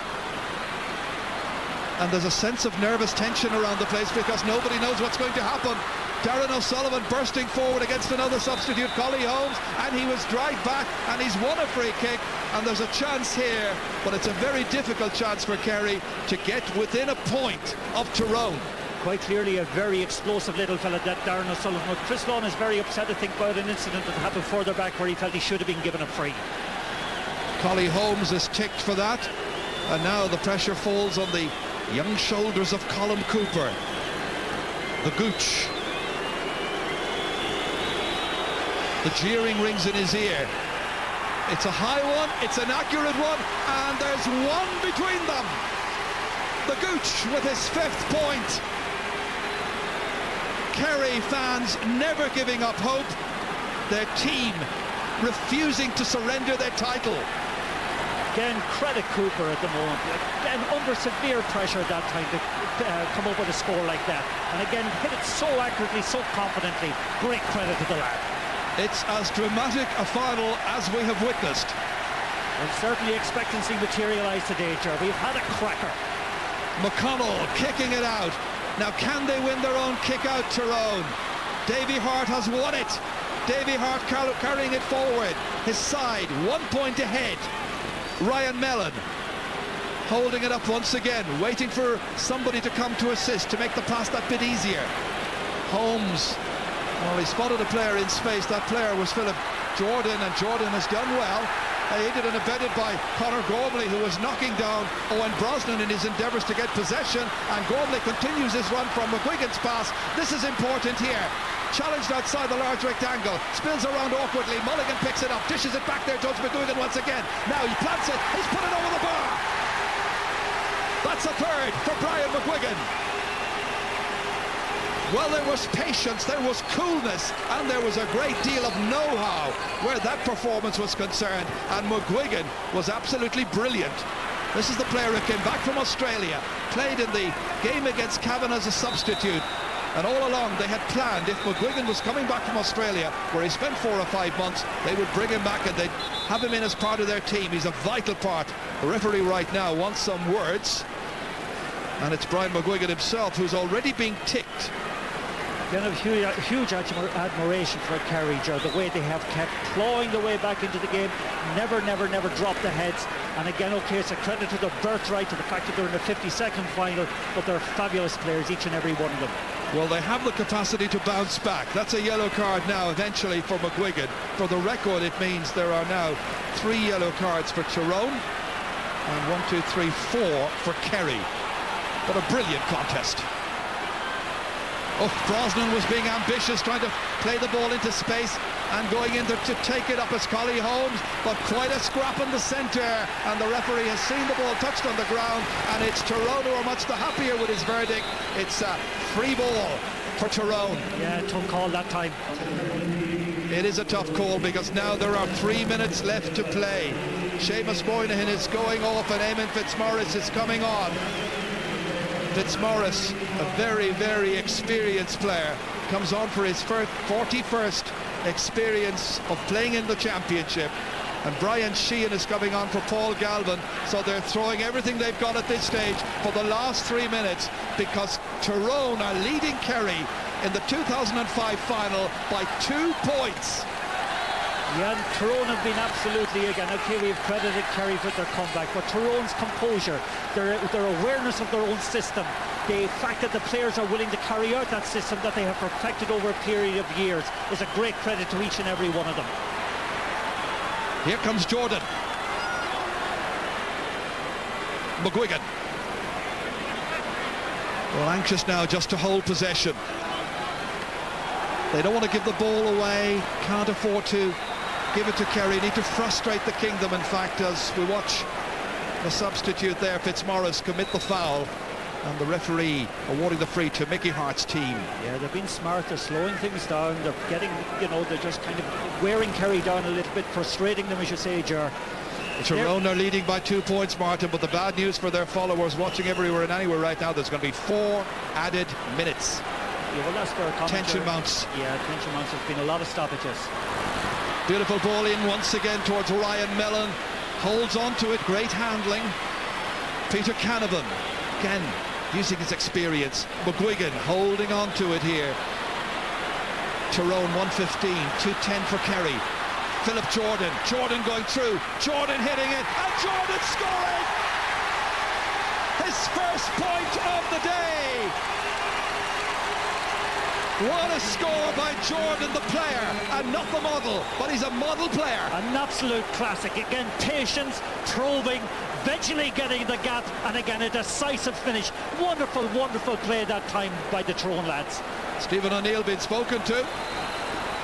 [SPEAKER 1] and there's a sense of nervous tension around the place because nobody knows what's going to happen. Darren O'Sullivan bursting forward against another substitute, Collie Holmes, and he was dragged back, and he's won a free kick, and there's a chance here, but it's a very difficult chance for Kerry to get within a point of Tyrone.
[SPEAKER 13] Quite clearly a very explosive little fella, that Darren O'Sullivan. But Chris Lawn is very upset, I think, about an incident that happened further back where he felt he should have been given a free.
[SPEAKER 1] Collie Holmes is ticked for that, and now the pressure falls on the young shoulders of Colin Cooper, the Gooch. The jeering rings in his ear. It's a high one, it's an accurate one, and there's one between them. The Gooch with his 5th point. Kerry fans never giving up hope. Their team refusing to surrender their title.
[SPEAKER 13] Again, credit Cooper at the moment. Again, under severe pressure at that time to come up with a score like that. And again, hit it so accurately, so confidently. Great credit to the lad.
[SPEAKER 1] It's as dramatic a final as we have witnessed.
[SPEAKER 13] And certainly expectancy materialised today, Joe. We've had a cracker.
[SPEAKER 1] McConnell kicking it out. Now can they win their own kick out, Tyrone? Davy Hart has won it. Davy Hart carrying it forward. His side 1 point ahead. Ryan Mellon holding it up once again, waiting for somebody to come to assist to make the pass that bit easier. Holmes, well, he spotted a player in space. That player was Philip Jordan, and Jordan has done well, aided and abetted by Conor Gormley, who was knocking down Owen Brosnan in his endeavours to get possession, and Gormley continues his run from McGuigan's pass. This is important here. Challenged outside the large rectangle, spills around awkwardly, Mulligan picks it up, dishes it back there towards McGuigan once again. Now he plants it, he's put it over the bar. That's a third for Brian McGuigan. Well, there was patience, there was coolness, and there was a great deal of know-how where that performance was concerned, and McGuigan was absolutely brilliant. This is the player who came back from Australia, played in the game against Cavan as a substitute, and all along they had planned, if McGuigan was coming back from Australia, where he spent 4 or 5 months, they would bring him back and they'd have him in as part of their team. He's a vital part. The referee right now wants some words, and it's Brian McGuigan himself who's already being ticked.
[SPEAKER 13] Again, a huge admiration for Kerry, Joe, the way they have kept clawing the way back into the game, never dropped the heads. And again, okay, it's a credit to their birthright, to the fact that they're in a 52nd final, but they're fabulous players, each and every one of them.
[SPEAKER 1] Well, they have the capacity to bounce back. That's a yellow card now, eventually, for McGuigan. For the record, it means there are now 3 yellow cards for Tyrone, and 1, 2, 3, 4 for Kerry. What a brilliant contest. Oh, Brosnan was being ambitious, trying to play the ball into space and going in to take it up as Collie Holmes, but quite a scrap in the centre, and the referee has seen the ball touched on the ground, and it's Tyrone who are much the happier with his verdict. It's a free ball for Tyrone.
[SPEAKER 13] Yeah, tough call that time.
[SPEAKER 1] It is a tough call because now there are 3 minutes left to play. Seamus Moynihan is going off and Eamon Fitzmaurice is coming on. Fitzmaurice, a very, very experienced player, comes on for his 41st experience of playing in the championship, and Brian Sheehan is coming on for Paul Galvin. So they're throwing everything they've got at this stage for the last 3 minutes, because Tyrone are leading Kerry in the 2005 final by 2 points.
[SPEAKER 13] Yeah, and Tyrone have been absolutely, again, okay, we've credited Kerry for their comeback, but Tyrone's composure, their awareness of their own system, the fact that the players are willing to carry out that system that they have perfected over a period of years is a great credit to each and every one of them.
[SPEAKER 1] Here comes Jordan. McGuigan. Well, anxious now just to hold possession. They don't want to give the ball away, can't afford to give it to Kerry, need to frustrate the kingdom, in fact, as we watch the substitute there, Fitzmaurice, commit the foul, and the referee awarding the free to Mickey Hart's team.
[SPEAKER 13] Yeah, they've been smart, they're slowing things down, they're getting, you know, they're just kind of wearing Kerry down a little bit, frustrating them, I should say, Ger.
[SPEAKER 1] Tyrone are leading by 2 points, Martin, but the bad news for their followers watching everywhere and anywhere right now, there's going to be 4 added minutes.
[SPEAKER 13] Yeah, well, that's where
[SPEAKER 1] tension mounts.
[SPEAKER 13] Yeah, tension mounts. There's been a lot of stoppages.
[SPEAKER 1] Beautiful ball in once again towards Ryan Mellon. Holds on to it, great handling. Peter Canavan, again, using his experience. McGuigan holding on to it here. Tyrone 115, 210 for Kerry. Philip Jordan, Jordan going through, Jordan hitting it, and Jordan scoring! His first point of the day! What a score by Jordan, the player, and not the model, but he's a model player.
[SPEAKER 13] An absolute classic. Again, patience, probing, eventually getting the gap, and again a decisive finish. Wonderful, wonderful play that time by the Tyrone lads.
[SPEAKER 1] Stephen O'Neill being spoken to.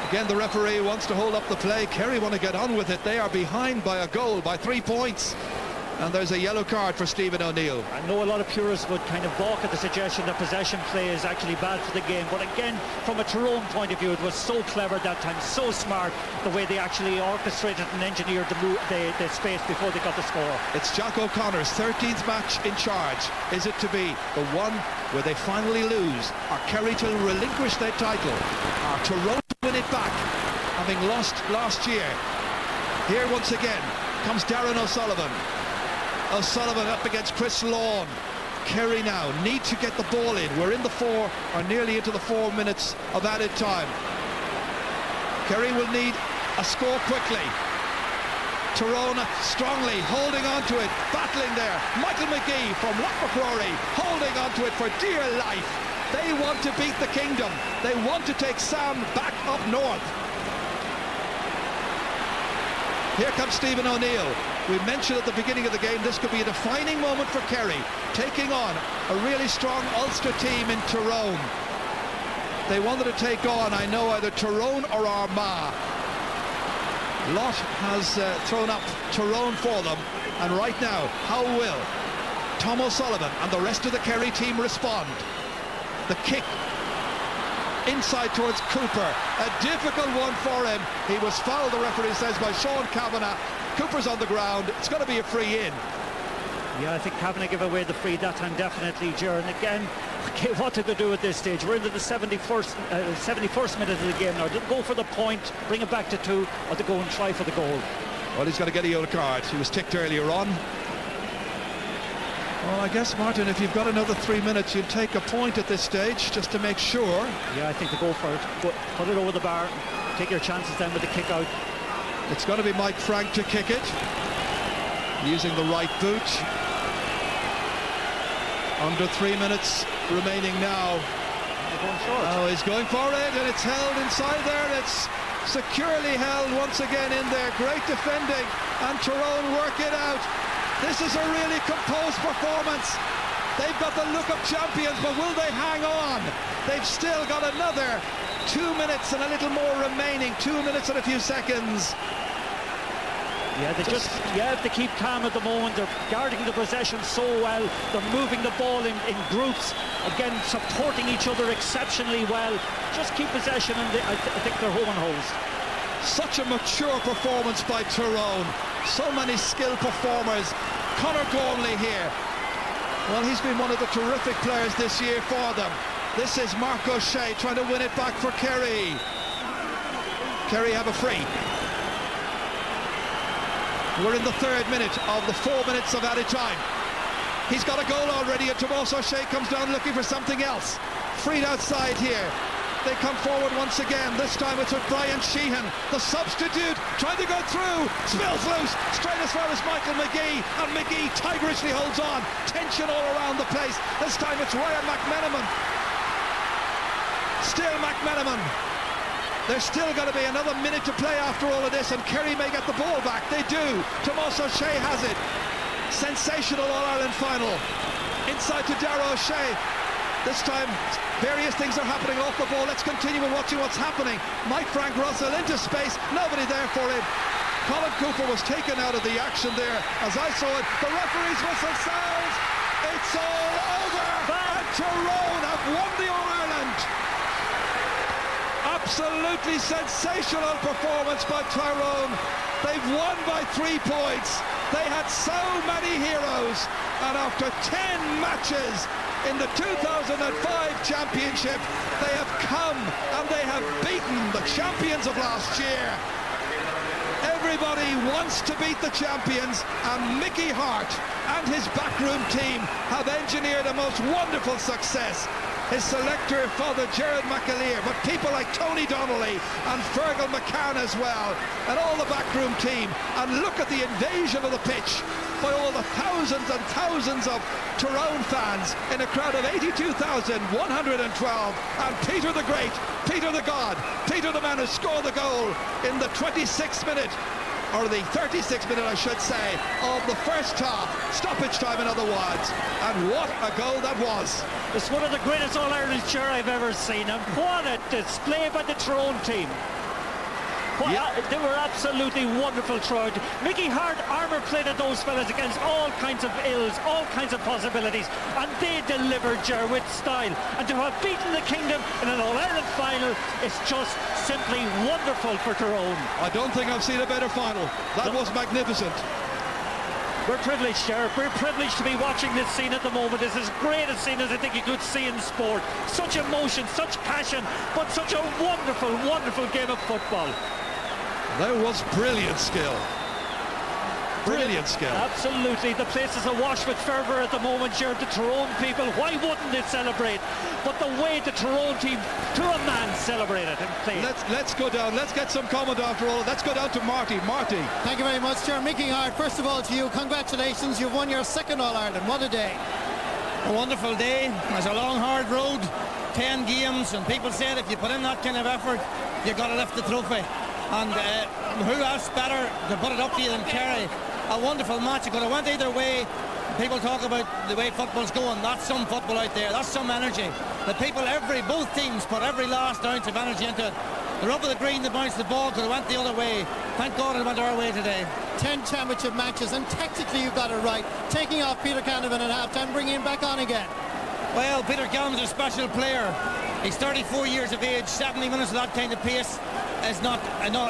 [SPEAKER 1] Again, the referee wants to hold up the play. Kerry want to get on with it. They are behind by a goal, by 3 points. And there's a yellow card for Stephen O'Neill.
[SPEAKER 13] I know a lot of purists would kind of balk at the suggestion that possession play is actually bad for the game, but again, from a Tyrone point of view, it was so clever that time, so smart, the way they actually orchestrated and engineered the space before they got the score.
[SPEAKER 1] It's Jack O'Connor's 13th match in charge. Is it to be the one where they finally lose? Are Kerry to relinquish their title? Are Tyrone to win it back, having lost last year? Here once again comes Darren O'Sullivan. O'Sullivan up against Chris Lawn. Kerry now need to get the ball in. We're in the 4, or nearly into the 4 minutes of added time. Kerry will need a score quickly. Tyrone strongly holding on to it, battling there. Michael McGee from Lochmacrory holding on to it for dear life. They want to beat the kingdom. They want to take Sam back up north. Here comes Stephen O'Neill. We mentioned at the beginning of the game this could be a defining moment for Kerry, taking on a really strong Ulster team in Tyrone. They wanted to take on, I know, either Tyrone or Armagh. Lott has thrown up Tyrone for them, and right now, how will Tom O'Sullivan and the rest of the Kerry team respond? The kick inside towards Cooper, a difficult one for him. He was fouled, the referee says, by Sean Kavanagh. Cooper's on the ground. It's going to be a free in.
[SPEAKER 13] Yeah, I think Kavanagh gave away the free that time, definitely, Jaron. Again, okay, what did they do at this stage? We're into the 71st minute of the game now. Did they go for the point, bring it back to 2, or they go and try for the goal?
[SPEAKER 1] Well, he's going to get a yellow card. He was ticked earlier on. Well, I guess, Martin, if you've got another 3 minutes, you'd take a point at this stage just to make sure.
[SPEAKER 13] Yeah, I think they go for it. Put it over the bar. Take your chances then with the kick out.
[SPEAKER 1] It's going to be Mike Frank to kick it, using the right boot. Under 3 minutes remaining now. Oh, he's going for it, and it's held inside there. It's securely held once again in there. Great defending, and Tyrone work it out. This is a really composed performance. They've got the look of champions, but will they hang on? They've still got another 2 minutes and a little more remaining. 2 minutes and a few seconds.
[SPEAKER 13] Yeah, they keep calm at the moment. They're guarding the possession so well. They're moving the ball in groups. Again, supporting each other exceptionally well. Just keep possession, and I think they're home and host.
[SPEAKER 1] Such a mature performance by Tyrone. So many skilled performers. Conor Gormley here. Well, he's been one of the terrific players this year for them. This is Mark O'Shea trying to win it back for Kerry. Kerry have a free. We're in the 3rd minute of the 4 minutes of added time. He's got a goal already, and Tomas O'Shea comes down looking for something else. Freed outside here. They come forward once again. This time it's with Brian Sheehan, the substitute, trying to go through. Spills loose, straight as far as Michael McGee, and McGee tigerishly holds on. Tension all around the place. This time it's Ryan McMenamin. Still McMenamin. There's still got to be another minute to play after all of this, and Kerry may get the ball back. They do. Tomás O'Shea has it. Sensational All-Ireland final. Inside to Darragh O'Shea. This time, various things are happening off the ball. Let's continue and watching what's happening. Mike Frank Russell into space. Nobody there for him. Colin Cooper was taken out of the action there. As I saw it, the referee's whistle sounds. It's all over. And Tyrone have won the All-Ireland. Absolutely sensational performance by Tyrone. They've won by 3 points. They had so many heroes, and after 10 matches in the 2005 championship, they have come and they have beaten the champions of last year. Everybody wants to beat the champions, and Mickey Hart and his backroom team have engineered a most wonderful success. His selector, Father Gerard McAleer, but people like Tony Donnelly and Fergal McCann as well, and all the backroom team. And look at the invasion of the pitch by all the thousands and thousands of Tyrone fans in a crowd of 82,112. And Peter the Great, Peter the God, Peter the man who scored the goal in the 26th minute, or the 36th minute I should say, of the first half, stoppage time in other words, and what a goal that was.
[SPEAKER 13] It's one of the greatest All-Ireland cheer I've ever seen, and what a display by the Tyrone team. They were absolutely wonderful throughout. Mickey Hart armour-plated those fellas against all kinds of ills, all kinds of possibilities, and they delivered with style. And to have beaten the Kingdom in an All-Ireland final is just simply wonderful for Tyrone.
[SPEAKER 1] I don't think I've seen a better final. That was magnificent.
[SPEAKER 13] We're privileged, Sheriff. We're privileged to be watching this scene at the moment. It's as great a scene as I think you could see in sport. Such emotion, such passion, but such a wonderful, wonderful game of football.
[SPEAKER 1] There was brilliant skill. Brilliant skill.
[SPEAKER 13] Absolutely. The place is awash with fervour at the moment, Jared. The Tyrone people, why wouldn't they celebrate? But the way the Tyrone team, to a man, celebrated and played.
[SPEAKER 1] Let's go down. Let's get some comment after all. Let's go down to Marty. Marty.
[SPEAKER 14] Thank you very much, Chair. Mickey Hart, first of all to you, congratulations. You've won your second All-Ireland. What a day.
[SPEAKER 16] A wonderful day. It's a long, hard road. 10 games, and people said if you put in that kind of effort, you've got to lift the trophy. And who else better to put it up to you than Kerry? A wonderful match. It could have went either way. People talk about the way football's going. That's some football out there. That's some energy. The people, both teams put every last ounce of energy into it. The rub of the green, the bounce, the ball could have went the other way. Thank God it went our way today.
[SPEAKER 14] 10 championship matches, and tactically you got it right. Taking off Peter Canavan at half-time, bringing him back on again.
[SPEAKER 16] Well, Peter Canavan's a special player. He's 34 years of age. 70 minutes of that kind of pace is not,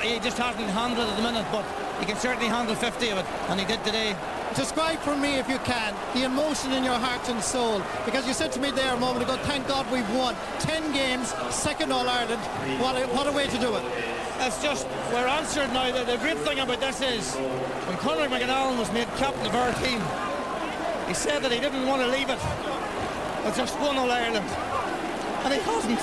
[SPEAKER 16] he just hasn't handled it at the minute, but he can certainly handle 50 of it, and he did today.
[SPEAKER 14] Describe for me, if you can, the emotion in your heart and soul, because you said to me there a moment ago, thank God we've won 10 games, second All-Ireland. What a way to do it.
[SPEAKER 16] It's just, we're answered now. The great thing about this is, when Conor McAllen was made captain of our team, he said that he didn't want to leave it with just one All-Ireland, and he hasn't.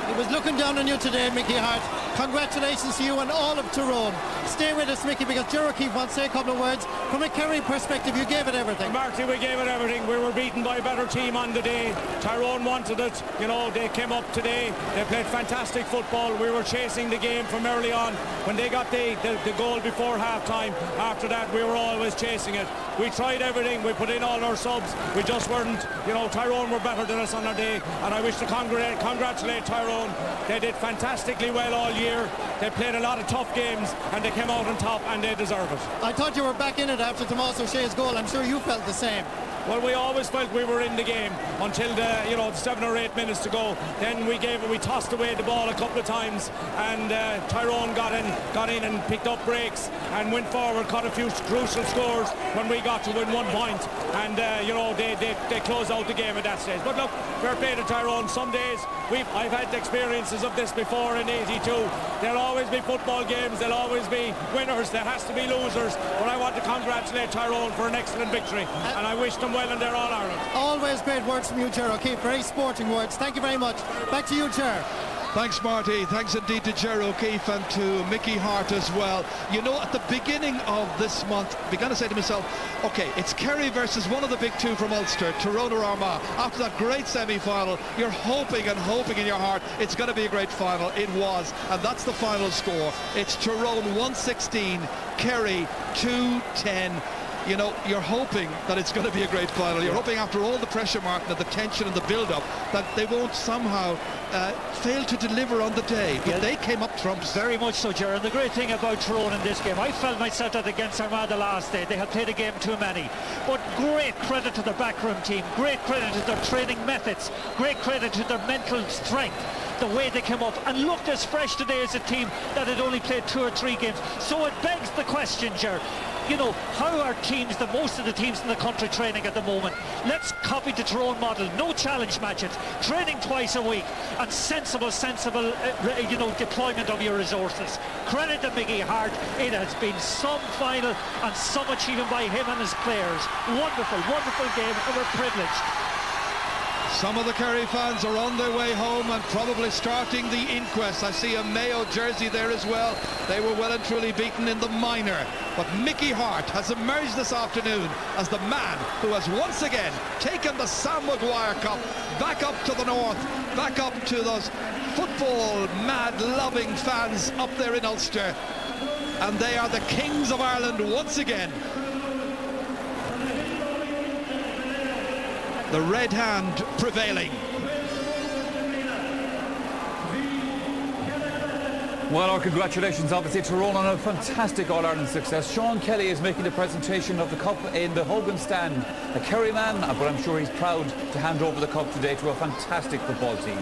[SPEAKER 14] He was looking down on you today, Mickey Hart. Congratulations to you and all of Tyrone. Stay with us, Mickey, because Gerard Keefe wants to say a couple of words. From a Kerry perspective, you gave it everything.
[SPEAKER 15] Marty, we gave it everything. We were beaten by a better team on the day. Tyrone wanted it. You know, they came up today. They played fantastic football. We were chasing the game from early on. When they got the goal before half-time, after that, we were always chasing it. We tried everything. We put in all our subs. We just weren't, you know, Tyrone were better than us on our day. And I wish to congratulate Tyrone. They did fantastically well all year. They played a lot of tough games, and they came out on top, and they deserve it.
[SPEAKER 14] I thought you were back in it after Tomás O'Shea's goal. I'm sure you felt the same.
[SPEAKER 15] Well, we always felt we were in the game until the 7 or 8 minutes to go. Then we tossed away the ball a couple of times, and Tyrone got in and picked up breaks and went forward, caught a few crucial scores when we got to win 1 point, and they closed out the game at that stage. But look, fair play to Tyrone. Some days I've had experiences of this before in 82. There'll always be football games. There'll always be winners. There has to be losers. But I want to congratulate Tyrone for an excellent victory, and I wish them them well in their All-Ireland.
[SPEAKER 14] Always great words from you, Ger O'Keefe. Very sporting words. Thank you very much. Back to you, Ger.
[SPEAKER 1] Thanks, Marty. Thanks indeed to Ger O'Keefe and to Mickey Hart as well. You know, at the beginning of this month, I began to say to myself, OK, it's Kerry versus one of the big two from Ulster, Tyrone or Armagh. After that great semi-final, you're hoping and hoping in your heart it's going to be a great final. It was, and that's the final score. It's Tyrone 116, Kerry 210. You know, you're hoping that it's going to be a great final. You're hoping after all the pressure, Martin, and the tension and the build-up, that they won't somehow fail to deliver on the day. But they came up trumps.
[SPEAKER 13] Very much so, Ger. And the great thing about Tyrone in this game, I felt myself that against Armagh the last day, they had played a game too many. But great credit to their backroom team, great credit to their training methods, great credit to their mental strength. The way they came up and looked as fresh today as a team that had only played 2 or 3 games. So it begs the question, Ger, you know, how are teams, the most of the teams in the country, training at the moment? Let's copy the Tyrone model. No challenge matches, training twice a week, and sensible, you know, deployment of your resources. Credit to Mickey Hart. It has been some final and some achievement by him and his players. Wonderful, wonderful game, and we're privileged.
[SPEAKER 1] Some of the Kerry fans are on their way home and probably starting the inquest. I see a Mayo jersey there as well. They were well and truly beaten in the minor. But Mickey Hart has emerged this afternoon as the man who has once again taken the Sam Maguire Cup back up to the north, back up to those football mad loving fans up there in Ulster. And they are the kings of Ireland once again. The red hand prevailing.
[SPEAKER 3] Well, our congratulations obviously to Tyrone on a fantastic All-Ireland success. Sean Kelly is making the presentation of the Cup in the Hogan stand. A Kerry man, but I'm sure he's proud to hand over the Cup today to a fantastic football team.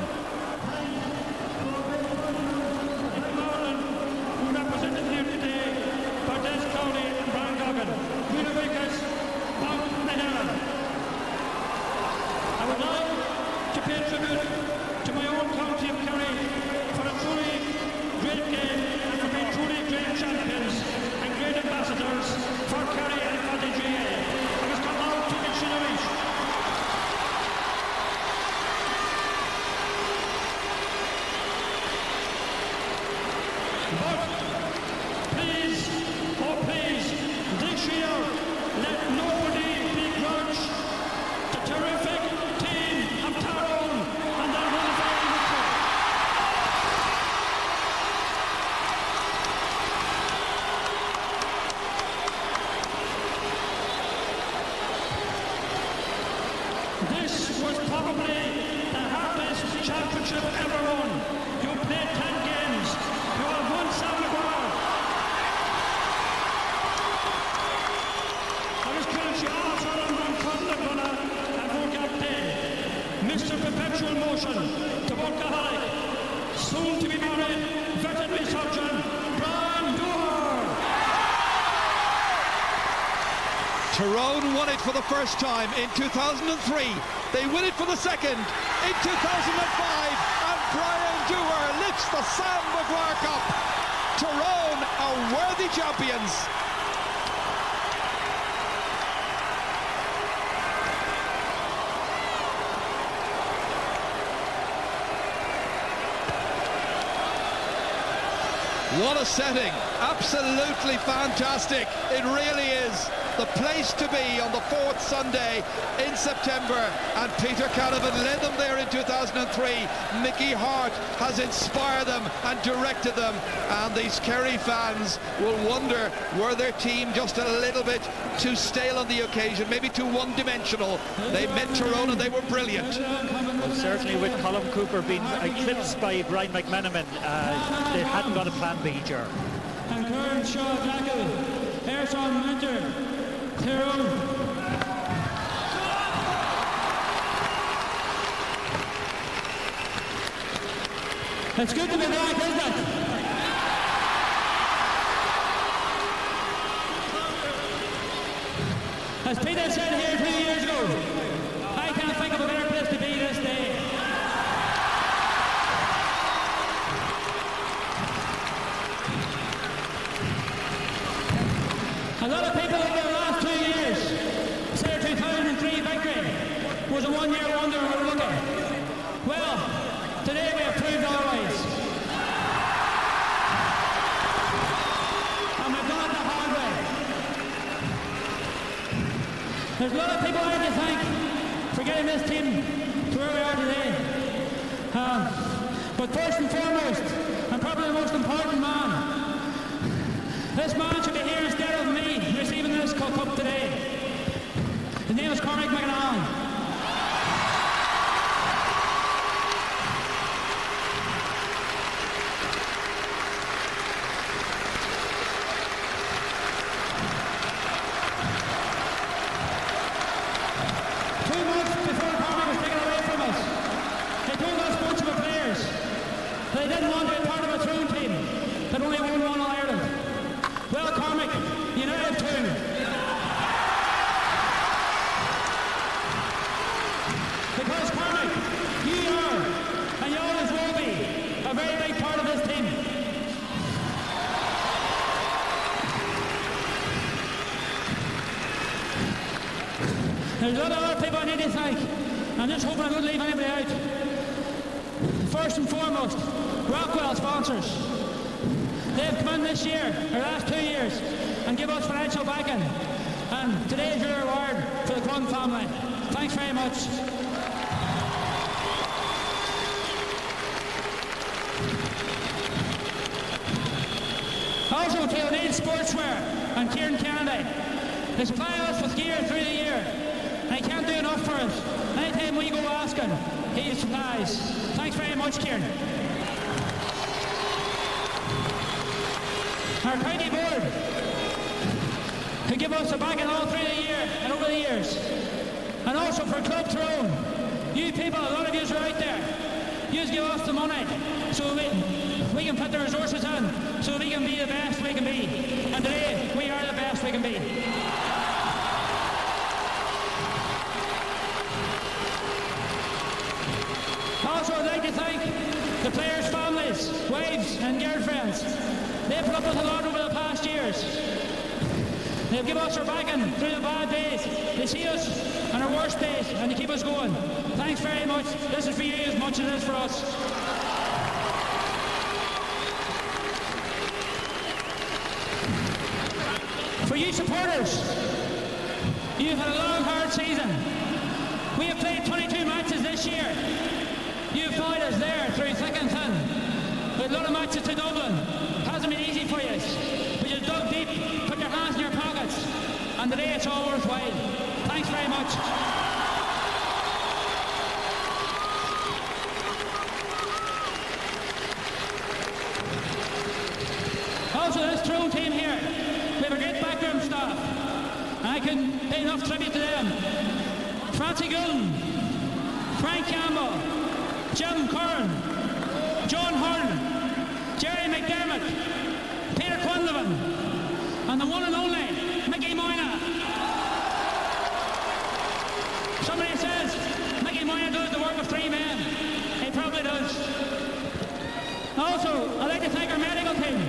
[SPEAKER 1] Tyrone won it for the first time in 2003. They win it for the second in 2005. And Brian Dooher lifts the Sam Maguire Cup. Tyrone are worthy champions. What a setting. Absolutely fantastic. It really is the place to be on the 4th Sunday in September, and Peter Canavan led them there in 2003. Mickey Hart has inspired them and directed them, and these Kerry fans will wonder, were their team just a little bit too stale on the occasion, maybe too one-dimensional? They met Tyrone and they were brilliant.
[SPEAKER 13] Well, certainly with Colm Cooper being eclipsed by Brian McManaman, they hadn't got a plan B, Ger.
[SPEAKER 17] And Kern Shaw Dackle, Ayrton Winter, Tyrone. It's good to be back, isn't it? As Peter said here 2 years ago, I can't think of a better place to be this day. A lot of people over the last 2 years say 2003 taking this team to where we are today. But first and foremost, and probably the most important man, this man should be here instead of me receiving this cup today. His name is Cormac McAnally. They didn't want to be part of a Tyrone team that only won one All-Ireland. Well, Cormac, you now have two. Because, Cormac, you are, and you always will be, a very big part of this team. There's a lot of other people I need to thank. I'm just hoping I don't leave anybody out. First and foremost, Rockwell sponsors. They've come in this year, or last 2 years, and give us financial backing. And today is your reward for the Clun family. Thanks very much. Also to O'Neill Sportswear and Kieran Kennedy. They supply us with gear through the year. And he can't do enough for us. Anytime we go asking, he supplies. Thanks very much, Kieran. Our county board, who give us a backing all through the year and over the years. And also for Club Tyrone, you people, a lot of you are out there. You just give us the money so we can put the resources in so we can be the best we can be. And today, we are the best we can be. Also, I'd like to thank the players' families, wives and girlfriends. They've put up with a lot over the past years. They've given us their backing through the bad days. They see us on our worst days and they keep us going. Thanks very much. This is for you as much as it is for us. For you supporters, you've had a long, hard season. We have played 22 matches this year. You've followed us there through thick and thin. With a lot of matches to Dublin. Hasn't been easy for you. But you dug deep, put your hands in your pockets, and today it's all worthwhile. Thanks very much. Also, this Tyrone team here, we have a great backroom staff. And I can pay enough tribute to them. Francie Goulden, Frank Campbell, Jim Curran, John Horn, Jerry McDermott, Peter Quinlivan, and the one and only Mickey Moyna. Somebody says Mickey Moyna does the work of 3 men. He probably does. Also, I'd like to thank our medical team.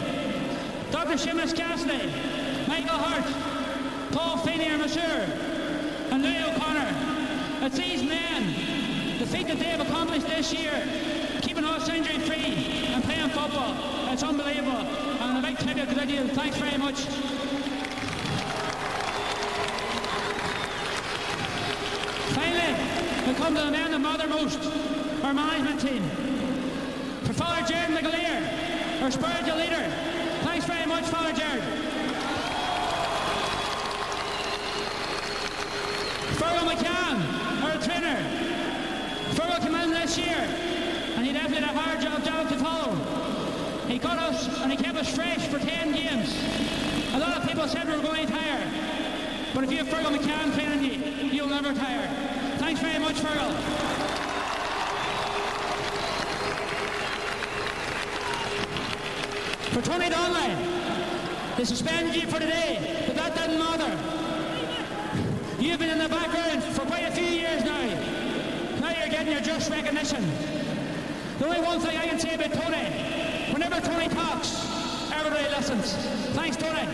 [SPEAKER 17] Dr. Seamus Cassidy, Michael Hart, Paul Feeney, our masseur, and Louis O'Connor. It's these men, the feat that they have accomplished this year, keeping us injury-free and playing football. It's unbelievable. And a big tribute to you. Thanks very much. Finally, we come to the men that matter most, our management team. For Father Jared McAleer, our spiritual leader. Thanks very much, Father Jared. Fergal McCann, our trainer. Fergal came in this year, and he definitely had a hard job to follow. He got us, and he kept us fresh for 10 games. A lot of people said we were going to tire, but if you have Fergal McCann training you, you'll never tire. Thanks very much, Fergal. For Tony Donnelly, they suspended you for today, but that didn't matter. You've been in the background for quite a few years now. Now you're getting your just recognition. The only one thing I can say about Tony, whenever Tony talks, everybody listens. Thanks, Tony.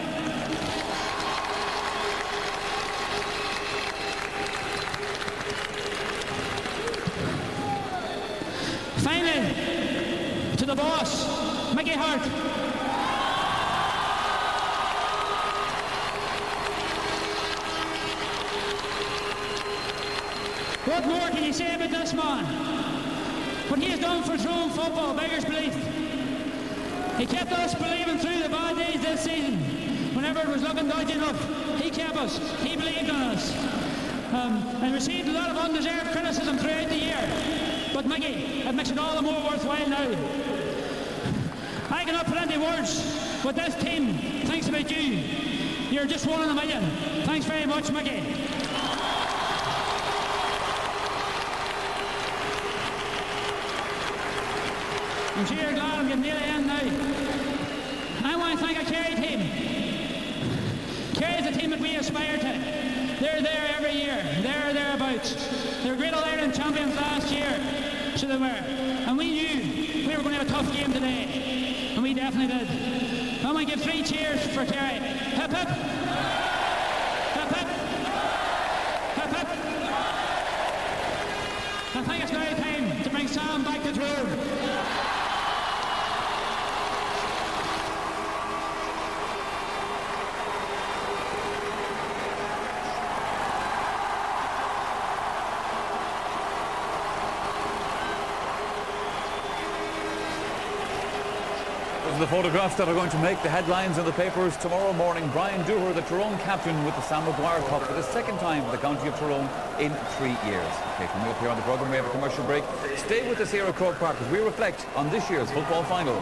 [SPEAKER 17] Finally, to the boss, Mickey Hart. What more can you say about this man? What he has done for Tyrone football beggars belief. He kept us believing through the bad days this season. Whenever it was looking dodgy enough, he kept us. He believed in us. And received a lot of undeserved criticism throughout the year. But Mickey, it makes it all the more worthwhile now. I cannot put any words with this team. Thanks about you. You're just one in a million. Thanks very much, Mickey. I'm sure you're glad I'm getting near the end now. I want to thank our Kerry team. Kerry's a team that we aspire to. They're there every year. They're thereabouts. They were great All-Ireland champions last year. So they were. And we knew we were going to have a tough game today. And we definitely did. I want to give 3 cheers for Kerry. Hip hip. Hip hip. Hip hip. I think it's now time to bring Sam back to Tyrone.
[SPEAKER 3] The photographs that are going to make the headlines in the papers tomorrow morning. Brian Dooher, the Tyrone captain, with the Sam Maguire Cup for the second time for the county of Tyrone in 3 years. Okay, coming up here on the programme, we have a commercial break. Stay with us here at Croke Park as we reflect on this year's football final.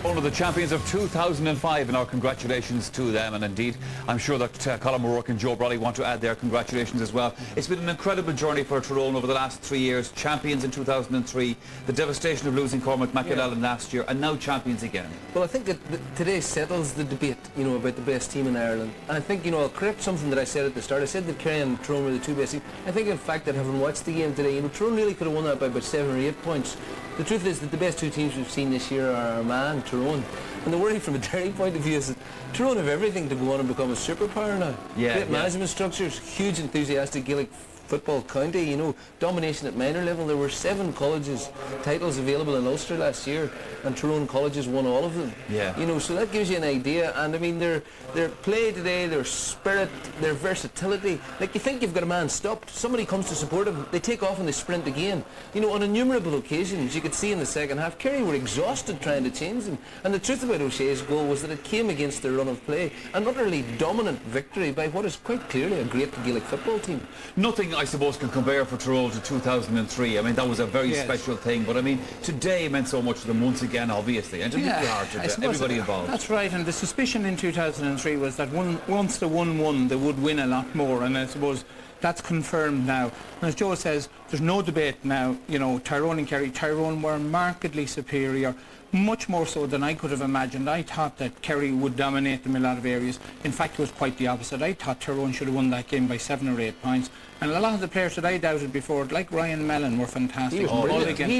[SPEAKER 3] One of the champions of 2005, and our congratulations to them. And indeed, I'm sure that Colin O'Rourke and Joe Brolly want to add their congratulations as well. It's been an incredible journey for Tyrone over the last 3 years. Champions in 2003, the devastation of losing Cormac McAlellan last year, and now champions again.
[SPEAKER 5] Well, I think that today settles the debate, about the best team in Ireland. And I think, I'll correct something that I said at the start. I said that Kerry and Tyrone were the 2 best teams. I think, in fact, that having watched the game today, Tyrone really could have won that by about 7 or 8 points. The truth is that the best 2 teams we've seen this year are Armagh and Tyrone. And the worry from a Derry point of view is that Tyrone have everything to go on and become a superpower now. Great management structures, huge enthusiastic Gaelic football county, domination at minor level. There were 7 colleges titles available in Ulster last year, and Tyrone colleges won all of them. So that gives you an idea. And I mean, their play today, their spirit, their versatility. Like, you think you've got a man stopped, somebody comes to support him, they take off and they sprint again. On innumerable occasions, you could see in the second half, Kerry were exhausted trying to change them. And the truth about O'Shea's goal was that it came against their run of play, an utterly dominant victory by what is quite clearly a great Gaelic football team.
[SPEAKER 3] Nothing, I suppose, can compare for Tyrone to 2003. I mean, that was a very special thing. But I mean, today meant so much to them once again, obviously, and to everybody involved.
[SPEAKER 4] That's right. And the suspicion in 2003 was that once the 1-1, they would win a lot more. And I suppose that's confirmed now. And as Joe says, there's no debate now. Tyrone and Kerry. Tyrone were markedly superior, much more so than I could have imagined. I thought that Kerry would dominate them in a lot of areas. In fact, it was quite the opposite. I thought Tyrone should have won that game by 7 or 8 points. And a lot of the players that I doubted before, like Ryan Mellon, were fantastic.
[SPEAKER 5] He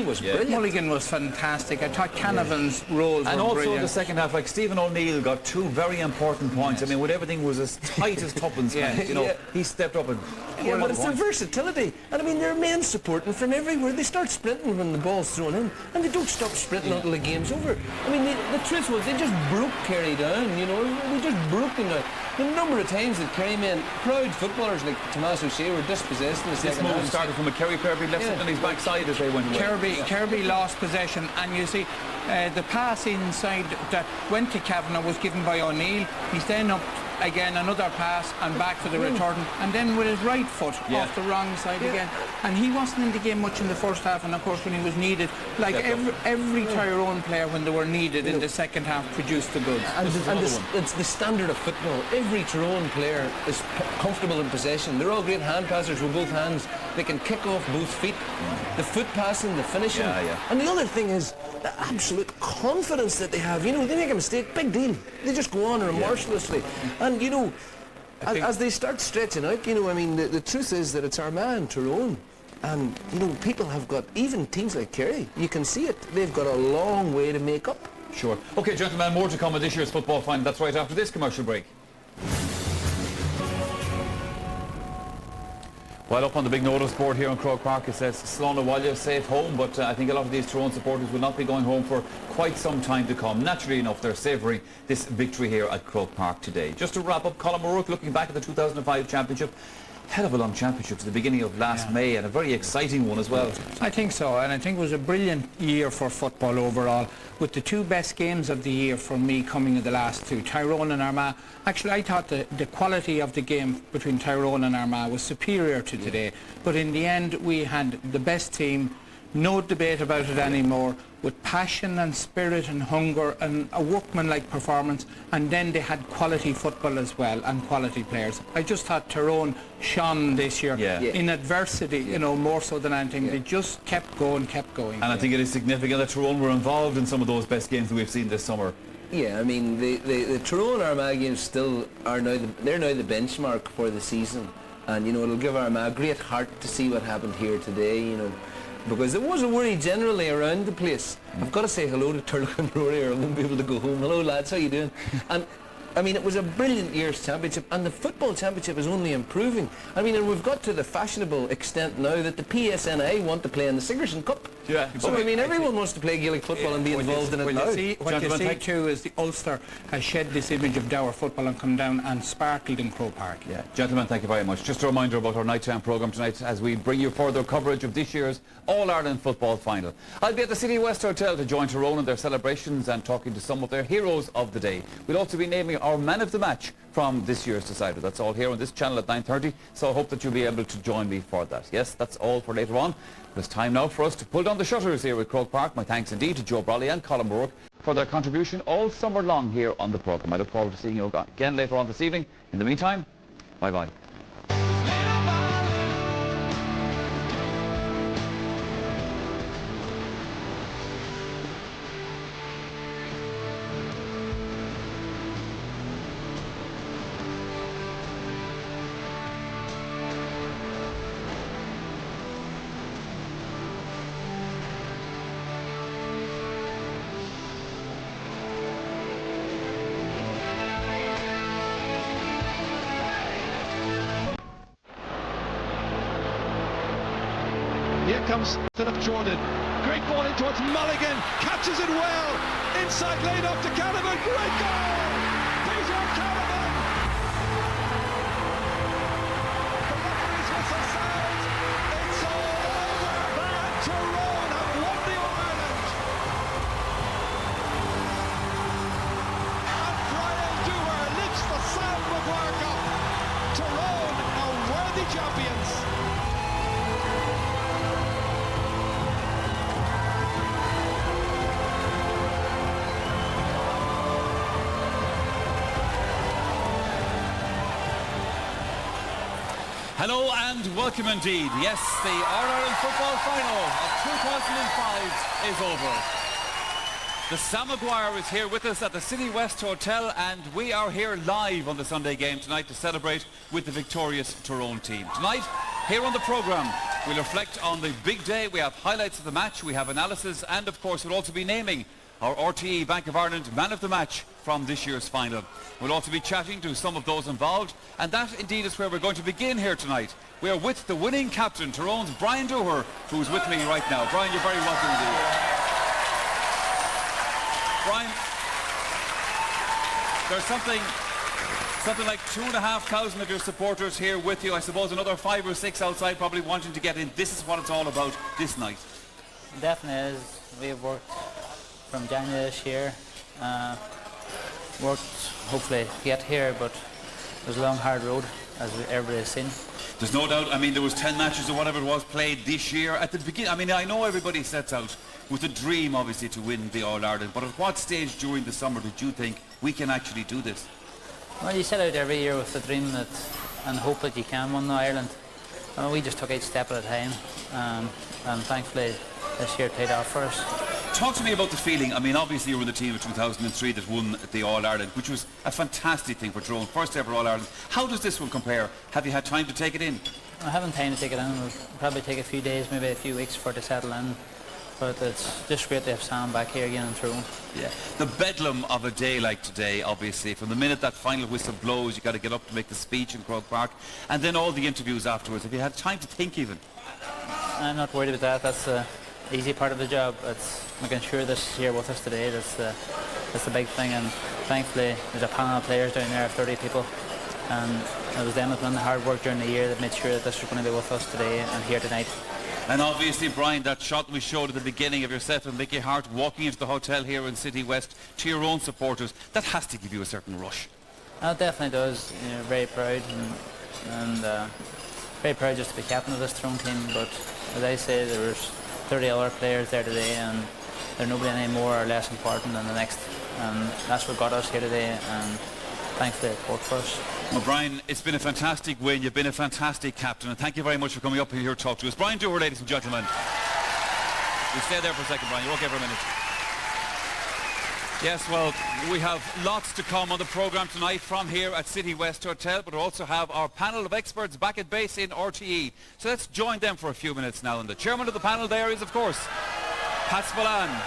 [SPEAKER 5] was brilliant.
[SPEAKER 4] Mulligan was fantastic. I thought Canovan's roles were
[SPEAKER 3] also
[SPEAKER 4] brilliant.
[SPEAKER 3] In the second half, like Stephen O'Neill got 2 very important points. I mean, when everything was as tight as tuppence, he stepped up and...
[SPEAKER 5] but it's the versatility. And I mean, there are men supporting from everywhere. They start sprinting when the ball's thrown in, and they don't stop sprinting until the game's over. I mean, the truth was, they just broke Kerry down, They just broke them down. The number of times that Kerry men, proud footballers like Tomás O'Shea, were dispossessed in the second half.
[SPEAKER 3] This move started from a Kerry left it on his backside as they went away.
[SPEAKER 4] Kerry lost possession, and you see the pass inside that went to Kavanagh was given by O'Neill. He's then up again, another pass, and back for the return, and then with his right foot off the wrong side again. And he wasn't in the game much in the first half, and of course when he was needed, like every Tyrone player when they were needed in the second half produced the goods.
[SPEAKER 5] And it's the standard of football. Every Tyrone player is comfortable in possession. They're all great hand passers with both hands. They can kick off both feet. The foot passing, the finishing. And the other thing is the absolute confidence that they have. They make a mistake, big deal. They just go on remorselessly. And as they start stretching out, I mean, the truth is that it's Armagh and Tyrone. And, people have got, even teams like Kerry, you can see it, they've got a long way to make up.
[SPEAKER 3] Sure. OK, gentlemen, more to come with this year's football final. That's right after this commercial break. Well, up on the big notice board here in Croke Park it says Slán Abhaile safe home, but I think a lot of these Tyrone supporters will not be going home for quite some time to come. Naturally enough, they're savouring this victory here at Croke Park today. Just to wrap up, Colin O'Rourke, looking back at the 2005 championship, hell of a long championship to the beginning of last May, and a very exciting one as well.
[SPEAKER 4] I think so, and I think it was a brilliant year for football overall, with the two best games of the year for me coming in the last two, Tyrone and Armagh. Actually, I thought the quality of the game between Tyrone and Armagh was superior to today, but in the end we had the best team, no debate about it anymore, with passion and spirit and hunger and a workmanlike performance, and then they had quality football as well and quality players. I just thought Tyrone shone this year in adversity, you know, more so than anything. They just kept going.
[SPEAKER 3] And I think it is significant that Tyrone were involved in some of those best games that we've seen this summer.
[SPEAKER 5] Yeah, I mean, the Tyrone Armagh games still are now they're now the benchmark for the season, and you know it'll give Armagh great heart to see what happened here today. You know, because there was a worry generally around the place. I've got to say hello to Turlock and Rory, or I won't be able to go home. Hello lads, how you doing? And I mean, it was a brilliant year's championship, and the football championship is only improving. I mean, and we've got to the fashionable extent now that the PSNI want to play in the Sigerson Cup.
[SPEAKER 3] Yeah.
[SPEAKER 5] So I mean, everyone wants to play Gaelic football and be involved in it now.
[SPEAKER 4] What you see too is the Ulster has shed this image of dour football and come down and sparkled in Croke Park.
[SPEAKER 3] Yeah, gentlemen, thank you very much. Just a reminder about our nighttime programme tonight as we bring you further coverage of this year's All-Ireland football final. I'll be at the City West Hotel to join Tyrone in their celebrations and talking to some of their heroes of the day. We'll also be naming our man of the match from this year's decider. That's all here on this channel at 9:30, so I hope that you'll be able to join me for that. Yes, that's all for later on. It's time now for us to pull down the shutters here at Croke Park. My thanks indeed to Joe Brolly and Colin O'Rourke for their contribution all summer long here on the programme. I look forward to seeing you again later on this evening. In the meantime, bye-bye.
[SPEAKER 1] Here comes Philip Jordan. Great ball in towards Mulligan. Catches it well. Inside lane off to Canavan. Great goal! Peter Canavan! The referee's whistle sounds. It's all over. And Tyrone have won the All-Ireland. And Brian Dooher lifts the Sam Maguire Cup. Tyrone are worthy champions.
[SPEAKER 3] Hello and welcome indeed. Yes, the All-Ireland football final of 2005 is over. The Sam Maguire is here with us at the City West Hotel, and we are here live on the Sunday game tonight to celebrate with the victorious Tyrone team. Tonight, here on the programme, we'll reflect on the big day. We have highlights of the match, we have analysis, and of course we'll also be naming our RTE Bank of Ireland man of the match from this year's final. We'll also be chatting to some of those involved, and that indeed is where we're going to begin here tonight. We are with the winning captain, Tyrone's Brian Dooher, who's with me right now. Brian, you're very welcome indeed. Brian, there's something like 2,500 of your supporters here with you. I suppose another 5 or 6 outside probably wanting to get in. This is what it's all about this night.
[SPEAKER 7] Definitely is. We've worked from January this year. Worked hopefully to get here, but it was a long hard road, as everybody has seen.
[SPEAKER 3] There's no doubt. I mean, there was 10 matches or whatever it was played this year at the beginning. I mean, I know everybody sets out with a dream obviously to win the All-Ireland, but at what stage during the summer did you think we can actually do this?
[SPEAKER 7] Well, you set out every year with the dream that and hope that you can win the Ireland. We just took each step at a time, and thankfully this year paid off for us.
[SPEAKER 3] Talk to me about the feeling. I mean, obviously you were in the team of 2003 that won the All-Ireland, which was a fantastic thing for Tyrone, first ever All-Ireland. How does this one compare? Have you had time to take it in?
[SPEAKER 7] I haven't time to take it in. It'll probably take a few days, maybe a few weeks for it to settle in. but it's just great to have Sam back here again in Tyrone.
[SPEAKER 3] Yeah, the bedlam of a day like today, obviously. From the minute that final whistle blows, you got to get up to make the speech in Croke Park, and then all the interviews afterwards. Have you had time to think even?
[SPEAKER 7] I'm not worried about that. That's the easy part of the job. It's making sure this here with us today. That's the big thing, and thankfully there's a panel of players down there of 30 people, and it was them that done the hard work during the year that made sure that this was going to be with us today and here tonight.
[SPEAKER 3] And obviously, Brian, that shot we showed at the beginning of yourself and Mickey Hart walking into the hotel here in City West to your own supporters, that has to give you a certain rush.
[SPEAKER 7] It definitely does. You know, very proud and very proud just to be captain of this Tyrone team. But as I say, there was 30 other players there today, and they're nobody any more or less important than the next. And that's what got us here today, and thankfully it worked for us.
[SPEAKER 3] Well, Brian, it's been a fantastic win. You've been a fantastic captain, and thank you very much for coming up here to talk to us. Brian Dewar, ladies and gentlemen. You stay there for a second, Brian. You're okay for a minute. Yes, well, we have lots to come on the programme tonight from here at City West Hotel, but we also have our panel of experts back at base in RTE. So let's join them for a few minutes now. And the chairman of the panel there is, of course, Pat Spillane.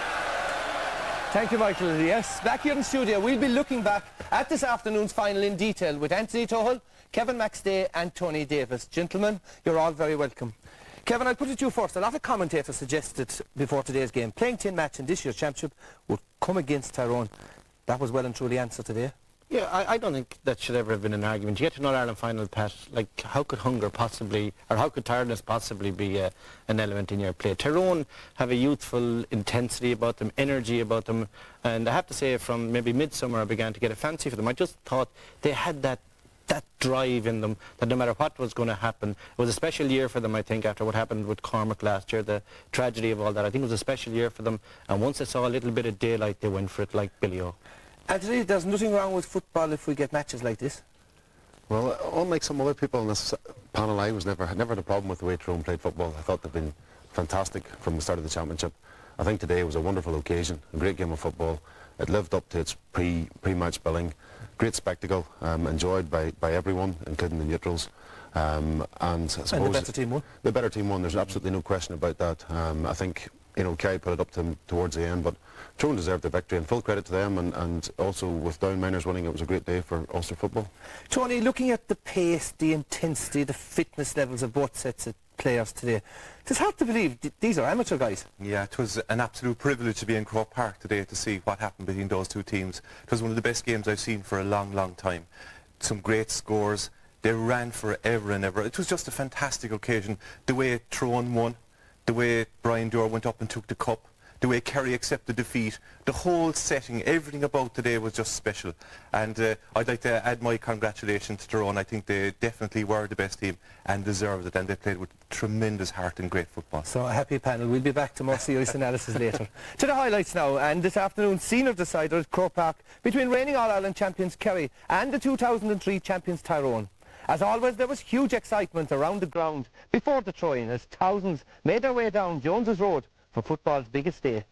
[SPEAKER 18] Thank you, Michael. Yes, back here in the studio, we'll be looking back at this afternoon's final in detail with Anthony Tuchel, Kevin McStay and Tony Davis. Gentlemen, you're all very welcome. Kevin, I'll put it to you first. A lot of commentators suggested before today's game playing 10 match in this year's championship would come against Tyrone. That was well and truly answered today.
[SPEAKER 19] Yeah, I don't think that should ever have been an argument. You get to an All-Ireland final, Pat, like how could hunger possibly, or how could tiredness possibly be an element in your play? Tyrone have a youthful intensity about them, energy about them, and I have to say from maybe midsummer I began to get a fancy for them. I just thought they had that drive in them, that no matter what was going to happen. It was a special year for them, I think, after what happened with Cormac last year, the tragedy of all that. I think it was a special year for them, and once they saw a little bit of daylight, they went for it like Billy O.
[SPEAKER 18] Anthony, there's nothing wrong with football if we get matches like this.
[SPEAKER 20] Well, unlike some other people on this panel, I never had a problem with the way Tyrone played football. I thought they've been fantastic from the start of the championship. I think today was a wonderful occasion, a great game of football. It lived up to its pre-match billing. Great spectacle, enjoyed by everyone, including the neutrals. And I suppose
[SPEAKER 18] and the better team won.
[SPEAKER 20] The better team won. There's absolutely no question about that. I think Kerry put it up to him towards the end, but Tyrone deserved the victory, and full credit to them, and also with Down Miners winning, it was a great day for Ulster football.
[SPEAKER 18] Tony, looking at the pace, the intensity, the fitness levels of both sets of players today, it's hard to believe these are amateur guys.
[SPEAKER 21] Yeah, it was an absolute privilege to be in Croke Park today to see what happened between those two teams. It was one of the best games I've seen for a long, long time. Some great scores. They ran forever and ever. It was just a fantastic occasion. The way Tyrone won, the way Brian Dewar went up and took the cup, the way Kerry accepted defeat, the whole setting, everything about today was just special. And I'd like to add my congratulations to Tyrone. I think they definitely were the best team and deserved it, and they played with tremendous heart and great football.
[SPEAKER 18] So a happy panel. We'll be back to more serious analysis later. To the highlights now, and this afternoon's senior decider at Croke Park between reigning All-Ireland champions Kerry and the 2003 champions Tyrone. As always, there was huge excitement around the ground before the throw-in as thousands made their way down Jones's Road for football's biggest day.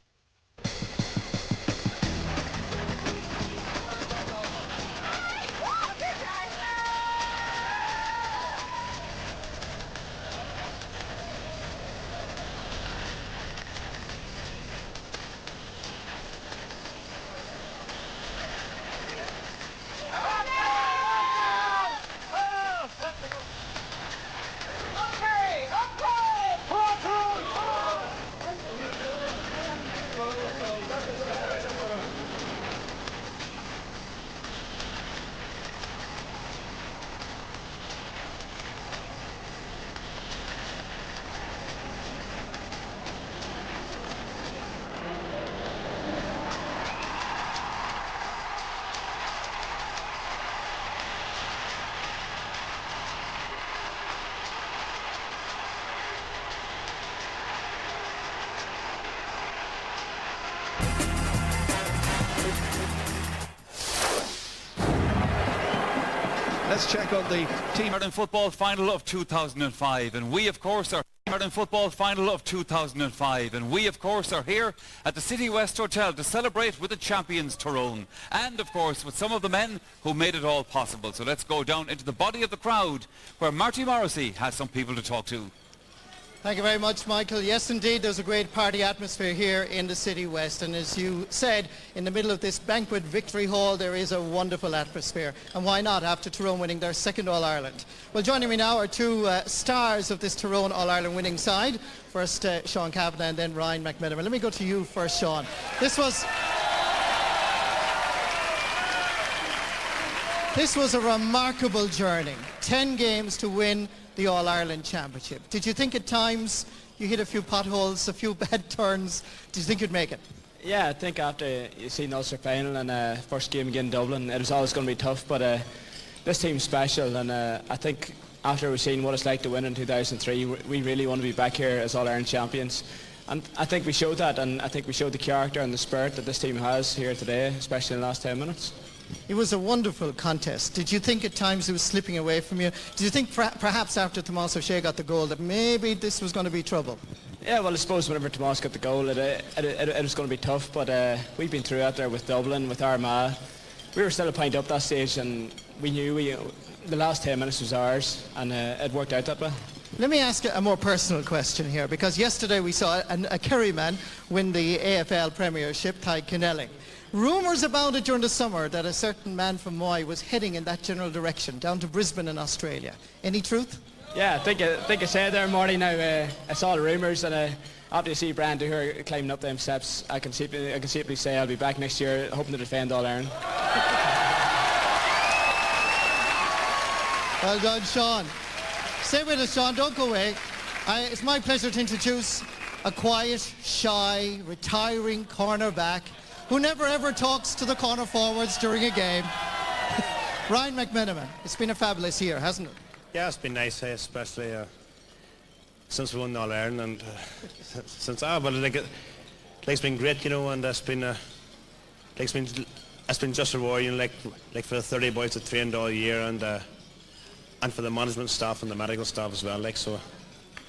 [SPEAKER 1] Let's check on the team
[SPEAKER 3] Ireland football final of 2005, and we of course are Ireland football final of 2005, and we of course are here at the City West Hotel to celebrate with the champions Tyrone, and of course with some of the men who made it all possible. So let's go down into the body of the crowd where Marty Morrissey has some people to talk to.
[SPEAKER 14] Thank you very much, Michael. Yes, indeed, there's a great party atmosphere here in the City West. And as you said, in the middle of this banquet victory hall, there is a wonderful atmosphere. And why not, after Tyrone winning their second All-Ireland? Well, joining me now are two stars of this Tyrone All-Ireland winning side. First, Sean Kavanagh, and then Ryan McMenamin. Let me go to you first, Sean. This was a remarkable journey. 10 games to win the All-Ireland Championship. Did you think at times you hit a few potholes, a few bad turns? Did you think you'd make it?
[SPEAKER 2] Yeah, I think after you seen the Ulster final and first game again in Dublin, it was always going to be tough, but this team's special, and I think after we've seen what it's like to win in 2003, we really want to be back here as All-Ireland champions. And I think we showed that, and I think we showed the character and the spirit that this team has here today, especially in the last 10 minutes.
[SPEAKER 14] It was a wonderful contest. Did you think at times it was slipping away from you? Did you think perhaps after Tomás O'Shea got the goal that maybe this was going to be trouble?
[SPEAKER 2] Yeah, well, I suppose whenever Tomás got the goal, it was going to be tough, but we've been through out there with Dublin, with Armagh. We were still a point up that stage, and we knew the last 10 minutes was ours, and it worked out that way.
[SPEAKER 14] Let me ask a more personal question here, because yesterday we saw a Kerry man win the AFL Premiership, Ty Kennelly. Rumours abounded during the summer that a certain man from Moy was heading in that general direction, down to Brisbane in Australia. Any truth?
[SPEAKER 2] Yeah, I think I said there, Marty, now it's all rumours, and after you see Brand here climbing up them steps, I can safely say I'll be back next year hoping to defend All-Ireland.
[SPEAKER 14] Well done, Sean. Stay with us, Sean, don't go away. It's my pleasure to introduce a quiet, shy, retiring cornerback who never ever talks to the corner forwards during a game. Ryan McMenamin. It's been a fabulous year, hasn't it?
[SPEAKER 22] Yeah, it's been nice, especially since we won the All-Ireland, and it's been great, you know, and it's been just rewarding, like for the 30 boys that trained all year, and for the management staff and the medical staff as well, so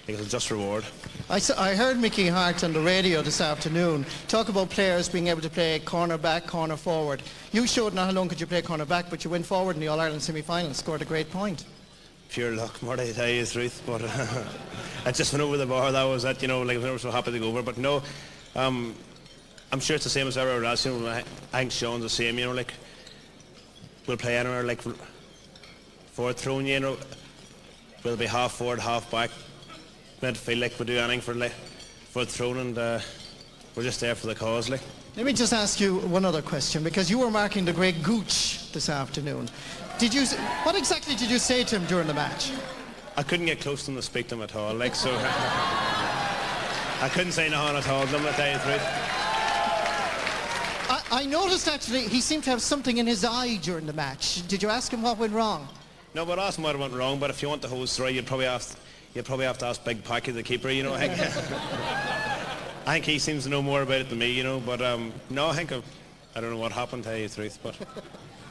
[SPEAKER 22] it's a just reward.
[SPEAKER 14] I heard Mickey Hart on the radio this afternoon talk about players being able to play corner back, corner forward. You showed not alone could you play corner back, but you went forward in the All-Ireland semi-final and scored a great point.
[SPEAKER 22] Pure luck, Marty, to tell you the truth, but I just went over the bar, that was it, you know, like I was so happy to go over, but no, I'm sure it's the same as everywhere else, you know, I think Sean's the same, you know, like, we'll play anywhere, like, forward thrown, you know, we'll be half forward, half back, midfield, like we'll do anything for thrown, and we're just there for the cause, like.
[SPEAKER 14] Let me just ask you one other question, because you were marking the great Gooch this afternoon. What exactly did you say to him during the match?
[SPEAKER 22] I couldn't get close to him to speak to him at all, like, so I couldn't say nothing at all to him, to tell you the truth.
[SPEAKER 14] I noticed actually he seemed to have something in his eye during the match. Did you ask him what went wrong?
[SPEAKER 22] No, but ask him what went wrong, but if you want the whole story, you'd probably have to ask Big Packy, the keeper, you know. I think he seems to know more about it than me, you know, but no, I don't know what happened, to tell you the truth, but...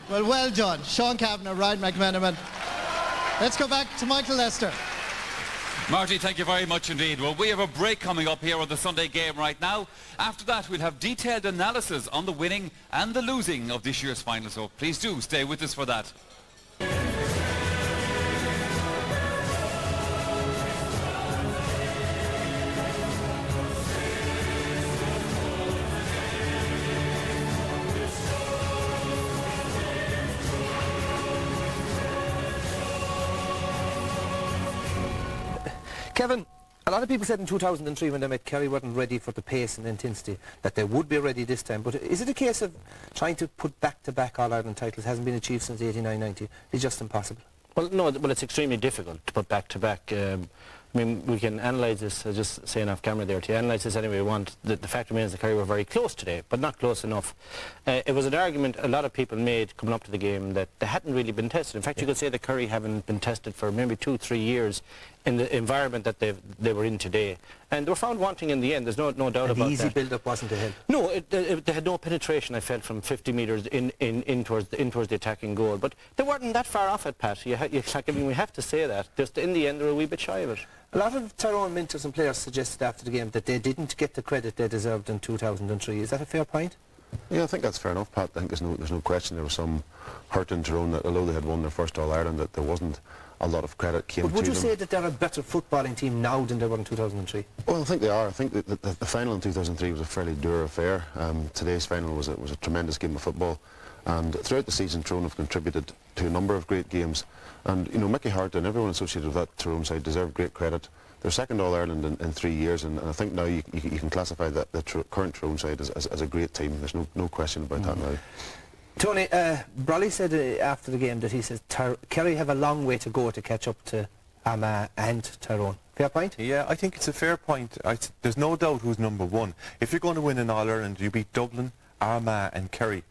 [SPEAKER 14] Well done. Sean Kavanagh, Ryan McMenamin. Let's go back to Michael Lester.
[SPEAKER 3] Marty, thank you very much indeed. Well, we have a break coming up here on the Sunday game right now. After that, we'll have detailed analysis on the winning and the losing of this year's final, so please do stay with us for that.
[SPEAKER 18] Kevin, a lot of people said in 2003 when they met Kerry weren't ready for the pace and intensity, that they would be ready this time. But is it a case of trying to put back-to-back All-Ireland titles hasn't been achieved since 89-90? It's just impossible.
[SPEAKER 19] Well, no, it's extremely difficult to put back-to-back. I mean, we can analyse this, just saying off camera there, to analyse this any way we want. The fact remains that Kerry were very close today, but not close enough. It was an argument a lot of people made coming up to the game that they hadn't really been tested. In fact, you could say that Kerry haven't been tested for maybe 2-3 years in the environment that they were in today. And they were found wanting in the end, there's no doubt about that.
[SPEAKER 18] The easy build-up wasn't ahead.
[SPEAKER 19] No, they had no penetration, I felt, from 50 metres in towards the attacking goal. But they weren't that far off it, Pat. We have to say that. Just in the end, they were a wee bit shy of it.
[SPEAKER 18] A lot of Tyrone mentors and players suggested after the game that they didn't get the credit they deserved in 2003. Is that a fair point?
[SPEAKER 20] Yeah, I think that's fair enough, Pat. I think there's no question there was some hurt in Tyrone that although they had won their first All-Ireland, that there wasn't a lot of credit came to them.
[SPEAKER 18] But would you say that they're a better footballing team now than they were in 2003?
[SPEAKER 20] Well, I think they are. I think that the final in 2003 was a fairly dour affair. Today's final was a tremendous game of football, and throughout the season Tyrone have contributed to a number of great games, and you know, Mickey Hart and everyone associated with that Tyrone side deserve great credit. They're second All-Ireland in 3 years, and I think now you can classify the current Tyrone side as a great team. There's no question about that now.
[SPEAKER 18] Tony, Brolly said after the game that he says Kerry have a long way to go to catch up to Armagh and Tyrone. Fair point?
[SPEAKER 21] Yeah, I think it's a fair point. There's no doubt who's number one. If you're going to win an All-Ireland, you beat Dublin, Armagh and Kerry.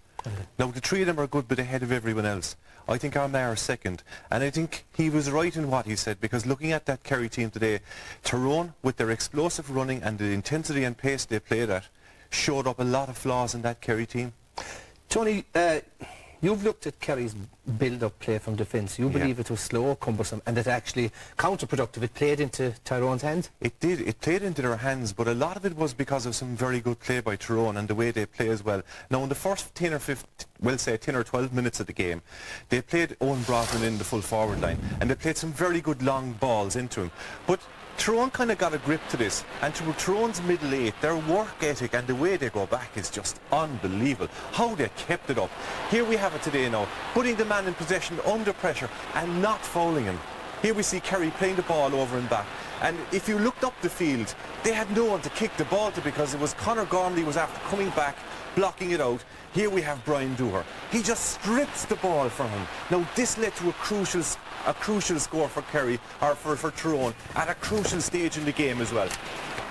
[SPEAKER 21] Now, the three of them are a good bit ahead of everyone else. I think Armagh are second, and I think he was right in what he said, because looking at that Kerry team today, Tyrone, with their explosive running and the intensity and pace they played at, showed up a lot of flaws in that Kerry team.
[SPEAKER 18] Tony, you've looked at Kerry's build-up play from defence. You believe it was slow, cumbersome, and that actually counterproductive. It played into Tyrone's hands?
[SPEAKER 21] It did. It played into their hands, but a lot of it was because of some very good play by Tyrone and the way they play as well. Now, in the first 10 or 12 minutes of the game, they played Owen Broughton in the full forward line, and they played some very good long balls into him. But Tyrone kind of got a grip to this, and to Tyrone's middle eight, their work ethic and the way they go back is just unbelievable. How they kept it up. Here we have it today now, putting the man in possession under pressure and not fouling him. Here we see Kerry playing the ball over and back. And if you looked up the field, they had no one to kick the ball to, because it was Conor Gormley was after coming back, blocking it out. Here we have Brian Dooher. He just strips the ball from him. Now this led to a crucial score for Kerry, or for Tyrone, at a crucial stage in the game as well.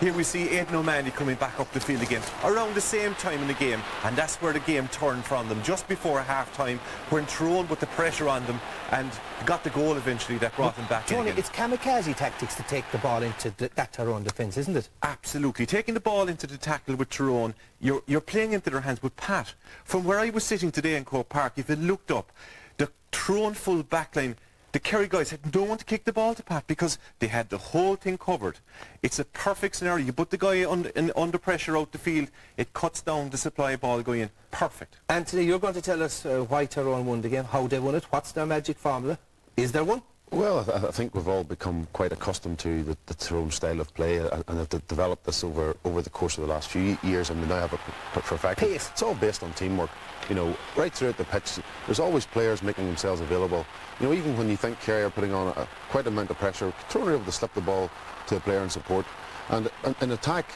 [SPEAKER 21] Here we see Aidan O'Mahony coming back up the field again, around the same time in the game, and that's where the game turned from them, just before half-time, when Tyrone put the pressure on them and got the goal eventually that brought them back in
[SPEAKER 18] Tony,
[SPEAKER 21] again.
[SPEAKER 18] it's kamikaze tactics to take the ball into that Tyrone defence, isn't it?
[SPEAKER 21] Absolutely. Taking the ball into the tackle with Tyrone, you're playing into their hands. But Pat, from where I was sitting today in Croke Park, if you looked up, the Tyrone full backline, the Kerry guys had no one to kick the ball to, Pat, because they had the whole thing covered. It's a perfect scenario. You put the guy under pressure out the field, it cuts down the supply ball going in. Perfect.
[SPEAKER 18] Anthony, you're going to tell us why Tyrone won the game, how they won it, what's their magic formula? Is there one?
[SPEAKER 20] Well, I think we've all become quite accustomed to the Tyrone style of play, and have developed this over the course of the last few years, and we now have it perfected.
[SPEAKER 18] Pace.
[SPEAKER 20] It's all based on teamwork. You know, right throughout the pitch, there's always players making themselves available. You know, even when you think Kerry are putting on quite an amount of pressure, Tyrone are able to slip the ball to a player in support. And in attack,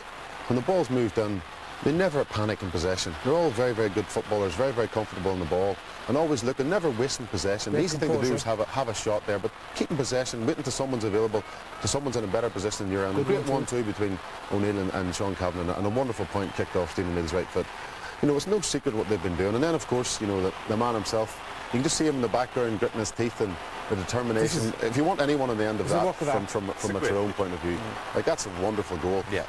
[SPEAKER 20] when the ball's moved in, they never panic in possession. They're all very, very good footballers, very, very comfortable in the ball, and always looking, never wasting possession. The easy thing to do is have a shot there, but keeping possession, waiting till someone's available, till someone's in a better position than you're in. A great 1-2 between O'Neill and Sean Cavan, and a wonderful point kicked off Stephen Mill's right foot. You know, it's no secret what they've been doing. And then, of course, you know, the man himself, you can just see him in the background gritting his teeth and the determination. If you want anyone on the end of that from a Tyrone point of view, like, that's a wonderful goal.
[SPEAKER 21] Yeah.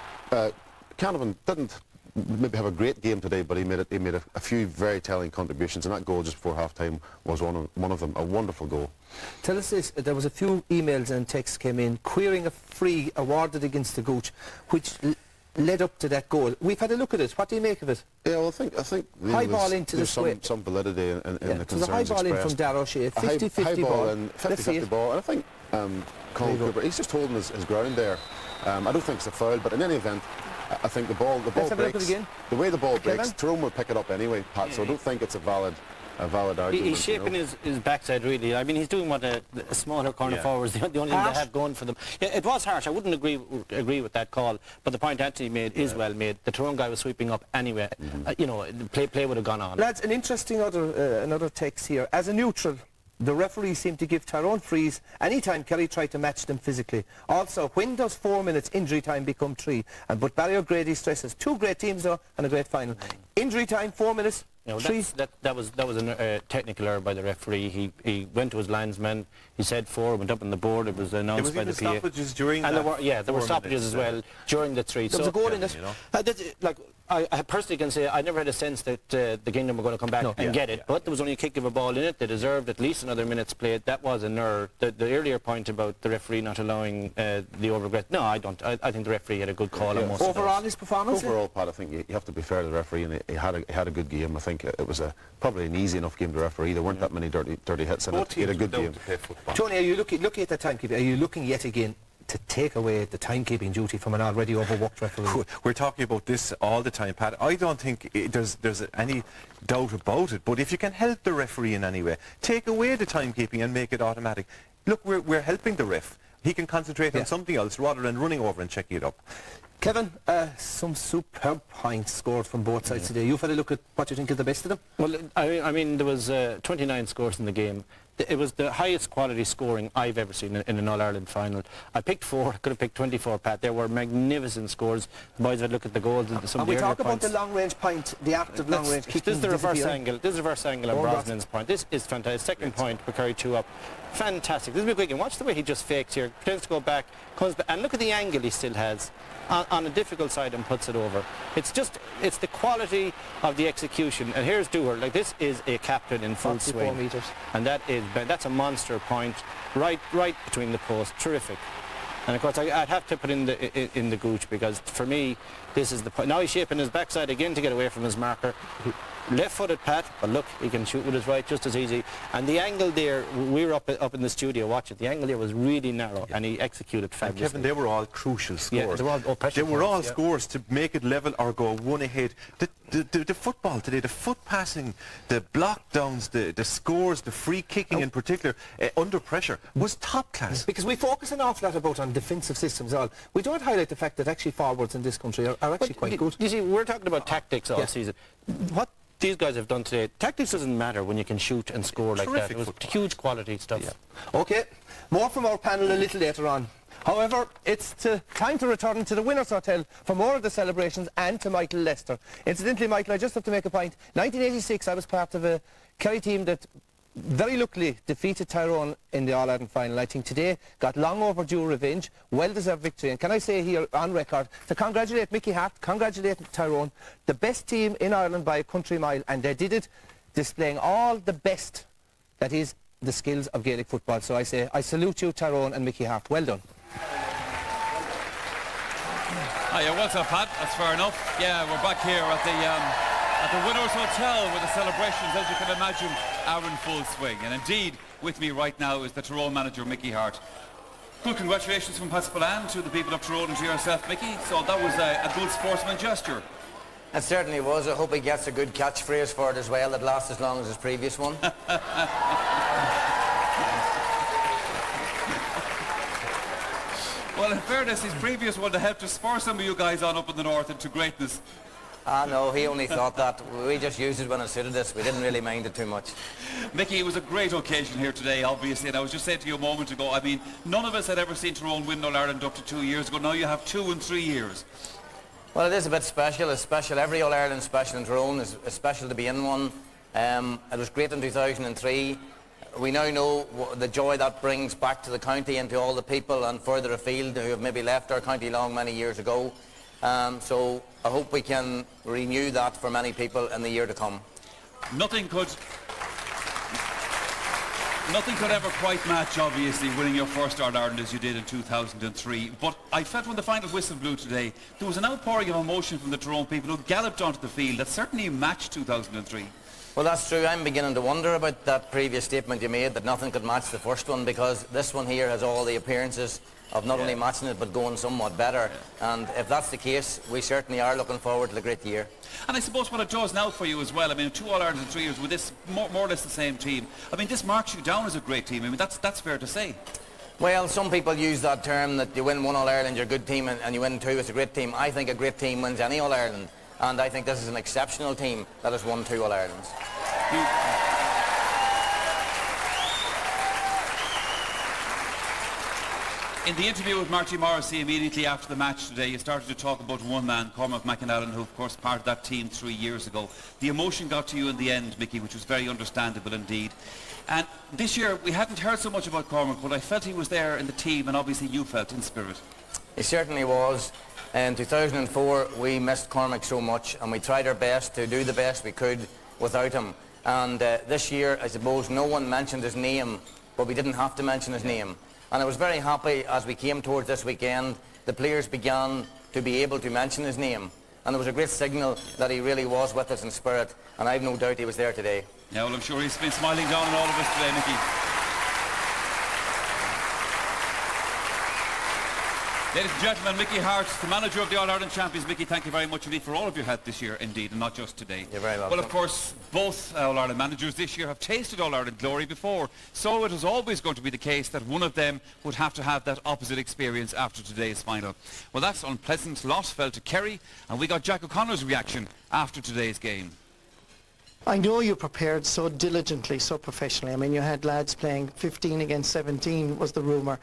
[SPEAKER 20] Canavan didn't maybe have a great game today, but he made a few very telling contributions, and that goal just before half-time was one of them, a wonderful goal.
[SPEAKER 18] Tell us this, there was a few emails and texts came in querying a free awarded against the Gooch, which led up to that goal. We've had a look at it. What do you make of it?
[SPEAKER 20] Yeah, well, I think
[SPEAKER 18] high ball into the square.
[SPEAKER 20] Some validity in the concerns
[SPEAKER 18] expressed. A high ball in from Darrow-Shea, 50-50
[SPEAKER 20] ball. 50-50 ball, and I think Colin Cooper, he's just holding his ground there. I don't think it's a foul, but in any event, I think the ball breaks.
[SPEAKER 18] Have a look at it again.
[SPEAKER 20] The way the ball breaks, Tyrone will pick it up anyway, Pat, so I don't think it's a valid argument.
[SPEAKER 19] He's shaping his backside, really. I mean, he's doing what a smaller corner forwards, the only thing they have going for them. Yeah, it was harsh. I wouldn't agree with that call, but the point Anthony made is well made. The Tyrone guy was sweeping up anyway. You know, play would have gone on.
[SPEAKER 18] Lads, an interesting another text here. As a neutral, the referee seemed to give Tyrone frees anytime Kerry tried to match them physically. Also, when does 4 minutes injury time become 3? But Barry O'Grady stresses 2 great teams though and a great final. Injury time, 4 minutes.
[SPEAKER 19] You know, that was a technical error by the referee. He went to his linesman. He said 4, went up on the board. It was announced by the PA.
[SPEAKER 21] Stoppages during
[SPEAKER 19] and there were stoppages as well during the 3.
[SPEAKER 18] There was a goal in it.
[SPEAKER 19] like, I personally can say I never had a sense that the Kingdom were going to come back and get it, but there was only a kick of a ball in it. They deserved at least another minute's play. That was an error. The earlier point about the referee not allowing the overregret, no, I don't. I think the referee had a good call on most of those.
[SPEAKER 18] Overall, his performance?
[SPEAKER 20] Overall, Pat, I think you have to be fair to the referee, and he had a good game. I think it was probably an easy enough game to referee. There weren't that many dirty hits in it. He had a good game.
[SPEAKER 18] Tony, are you looking at the timekeeper? Are you looking yet again to take away the timekeeping duty from an already overworked referee?
[SPEAKER 21] We're talking about this all the time, Pat. I don't think there's any doubt about it, but if you can help the referee in any way, take away the timekeeping and make it automatic. Look, we're helping the ref. He can concentrate on something else rather than running over and checking it up.
[SPEAKER 18] Kevin, some superb points scored from both sides today. You've had a look at what you think of the best of them?
[SPEAKER 19] Well, I mean, there was 29 scores in the game. It was the highest quality scoring I've ever seen in an All-Ireland final. I picked 4, could have picked 24, Pat. There were magnificent scores. The boys had a look at the goals and some of the
[SPEAKER 18] we
[SPEAKER 19] earlier
[SPEAKER 18] talk about
[SPEAKER 19] points.
[SPEAKER 18] the long-range point, the active long-range kicking.
[SPEAKER 19] This is the reverse angle. This is the reverse angle on Brosnan's point. This is fantastic. Second point, we carry 2 up. Fantastic. This is a big quick. And watch the way he just fakes here. Pretends to go back, comes back, and look at the angle he still has on a difficult side and puts it over. It's the quality of the execution. And here's Dewar. Like, this is a captain in full swing.
[SPEAKER 18] Meters.
[SPEAKER 19] And that's a monster point right between the posts. Terrific. And of course I'd have to put in the gooch, because for me this is the point. Now he's shaping his backside again to get away from his marker. Left-footed Pat, but look, he can shoot with his right just as easy. And the angle there, we were up in the studio, watch it, the angle there was really narrow, and he executed fabulously.
[SPEAKER 21] And Kevin, they were all crucial scores.
[SPEAKER 19] Yeah, they were all
[SPEAKER 21] scores to make it level or go one ahead. The football today, the foot passing, the block downs, the scores, the free kicking in particular, under pressure, was top class.
[SPEAKER 18] Because we focus an awful lot about on defensive systems. We don't highlight the fact that actually forwards in this country are actually quite good.
[SPEAKER 19] You see, we're talking about tactics all season. What these guys have done today, tactics doesn't matter when you can shoot and score like that. It was huge quality stuff.
[SPEAKER 18] Yeah. Okay, more from our panel a little later on. However, it's time to return to the Winners' Hotel for more of the celebrations and to Michael Lester. Incidentally, Michael, I just have to make a point. 1986, I was part of a Kerry team that very luckily defeated Tyrone in the All-Ireland final. I think today got long overdue revenge, well-deserved victory. And can I say here on record to congratulate Mickey Hart, congratulate Tyrone, the best team in Ireland by a country mile, and they did it displaying all the best, that is, the skills of Gaelic football. So I say, I salute you, Tyrone and Mickey Hart. Well done.
[SPEAKER 6] Hiya, what's up, Pat? That's fair enough. Yeah, we're back here at the Winners' Hotel, where the celebrations, as you can imagine, are in full swing. And indeed, with me right now is the Tyrone manager, Mickey Hart. Good congratulations from Pat Spillane to the people of Tyrone and to yourself, Mickey. So that was a good sportsman gesture.
[SPEAKER 9] It certainly was. I hope he gets a good catchphrase for it as well that lasts as long as his previous one.
[SPEAKER 6] Well, in fairness, his previous one helped to spur some of you guys on up in the north into greatness.
[SPEAKER 9] Ah, no, he only thought that. We just used it when it suited us. We didn't really mind it too much.
[SPEAKER 6] Mickey, it was a great occasion here today, obviously, and I was just saying to you a moment ago, I mean, none of us had ever seen Tyrone win All-Ireland up to 2 years ago. Now you have 2 in 3 years.
[SPEAKER 9] Well, it is a bit special. It's special. Every All-Ireland special in Tyrone is special to be in one. It was great in 2003. We now know the joy that brings back to the county and to all the people and further afield who have maybe left our county many years ago. So I hope we can renew that for many people in the year to come.
[SPEAKER 6] Nothing could ever quite match, obviously, winning your first All-Ireland as you did in 2003. But I felt when the final whistle blew today, there was an outpouring of emotion from the Tyrone people who galloped onto the field that certainly matched 2003.
[SPEAKER 9] Well, that's true. I'm beginning to wonder about that previous statement you made, that nothing could match the first one, because this one here has all the appearances of not only matching it but going somewhat better. And if that's the case, we certainly are looking forward to the great year.
[SPEAKER 6] And I suppose what it does now for you as well, I mean, 2 All-Irelands in 3 years with this more or less the same team, I mean, this marks you down as a great team. I mean, that's fair to say.
[SPEAKER 9] Well, some people use that term that you win 1 All-Ireland, you're a good team, and you win 2, it's a great team. I think a great team wins any All-Ireland, and I think this is an exceptional team that has won 2 All-Irelands.
[SPEAKER 6] In the interview with Marty Morrissey immediately after the match today, you started to talk about one man, Cormac McAnallen, who of course part of that team 3 years ago. The emotion got to you in the end, Mickey, which was very understandable indeed. And this year we hadn't heard so much about Cormac, but I felt he was there in the team, and obviously you felt in spirit.
[SPEAKER 9] He certainly was. In 2004, we missed Cormac so much, and we tried our best to do the best we could without him. And this year, I suppose, no one mentioned his name, but we didn't have to mention his name. And I was very happy as we came towards this weekend, the players began to be able to mention his name. And there was a great signal that he really was with us in spirit, and I've no doubt he was there today.
[SPEAKER 6] Yeah, well, I'm sure he's been smiling down on all of us today, Mickey. Ladies and gentlemen, Mickey Hart, the manager of the All-Ireland champions. Mickey, thank you very much indeed for all of your help this year, indeed, and not just today.
[SPEAKER 9] You're very welcome.
[SPEAKER 6] Well, of course, both All-Ireland managers this year have tasted All-Ireland glory before, so it was always going to be the case that one of them would have to have that opposite experience after today's final. Well, that's unpleasant loss fell to Kerry, and we got Jack O'Connor's reaction after today's game.
[SPEAKER 14] I know you prepared so diligently, so professionally. I mean, you had lads playing 15 against 17 was the rumour.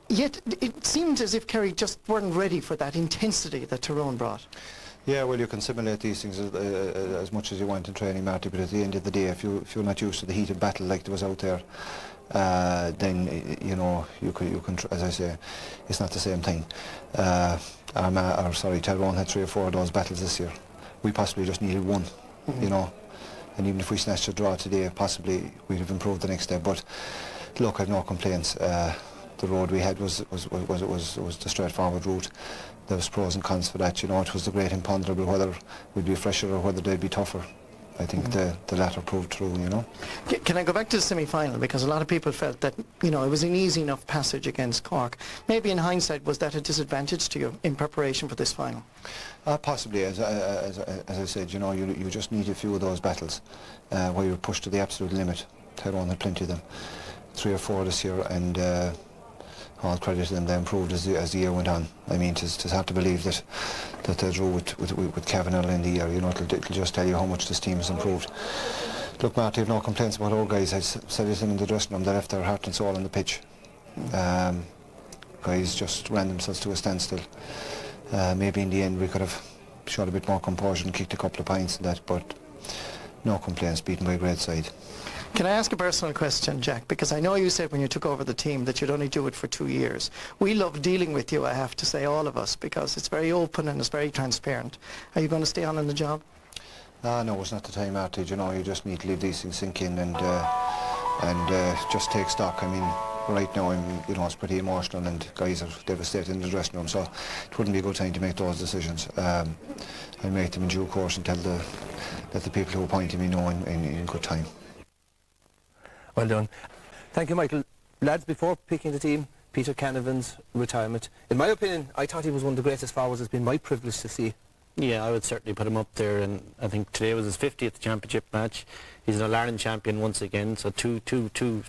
[SPEAKER 14] Yet it seemed as if Kerry just weren't ready for that intensity that Tyrone brought.
[SPEAKER 8] Yeah, well, you can simulate these things as much as you want in training, Marty, but at the end of the day, if you're not used to the heated battle like there was out there, then you know you can as I say, it's not the same thing. Tyrone had 3 or 4 of those battles this year. We possibly just needed one, you know, and even if we snatched a draw today, possibly we'd have improved the next day. But look, I've no complaints. The road we had was the straightforward route. There was pros and cons for that, you know. It was the great imponderable whether we'd be fresher or whether they'd be tougher. I think the latter proved true, you know.
[SPEAKER 14] Can I go back to the semi-final? Because a lot of people felt that, you know, it was an easy enough passage against Cork. Maybe in hindsight, was that a disadvantage to you in preparation for this final?
[SPEAKER 8] Possibly, as I said, you know, you just need a few of those battles where you're pushed to the absolute limit. Tyrone had plenty of them, 3 or 4 this year, and all credit to them, they improved as the year went on. I mean, it's hard to believe that they drew with Kevin early in the year. You know, it'll just tell you how much this team has improved. Look, Marty, I have no complaints about our guys. I said it in the dressing room, they left their heart and soul on the pitch. Guys just ran themselves to a standstill. Maybe in the end we could have showed a bit more composure and kicked a couple of points in that, but no complaints, beaten by a great side.
[SPEAKER 14] Can I ask a personal question, Jack? Because I know you said when you took over the team that you'd only do it for 2 years. We love dealing with you, I have to say, all of us, because it's very open and it's very transparent. Are you going to stay on in the job?
[SPEAKER 8] No, it's not the time, Marty. You know, you just need to leave these things sink in and just take stock. I mean, right now, you know, it's pretty emotional and guys are devastated in the dressing room, so it wouldn't be a good time to make those decisions. I'll make them in due course and let the people who appointed me know in good time.
[SPEAKER 18] Well done. Thank you, Michael. Lads, before picking the team, Peter Canavan's retirement. In my opinion, I thought he was one of the greatest forwards. It's been my privilege to see.
[SPEAKER 19] Yeah, I would certainly put him up there, and I think today was his 50th championship match. He's an All-Ireland champion once again, so two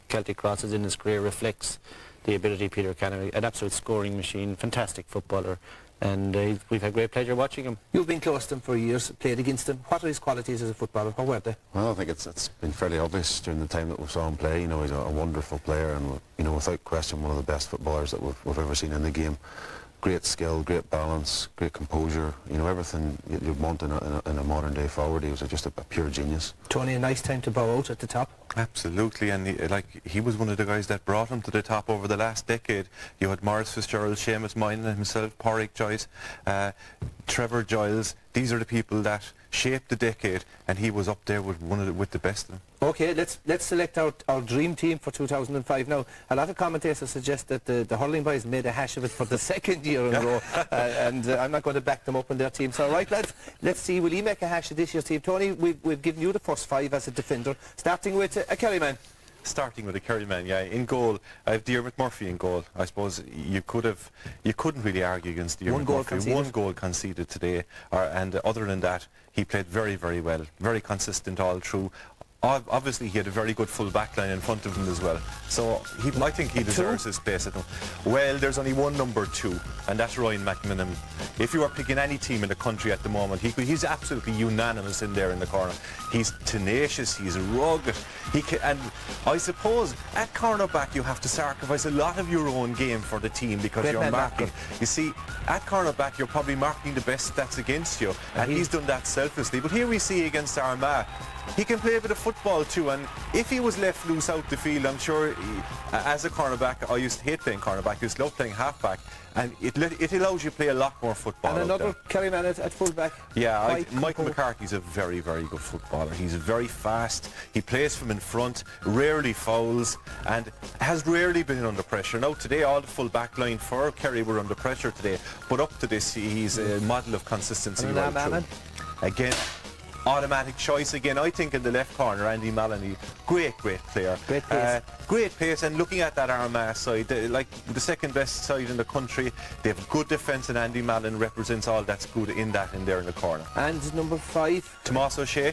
[SPEAKER 19] Celtic crosses in his career reflects the ability of Peter Canavan. An absolute scoring machine, fantastic footballer, and we've had great pleasure watching him.
[SPEAKER 18] You've been close to him for years, played against him. What are his qualities as a footballer? What were they?
[SPEAKER 20] Well, I think it's been fairly obvious during the time that we saw him play. You know, he's a wonderful player, and you know, without question, one of the best footballers that we've ever seen in the game. Great skill, great balance, great composure. You know, everything you'd want in a modern day forward. He was just a pure genius.
[SPEAKER 18] Tony, a nice time to bow out at the top.
[SPEAKER 21] Absolutely, and he was one of the guys that brought him to the top over the last decade. You had Maurice Fitzgerald, Seamus Moynihan himself, Pádraig Joyce, Trevor Giles. These are the people that shaped the decade, and he was up there with the best of them.
[SPEAKER 18] Okay, let's select our dream team for 2005 now. A lot of commentators suggest that the hurling boys made a hash of it for the 2nd year in a row, and I'm not going to back them up in their team. So, right, lads, let's see, will he make a hash of this year's team? Tony, we've given you the first 5 as a defender, starting with a Kerry man.
[SPEAKER 21] Starting with a Kerry man, yeah. In goal, I have Diarmuid Murphy in goal. I suppose you couldn't really argue against Diarmuid Murphy. One goal conceded today, and other than that, he played very, very well, very consistent all through. Obviously, he had a very good full back line in front of him as well. So I think he deserves his place at him. Well, there's only one number 2, and that's Ryan McMillan. If you were picking any team in the country at the moment, he's absolutely unanimous in there in the corner. He's tenacious, he's rugged. And I suppose at cornerback you have to sacrifice a lot of your own game for the team because you're marking. You see, at cornerback you're probably marking the best stats against you, and he's done that selflessly. But here we see against Armagh, he can play a bit of football too, and if he was left loose out the field, I'm sure as a cornerback, I used to hate playing cornerback, I used to love playing halfback, and it allows you to play a lot more football.
[SPEAKER 18] And another Kerry man at fullback.
[SPEAKER 21] Yeah, Michael McCarthy's a very, very good footballer. He's very fast, he plays from in front, rarely fouls, and has rarely been under pressure. Now today all the full back line for Kerry were under pressure today, but up to this he's a model of consistency right through. Again, automatic choice again, I think, in the left corner, Andy Mallon. Great player. Great pace, and looking at that Armagh side, like the second best side in the country, they have good defence, and Andy Mallon represents all that's good in there in the corner.
[SPEAKER 18] And number 5?
[SPEAKER 21] Tomas O'Shea.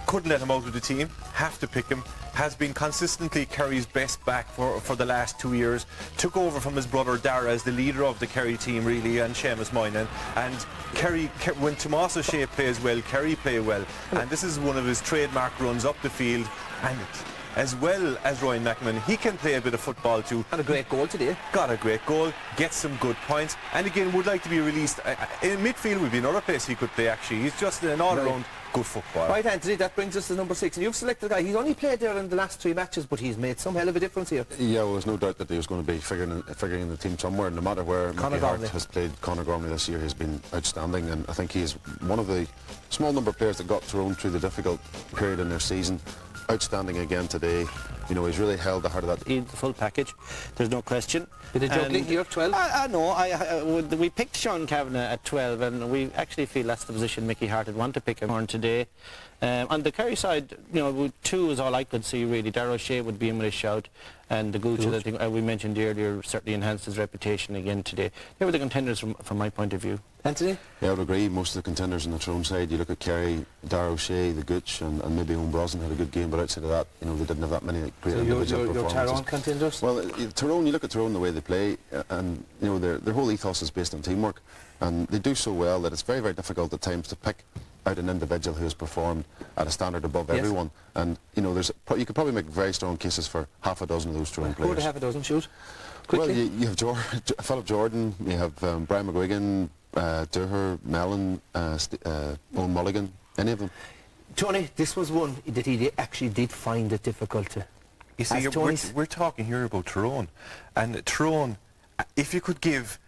[SPEAKER 21] Couldn't let him out of the team, have to pick him. Has been consistently Kerry's best back for the last 2 years. Took over from his brother Dara as the leader of the Kerry team, really, and Seamus Moynihan. And Kerry, when Tomas O'Shea plays well, Kerry play well. And this is one of his trademark runs up the field. And as well as Ryan McMahon, he can play a bit of football too.
[SPEAKER 18] And a great goal today.
[SPEAKER 21] Got a great goal, gets some good points, and again would like to be released. In midfield would be another place he could play actually. He's just an all-around good footballer.
[SPEAKER 18] Right, Anthony, that brings us to number 6. And you've selected a guy, he's only played there in the last 3 matches, but he's made some hell of a difference here.
[SPEAKER 20] Yeah, well, there's no doubt that he was going to be figuring in the team somewhere, no matter where Mickey Hart has played. Conor Gormley this year has been outstanding, and I think he's one of the small number of players that got Tyrone through the difficult period in their season. Outstanding again today. You know, he's really held the heart of that.
[SPEAKER 19] The full package, there's no question.
[SPEAKER 18] With a juggling here, 12?
[SPEAKER 19] No, we picked Sean Kavanagh at 12, and we actually feel that's the position Mickey Hart would want to pick him on today. On the Kerry side, you know, 2 is all I could see really. Darragh O'Shea would be in with a shout, and the Gooch, I think we mentioned earlier, certainly enhanced his reputation again today. They were the contenders from my point of view.
[SPEAKER 18] Anthony?
[SPEAKER 20] Yeah, I would agree. Most of the contenders on the Tyrone side, you look at Kerry, Darragh O'Shea, the Gooch, and maybe Owen Brosnan had a good game, but outside of that, you know, they didn't have that many great individual performances.
[SPEAKER 18] Your Tyrone contenders?
[SPEAKER 20] Well, Tyrone, you look at Tyrone, the way they play, and you know their whole ethos is based on teamwork, and they do so well that it's very, very difficult at times to pick out an individual who has performed at a standard above everyone. And you know, you could probably make very strong cases for half a dozen of those Tyrone players.
[SPEAKER 18] Who would half a dozen shoot? Quickly.
[SPEAKER 20] Well, you have Philip Jordan, you have Brian McGuigan, Dooher, Mellon, Owen Mulligan, any of them.
[SPEAKER 18] Tony, this was one that he actually did find it difficult to.
[SPEAKER 21] You see, we're talking here about Tyrone, and Tyrone, if you could give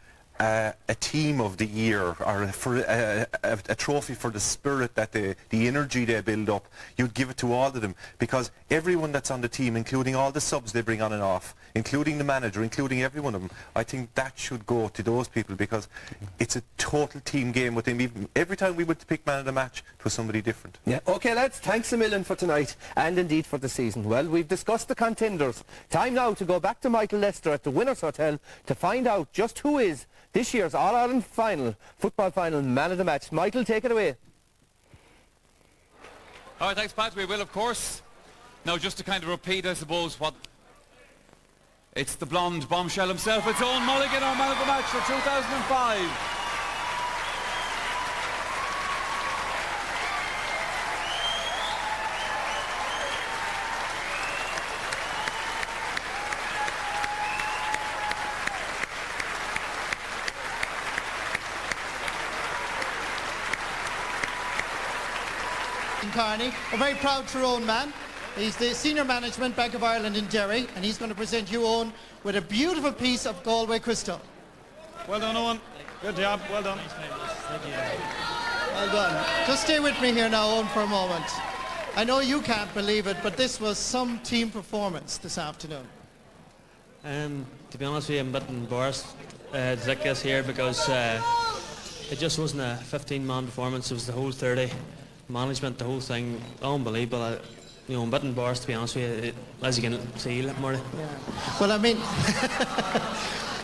[SPEAKER 21] a team of the year or a trophy for the spirit that the energy they build up, you'd give it to all of them, because everyone that's on the team, including all the subs they bring on and off, including the manager, including every one of them, I think that should go to those people, because it's a total team game with them. Even every time we went to pick man of the match, it was somebody different.
[SPEAKER 18] Yeah. Okay, lads, thanks a million for tonight, and indeed for the season. Well, we've discussed the contenders. Time now to go back to Michael Lester at the Winners Hotel to find out just who is this year's All-Ireland football final man of the match. Michael, take it away.
[SPEAKER 6] All right, thanks, Pat. We will, of course. Now, just to kind of repeat, I suppose, what... It's the blonde bombshell himself. It's Owen Mulligan, our man of the match for 2005.
[SPEAKER 14] Carney, a very proud Tyrone man. He's the senior management Bank of Ireland in Derry, and he's going to present you, Owen, with a beautiful piece of Galway crystal.
[SPEAKER 22] Well done, Owen. Good job. Well done.
[SPEAKER 14] Thank you. Well done. Just stay with me here now, Owen, for a moment. I know you can't believe it, but this was some team performance this afternoon.
[SPEAKER 10] To be honest with you, I'm a bit embarrassed to take this here, because it just wasn't a 15-man performance. It was the whole 30. Management, the whole thing, unbelievable. You know, I'm a bit embarrassed, to be honest with you, as you can see, Marty.
[SPEAKER 14] Yeah. Well, I mean,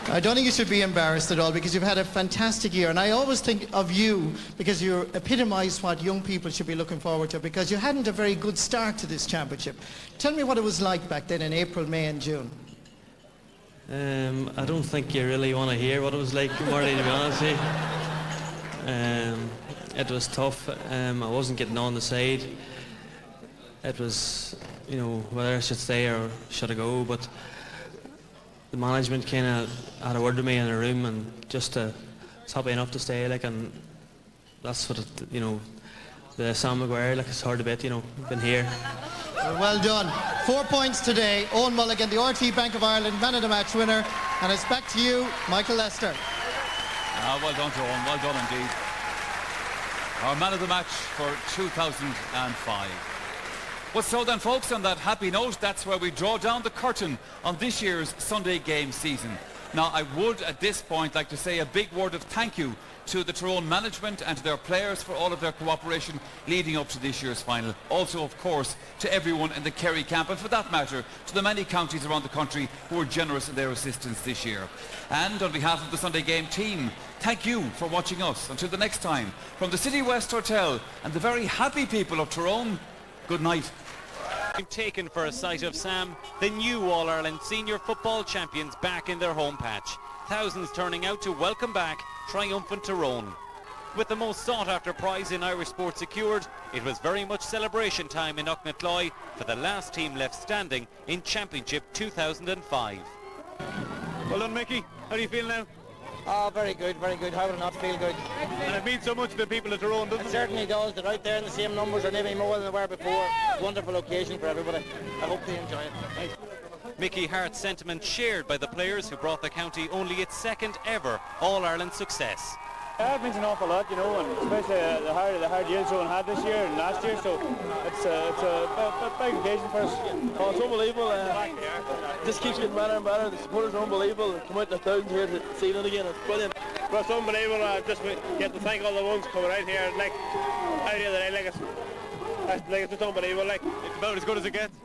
[SPEAKER 14] I don't think you should be embarrassed at all, because you've had a fantastic year, and I always think of you because you epitomise what young people should be looking forward to, because you hadn't a very good start to this championship. Tell me what it was like back then in April, May and June.
[SPEAKER 10] I don't think you really want to hear what it was like, Marty, to be honest with you. It was tough. I wasn't getting on the side. It was, you know, whether I should stay or should I go, but the management kind of had a word with me in a room, and just was happy enough to stay, like, and that's what it, you know, Sam Maguire, like it's hard a bit, you know, been here.
[SPEAKER 14] Well done. 4 points today. Owen Mulligan, the RT Bank of Ireland Man of the Match winner. And it's back to you, Michael Lester.
[SPEAKER 6] Well done to Owen, well done indeed. Our Man of the Match for 2005. Well, so then folks, on that happy note, that's where we draw down the curtain on this year's Sunday game season. Now, I would at this point like to say a big word of thank you to the Tyrone management and to their players for all of their cooperation leading up to this year's final. Also, of course, to everyone in the Kerry camp, and for that matter, to the many counties around the country who were generous in their assistance this year. And on behalf of the Sunday game team, thank you for watching us. Until the next time, from the City West Hotel and the very happy people of Tyrone, good night.
[SPEAKER 11] Taken for a sight of Sam, the new All-Ireland senior football champions back in their home patch. Thousands turning out to welcome back triumphant Tyrone. With the most sought-after prize in Irish sport secured, it was very much celebration time in Knocknatloy for the last team left standing in Championship 2005.
[SPEAKER 12] Well done, Mickey. How do you feel now?
[SPEAKER 23] Oh, very good, very good. How would it not feel good?
[SPEAKER 12] And it means so much to the people of Tyrone, doesn't it?
[SPEAKER 23] It certainly does. They're right there in the same numbers or maybe more than they were before. It's a wonderful occasion for everybody. I hope they enjoy it. Nice.
[SPEAKER 11] Mickey Hart's sentiment shared by the players who brought the county only its second ever All-Ireland success.
[SPEAKER 12] Yeah, it means an awful lot, you know, and especially the hard years Tyrone had this year and last year, so it's a big occasion for us.
[SPEAKER 24] Oh, it's unbelievable. It just keeps getting better and better. The supporters are unbelievable. They come out in the thousands here to see it again. It's brilliant.
[SPEAKER 22] Well, it's unbelievable. Just get to thank all the ones coming out here. Like, out here today, it's just unbelievable. Like,
[SPEAKER 12] it's about as good as it gets.